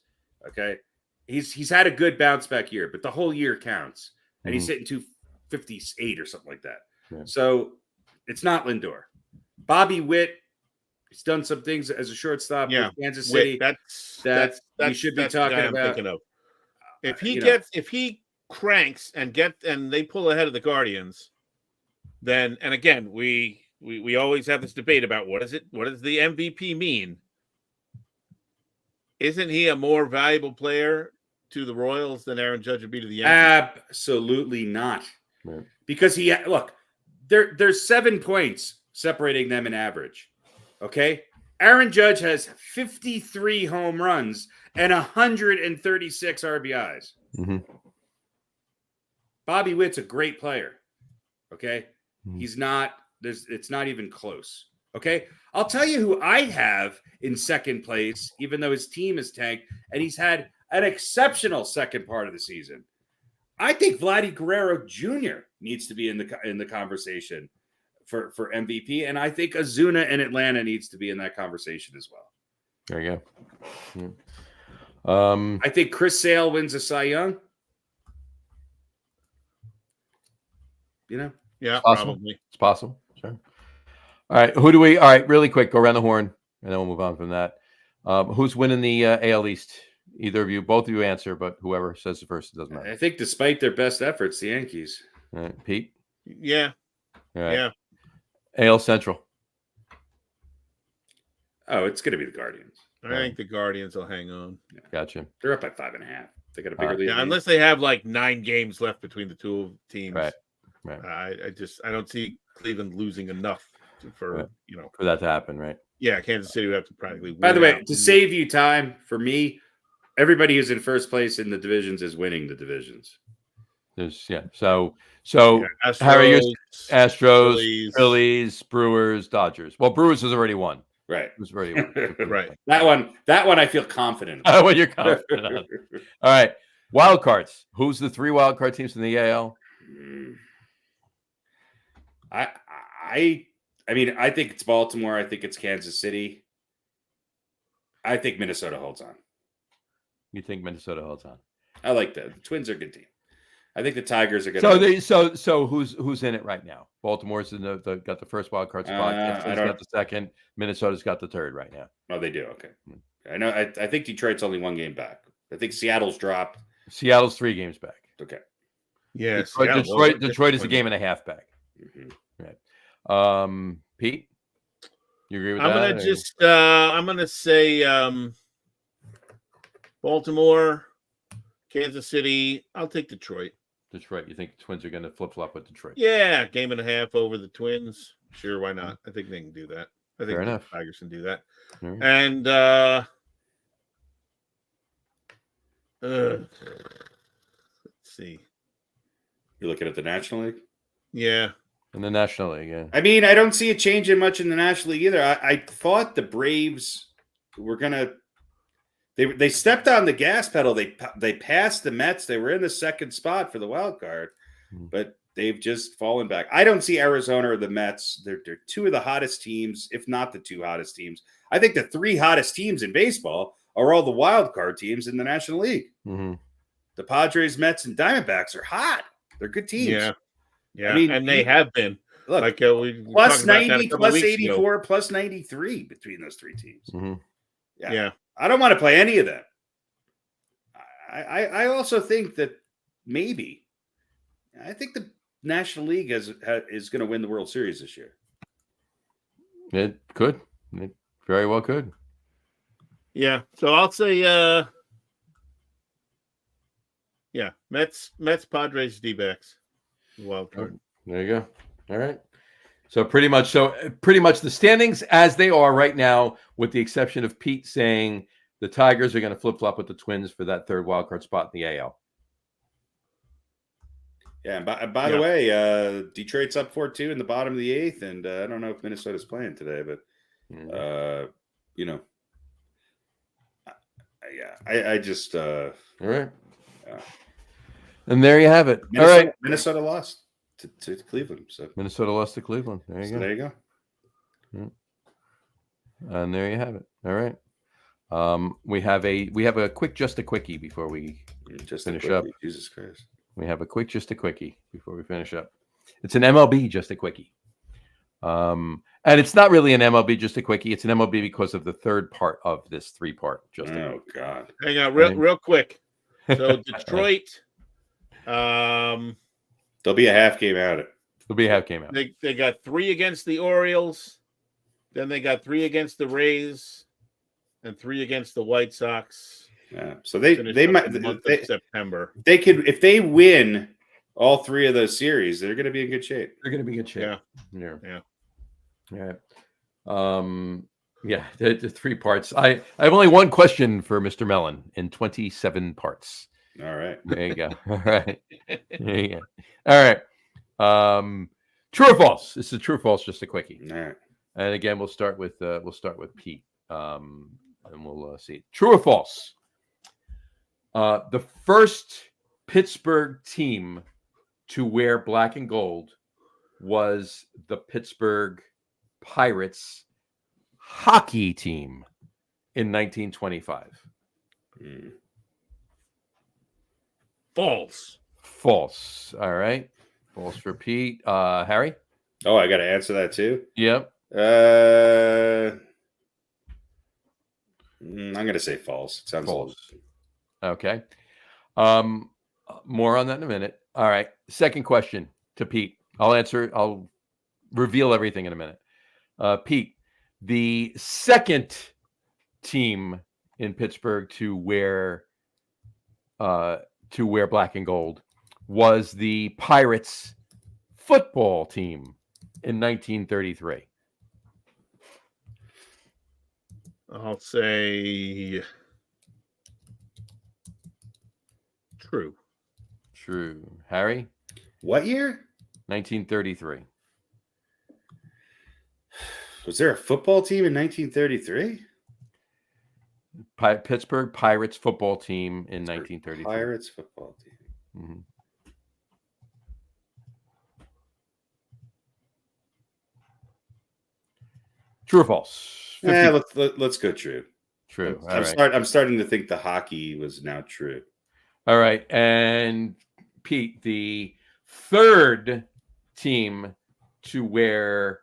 Okay, he's had a good bounce back year, but the whole year counts, and he's hitting 258 or something like that. Yeah. So it's not Lindor. Bobby Witt. He's done some things as a shortstop with Kansas City that we should be talking about. If he cranks and they pull ahead of the Guardians, then and again we always have this debate about what does the MVP mean? Isn't he a more valuable player to the Royals than Aaron Judge would be to the Yankees? Absolutely not. Right. Because there's 7 points separating them in average. Okay, Aaron Judge has 53 home runs and 136 RBIs. Mm-hmm. Bobby Witt's a great player. Okay, he's not. It's not even close. Okay, I'll tell you who I have in second place, even though his team is tanked, and he's had an exceptional second part of the season. I think Vladdy Guerrero Jr. needs to be in the conversation for MVP, and I think Ozuna in Atlanta needs to be in that conversation as well. There you go. I think Chris Sale wins a Cy Young. Yeah, probably. It's possible. Sure. All right, all right, really quick, go around the horn, and then we'll move on from that. Who's winning the AL East? Either of you, both of you answer, but whoever says it first, it doesn't matter. I think despite their best efforts, the Yankees. All right, Pete? Yeah. All right. Yeah. AL Central. Oh, it's going to be the Guardians. I think the Guardians will hang on. Yeah. Gotcha. They're up by 5.5. They got a bigger lead. Yeah, unless they have like 9 games left between the two teams. Right. I don't see Cleveland losing enough for that to happen, right? Yeah, Kansas City would have to practically win. By the way, to save you time, for me, everybody who's in first place in the divisions is winning the divisions. So Astros, Harry, Astros, Phillies, Brewers, Dodgers. Well, Brewers has already won. Right. It was already won. Right. That one I feel confident. What you're confident on. All right. Wild cards. Who's the 3 wild card teams in the AL? I mean, I think it's Baltimore. I think it's Kansas City. I think Minnesota holds on. You think Minnesota holds on? I like that. The Twins are a good team. I think the Tigers are going to. So who's in it right now? Baltimore's got the first wild card spot. Kansas got the second. Minnesota's got the third right now. Oh, they do. Okay. I know. I think Detroit's only 1 game back. I think Seattle's dropped. Seattle's 3 games back. Okay. Yeah. Detroit is a game and a half back. Mm-hmm. Right. Pete, you agree with that? I'm gonna say Baltimore, Kansas City. I'll take Detroit. Detroit. You think the Twins are going to flip-flop with Detroit? Yeah, game and a half over the Twins. Sure, why not? I think they can do that. I think the Tigers can do that. Right. And let's see. You're looking at the National League? Yeah. In the National League, yeah. I mean, I don't see it changing much in the National League either. I thought the Braves were going to They stepped on the gas pedal. They passed the Mets. They were in the second spot for the wild card, but they've just fallen back. I don't see Arizona or the Mets. They're 2 of the hottest teams, if not the 2 hottest teams. I think the 3 hottest teams in baseball are all the wild card teams in the National League. Mm-hmm. The Padres, Mets, and Diamondbacks are hot. They're good teams. Yeah. I mean, and they have been. Look, Like we plus talked about that 90, a couple plus weeks 84, ago. plus 93 between those three teams. Mm-hmm. Yeah. I don't want to play any of them. I also think that maybe I think the National League is going to win the World Series this year. It could. It very well could. Yeah. So I'll say Mets, Padres, D-backs. Wild card. There you go. All right. So pretty much the standings as they are right now, with the exception of Pete saying the Tigers are going to flip-flop with the Twins for that third wild card spot in the AL. Yeah, and by the way, Detroit's up 4-2 in the bottom of the eighth, and I don't know if Minnesota's playing today, but I just all right. And there you have it. All right, Minnesota lost to Cleveland. So Minnesota lost to Cleveland. There you go. There you go. And there you have it. All right. We have a quick just a quickie before we finish up. Jesus Christ. We have a quick just a quickie before we finish up. It's an MLB just a quickie. And it's not really an MLB just a quickie. It's an MLB because of the third part of this 3-part just a quickie. God. Hang on real quick. So Detroit there'll be a half game out. They got 3 against the Orioles, then they got 3 against the Rays, and 3 against the White Sox. Yeah, so they might September. They could, if they win all 3 of those series, they're going to be in good shape. They're going to be in good shape. Yeah. Yeah. The 3 parts. I have only one question for Mr. Mellon in 27 parts. All right. There you go. All right. There you go. All right. True or false? This is true or false, just a quickie. All right. And again, we'll start with Pete. And we'll see. True or false? The first Pittsburgh team to wear black and gold was the Pittsburgh Pirates hockey team in 1925. False. False. All right. False for Pete. Harry? Oh, I got to answer that too? Yep. I'm going to say false. It sounds false. Okay. More on that in a minute. All right. Second question to Pete. I'll reveal everything in a minute. Pete, the second team in Pittsburgh to wear black and gold was the Pirates football team in 1933. I'll say true. True. Harry? What year? 1933. Was there a football team in 1933? Pittsburgh Pirates football team in 1933. Pirates football team. Mm-hmm. True or false? 50. Yeah, let's go true. True. I'm starting to think the hockey was now true. All right. And Pete, the third team to wear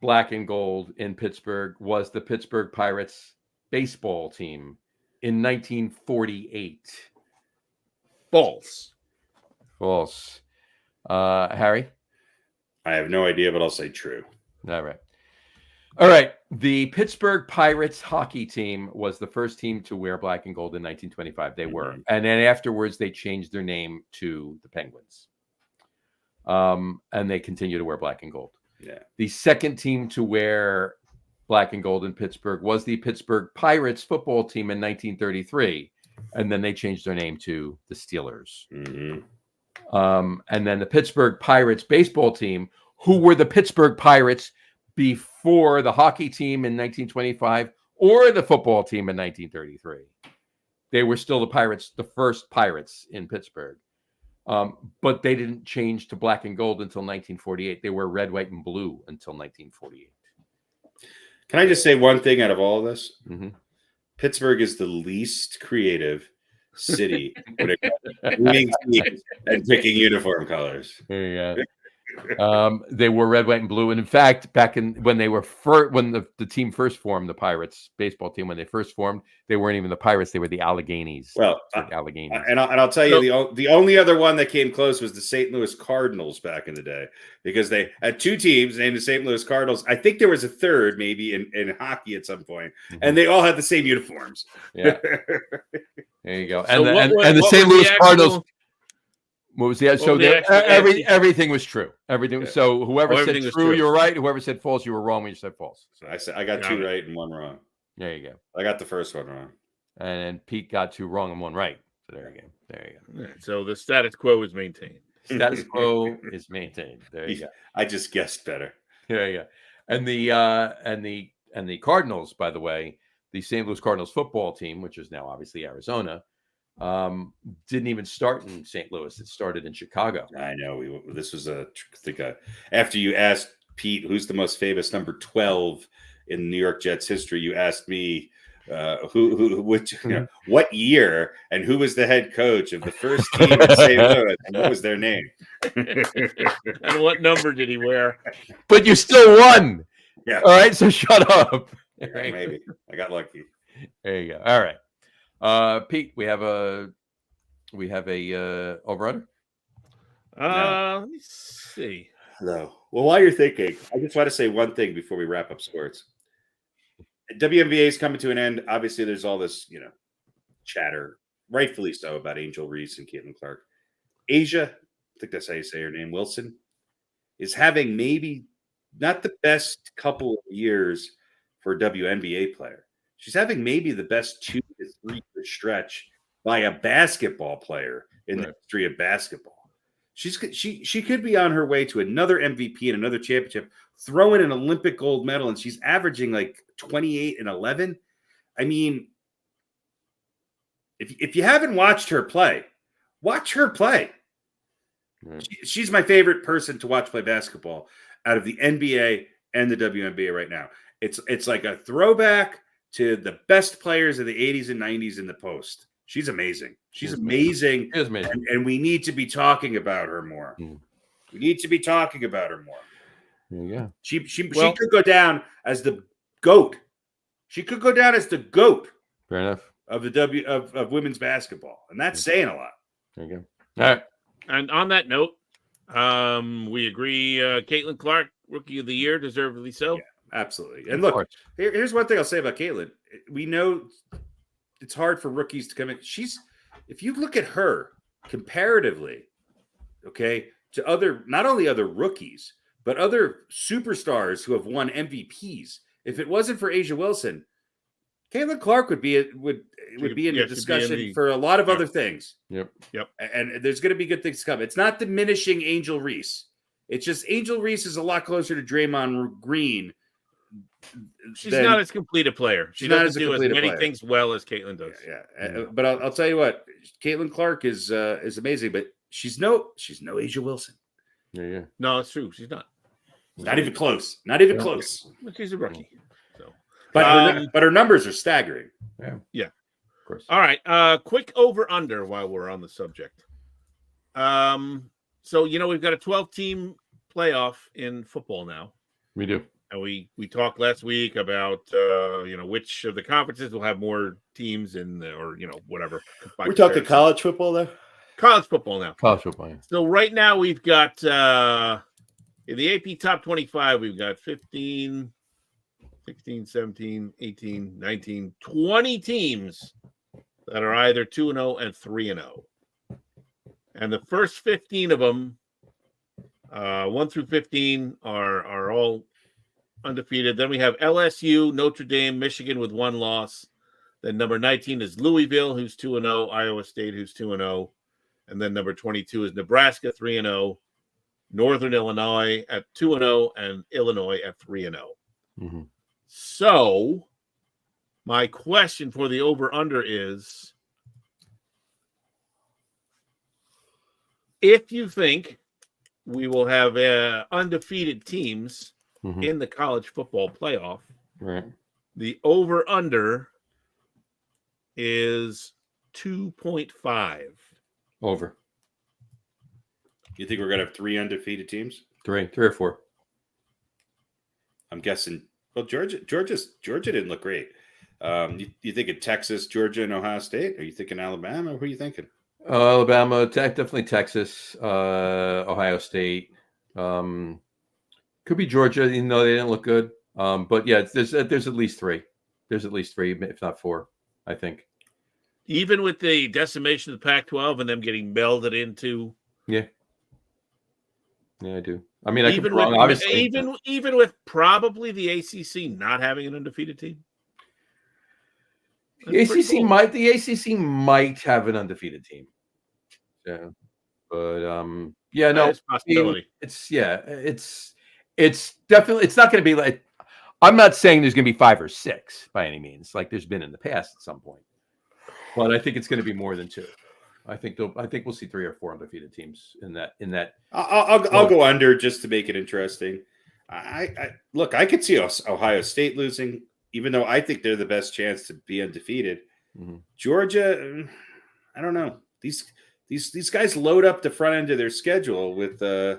black and gold in Pittsburgh was the Pittsburgh Pirates baseball team in 1948. False. False. Harry? I have no idea, but I'll say true. All right. The Pittsburgh Pirates hockey team was the first team to wear black and gold in 1925. They were. And then afterwards, they changed their name to the Penguins. And they continue to wear black and gold. Yeah. The second team to wear black and gold in Pittsburgh was the Pittsburgh Pirates football team in 1933. And then they changed their name to the Steelers. Mm-hmm. And then the Pittsburgh Pirates baseball team, who were the Pittsburgh Pirates before the hockey team in 1925 or the football team in 1933. They were still the Pirates, the first Pirates in Pittsburgh. But they didn't change to black and gold until 1948. They were red, white, and blue until 1948. Can I just say one thing out of all of this? Mm-hmm. Pittsburgh is the least creative city when it comes to winning teams and picking uniform colors. There you go. They were red, white, and blue. And in fact, back in when they were when the team first formed, the Pirates baseball team, when they first formed, they weren't even the Pirates; they were the Alleghenies. Well, Alleghenies. And I'll tell you, the only other one that came close was the St. Louis Cardinals back in the day, because they had two teams named the St. Louis Cardinals. I think there was a third, maybe in hockey at some point, and they all had the same uniforms. Yeah, there you go. So And the St. Louis Cardinals. What was the so everything was true. Everything. Yeah. So whoever said true, you were right. Whoever said false, you were wrong when you said false. So I got two right and one wrong. There you go. I got the first one wrong, and Pete got two wrong and one right. So there you go. There you go. Yeah, so the status quo is maintained. Status quo is maintained. There you go. I just guessed better. There you go. And the Cardinals, by the way, the St. Louis Cardinals football team, which is now obviously Arizona, didn't even start in St. Louis. It started in Chicago. I know. This was after you asked Pete who's the most famous number 12 in New York Jets history, you asked me what year and who was the head coach of the first team in St. Louis and what was their name and what number did he wear. But you still won. Yeah. All right. So shut up. Yeah, maybe I got lucky. There you go. All right. Pete, we have a over-under. Let me see. No. Well, while you're thinking, I just want to say one thing before we wrap up sports. WNBA is coming to an end. Obviously, there's all this, chatter, rightfully so, about Angel Reese and Caitlin Clark. Asia, I think that's how you say her name, Wilson, is having maybe not the best couple of years for a WNBA player. She's having maybe the best 2 to 3 year stretch by a basketball player in the history of basketball. She could be on her way to another MVP and another championship, throw in an Olympic gold medal, and she's averaging like 28 and 11. I mean, if you haven't watched her play, watch her play. Right. She's my favorite person to watch play basketball out of the NBA and the WNBA right now. It's like a throwback to the best players of the 80s and 90s in the post. She's amazing. She's amazing. She is amazing. And we need to be talking about her more. We need to be talking about her more. Yeah. She could go down as the GOAT. She could go down as the GOAT. Fair enough. Of the of women's basketball. And that's saying a lot. There you go. All right. And on that note, we agree Caitlin Clark, Rookie of the Year, deservedly so. Yeah, absolutely. And look, here's one thing I'll say about Caitlin. We know it's hard for rookies to come in. If you look at her comparatively, okay, to other, not only other rookies, but other superstars who have won MVPs. If it wasn't for Asia Wilson, Caitlin Clark would be in the discussion for a lot of other things. Yep. And there's going to be good things to come. It's not diminishing Angel Reese. It's just Angel Reese is a lot closer to Draymond Green. She's not as complete a player. She doesn't do as many things well as Caitlin does. Yeah. But I'll tell you what, Caitlin Clark is amazing, but she's no Asia Wilson. Yeah. No, it's true. She's not. Not even close. Not even close. She's a rookie. So, but her numbers are staggering. Yeah. Of course. All right. Quick over under while we're on the subject. So we've got a 12-team playoff in football now. We do. And we talked last week about which of the conferences will have more teams in or whatever. We're talking college football now. College football now. College football. Yeah. So right now we've got in the AP top 25, we've got 15, 16, 17, 18, 19, 20 teams that are either 2-0 and 3-0. And the first 15 of them, 1 through 15, are all undefeated. Then we have LSU, Notre Dame, Michigan with 1 loss. Then number 19 is Louisville, who's 2-0, Iowa State, who's 2-0. And then number 22 is Nebraska, 3-0, Northern Illinois at 2-0, and Illinois at 3-0. Mm-hmm. So my question for the over-under is, if you think we will have undefeated teams in the college football playoff, right, the over-under is 2.5. Over. You think we're going to have 3 undefeated teams? Three or four. I'm guessing. Well, Georgia didn't look great. You thinking Texas, Georgia, and Ohio State? Are you thinking Alabama? Who are you thinking? Alabama, definitely Texas, Ohio State. Could be Georgia, even though they didn't look good. But yeah, there's at least three. There's at least three, if not four, I think. Even with the decimation of the Pac-12 and them getting melded into. Yeah, I do. I mean, I could be Even wrong, with obviously. even with probably the ACC not having an undefeated team. The ACC might have an undefeated team. Yeah, but yeah, no, That's a possibility. It's definitely, it's not going to be like, I'm not saying there's going to be 5 or 6 by any means, like there's been in the past at some point, but I think it's going to be more than 2. I think we'll see 3 or 4 undefeated teams in that. I'll go under just to make it interesting. I look, I could see Ohio State losing, even though I think they're the best chance to be undefeated. Mm-hmm. Georgia, I don't know. These guys load up the front end of their schedule with third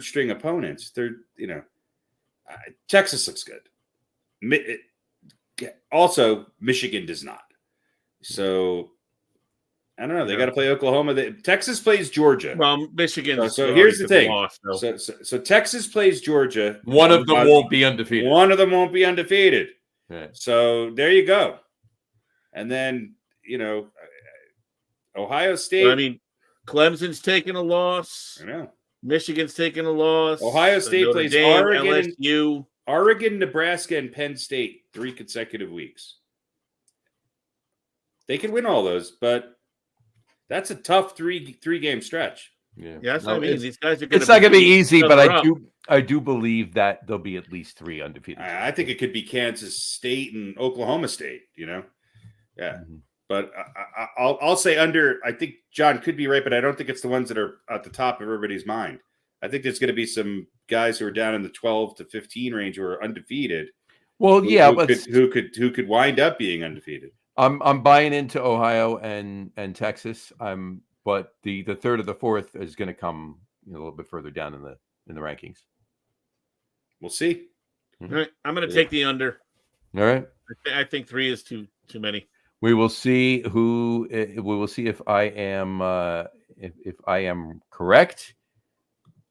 string opponents. Texas looks good. Also, Michigan does not. So I don't know. They got to play Oklahoma. Texas plays Georgia. Well, Michigan. So here's the thing. So Texas plays Georgia. One of them won't be undefeated. One of them won't be undefeated. Right. So there you go. And then Ohio State. I mean, Clemson's taking a loss. I know. Michigan's taking a loss. Ohio State Notre plays Dame, Oregon, LSU. Oregon, Nebraska, and Penn State 3 consecutive weeks. They can win all those, but that's a tough three game stretch. Yeah, that's what I mean. These guys are going. It's not going to be easy, but I do believe that there'll be at least 3 undefeated. I think it could be Kansas State and Oklahoma State. Yeah. Mm-hmm. But I'll say under. I think John could be right, but I don't think it's the ones that are at the top of everybody's mind. I think there's going to be some guys who are down in the 12 to 15 range who are undefeated. Well, who could wind up being undefeated. I'm buying into Ohio and Texas. But the third or the fourth is going to come a little bit further down in the rankings. We'll see. All right, I'm going to take the under. All right. I think 3 is too many. We will see if I am if I am correct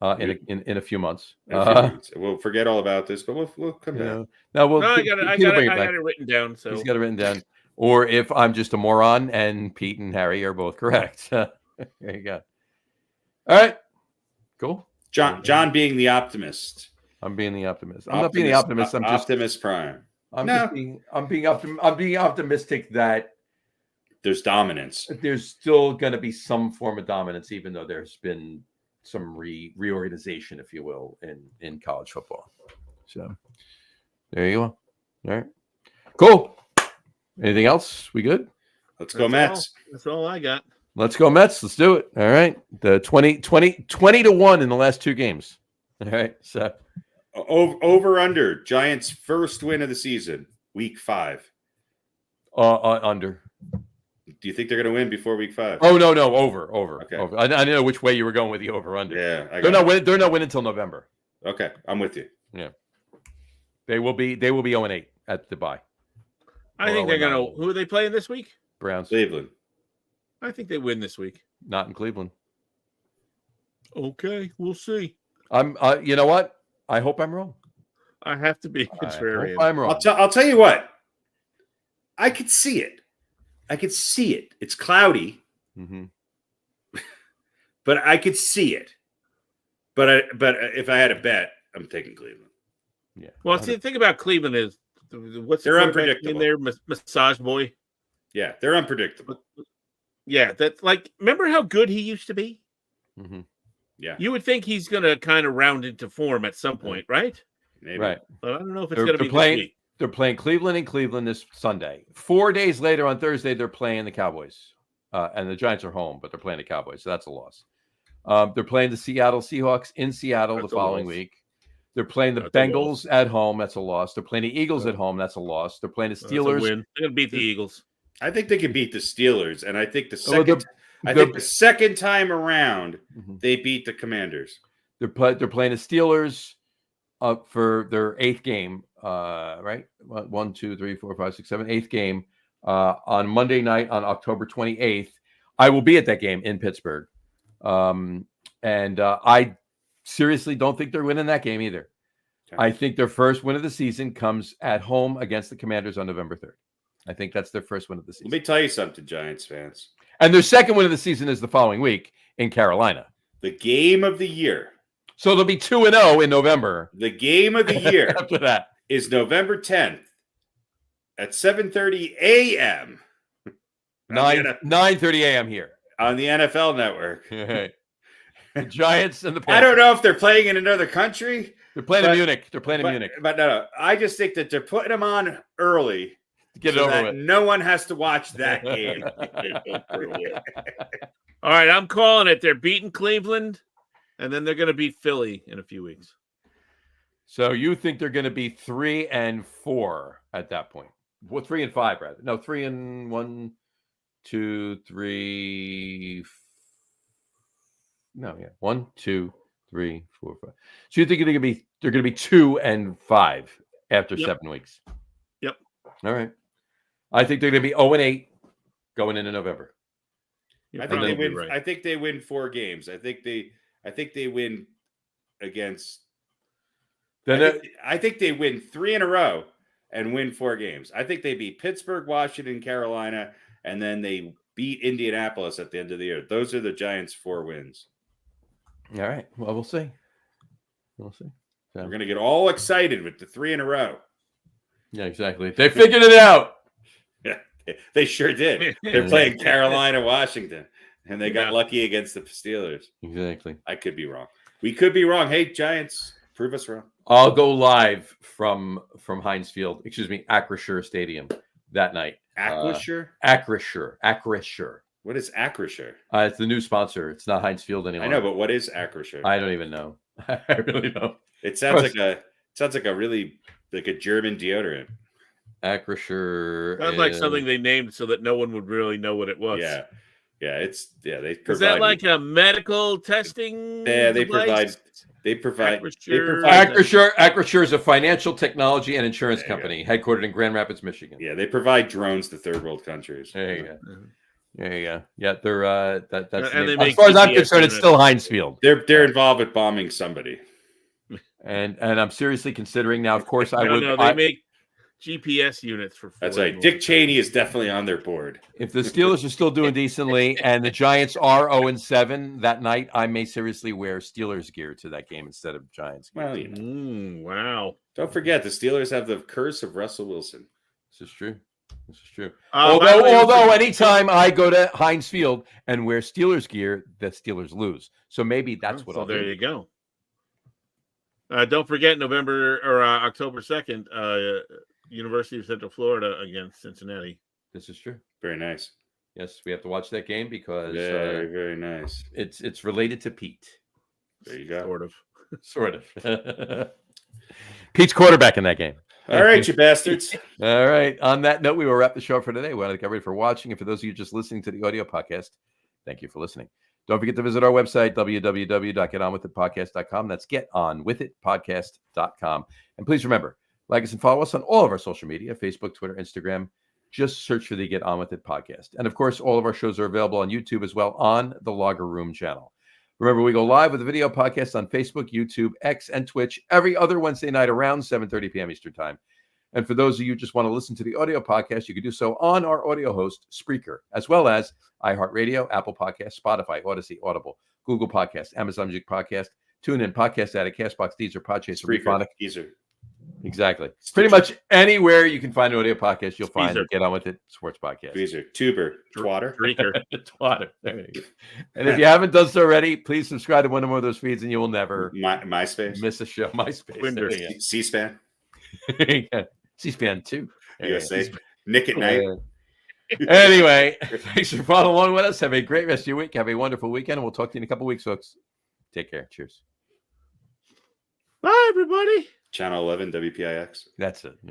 in a few months. We'll forget all about this, but we'll come back. I got it written down. So he's got it written down. Or if I'm just a moron and Pete and Harry are both correct. There you go. All right. Cool. John being the optimist. I'm being the optimist. I'm not being the optimist. I'm just Optimus Prime. I'm being optimistic that there's dominance. There's still going to be some form of dominance, even though there's been some reorganization, if you will, in college football. So there you go. All right. Cool. Anything else? We good? Let's go Mets. That's all I got. Let's go Mets. Let's do it. All right. The 20-1 in the last 2 games. All right. So over under Giants' first win of the season, week 5. Under. Do you think they're going to win before week 5? Oh no, over. Okay. Over. I didn't know which way you were going with the over under. Yeah, they're not winning until November. Okay, I'm with you. Yeah, they will be 0-8 at the bye. I think they're going to. Who are they playing this week? Browns. Cleveland. I think they win this week. Not in Cleveland. Okay, we'll see. You know what? I hope I'm wrong. I have to be contrarian. I'm wrong. I'll tell you what. I could see it. It's cloudy, but I could see it. But if I had a bet, I'm taking Cleveland. Yeah. Well, see, the thing about Cleveland is they're unpredictable. In there, massage boy. Yeah, they're unpredictable. Yeah, that's like. Remember how good he used to be? Mm-hmm. Yeah, you would think he's going to kind of round into form at some point, right? Maybe. Right. But I don't know if it's going to be playing. This week. They're playing Cleveland in Cleveland this Sunday. 4 days later on Thursday, they're playing the Cowboys. And the Giants are home, but they're playing the Cowboys, so that's a loss. They're playing the Seattle Seahawks in Seattle the following week. They're playing the Bengals at home. That's a loss. They're playing the Eagles at home. That's a loss. They're playing the Steelers. They're going to beat the Eagles. I think they can beat the Steelers, and I think the second time around they beat the Commanders. They're playing the Steelers for their 8th game, right? 1, 2, 3, 4, 5, 6, 7, 8th game on Monday night on October 28th. I will be at that game in Pittsburgh. And I seriously don't think they're winning that game either. Okay. I think their first win of the season comes at home against the Commanders on November 3rd. I think that's their first win of the season. Let me tell you something, Giants fans. And their second win of the season is the following week in Carolina. The game of the year. So they'll be 2-0 in November. The game of the year after that is November 10th at 7:30 a.m. 9:30 a.m. here on the NFL Network. The Giants and the Panthers. I don't know if they're playing in another country. They're playing in Munich. They're playing in Munich. But no. I just think that they're putting them on early to get it over with. No one has to watch that game. All right, I'm calling it. They're beating Cleveland, and then they're going to beat Philly in a few weeks. So you think they're going to be 3-4 at that point? Well, 3-5 rather. No, 3-1, 2, 3. No, yeah, 1, 2, 3, 4, 5. So you think they're going to be 2-5 after 7 weeks? Yep. All right. I think they're going to be 0-8 going into November. I think they win. Right. I think they win 4 games. I think they win against. I think they win 3 in a row and win 4 games. I think they beat Pittsburgh, Washington, Carolina, and then they beat Indianapolis at the end of the year. Those are the Giants' 4 wins. All right. Well, we'll see. So. We're going to get all excited with the 3 in a row. Yeah, exactly. They figured it out. Yeah, they sure did. They're playing Carolina, Washington, and they got lucky against the Steelers. Exactly. I could be wrong. We could be wrong. Hey, Giants, prove us wrong. I'll go live from Heinz Field, Acrisure Stadium that night. Acrisure? Acrisure. What is Acrisure? It's the new sponsor. It's not Heinz Field anymore. I know, but what is Acrisure? I don't even know. I really don't. It sounds like a really like a German deodorant. Acrisure. Sounds like something they named so that no one would really know what it was. Yeah. Is that like a medical testing? Yeah, they device? provide. Acrisure is a financial technology and insurance company headquartered in Grand Rapids, Michigan. Yeah, they provide drones to third world countries. There you go. There you go. Yeah, they're that's the as far as I'm concerned, it's still Heinz Field. They're involved with bombing somebody. And I'm seriously considering now. Of course, I would. No, they make GPS units for. That's right. Dick Cheney is definitely on their board. If the Steelers are still doing decently and the Giants are 0-7 that night, I may seriously wear Steelers gear to that game instead of Giants gear. Well, you know. Wow. Don't forget, the Steelers have the curse of Russell Wilson. This is true. Although anytime I go to Heinz Field and wear Steelers gear, the Steelers lose. So maybe that's what I'll do. There you go. Don't forget October 2nd, University of Central Florida against Cincinnati. This is true. Very nice. Yes, we have to watch that game because very nice. It's related to Pete. There you go. Sort of. Pete's quarterback in that game. All right, you bastards. All right. On that note, we will wrap the show for today. We want to thank everybody for watching. And for those of you just listening to the audio podcast, thank you for listening. Don't forget to visit our website, www.getonwithitpodcast.com. That's getonwithitpodcast.com. And please remember, like us and follow us on all of our social media, Facebook, Twitter, Instagram. Just search for the Get On With It podcast. And of course, all of our shows are available on YouTube as well on the Logger Room channel. Remember, we go live with a video podcast on Facebook, YouTube, X, and Twitch every other Wednesday night around 7:30 p.m. Eastern Time. And for those of you who just want to listen to the audio podcast, you can do so on our audio host, Spreaker, as well as iHeartRadio, Apple Podcasts, Spotify, Odyssey, Audible, Google Podcasts, Amazon Music Podcast, TuneIn, Podcast Addict, CastBox, Deezer, Podchaser, Spreaker, Deezer. Exactly. Pretty much anywhere you can find an audio podcast, you'll find Get On With It Sports Podcast. Deezer, Tuber, Twatter. Twatter. There you go. And if you haven't done so already, please subscribe to one or more of those feeds and you will never MySpace. Miss a show. MySpace. C-SPAN. Yeah. C-SPAN too. USA. Nick at Night. Anyway, thanks for following along with us. Have a great rest of your week. Have a wonderful weekend. And we'll talk to you in a couple of weeks, folks. Take care. Cheers. Bye, everybody. Channel 11, WPIX. That's it. Yeah.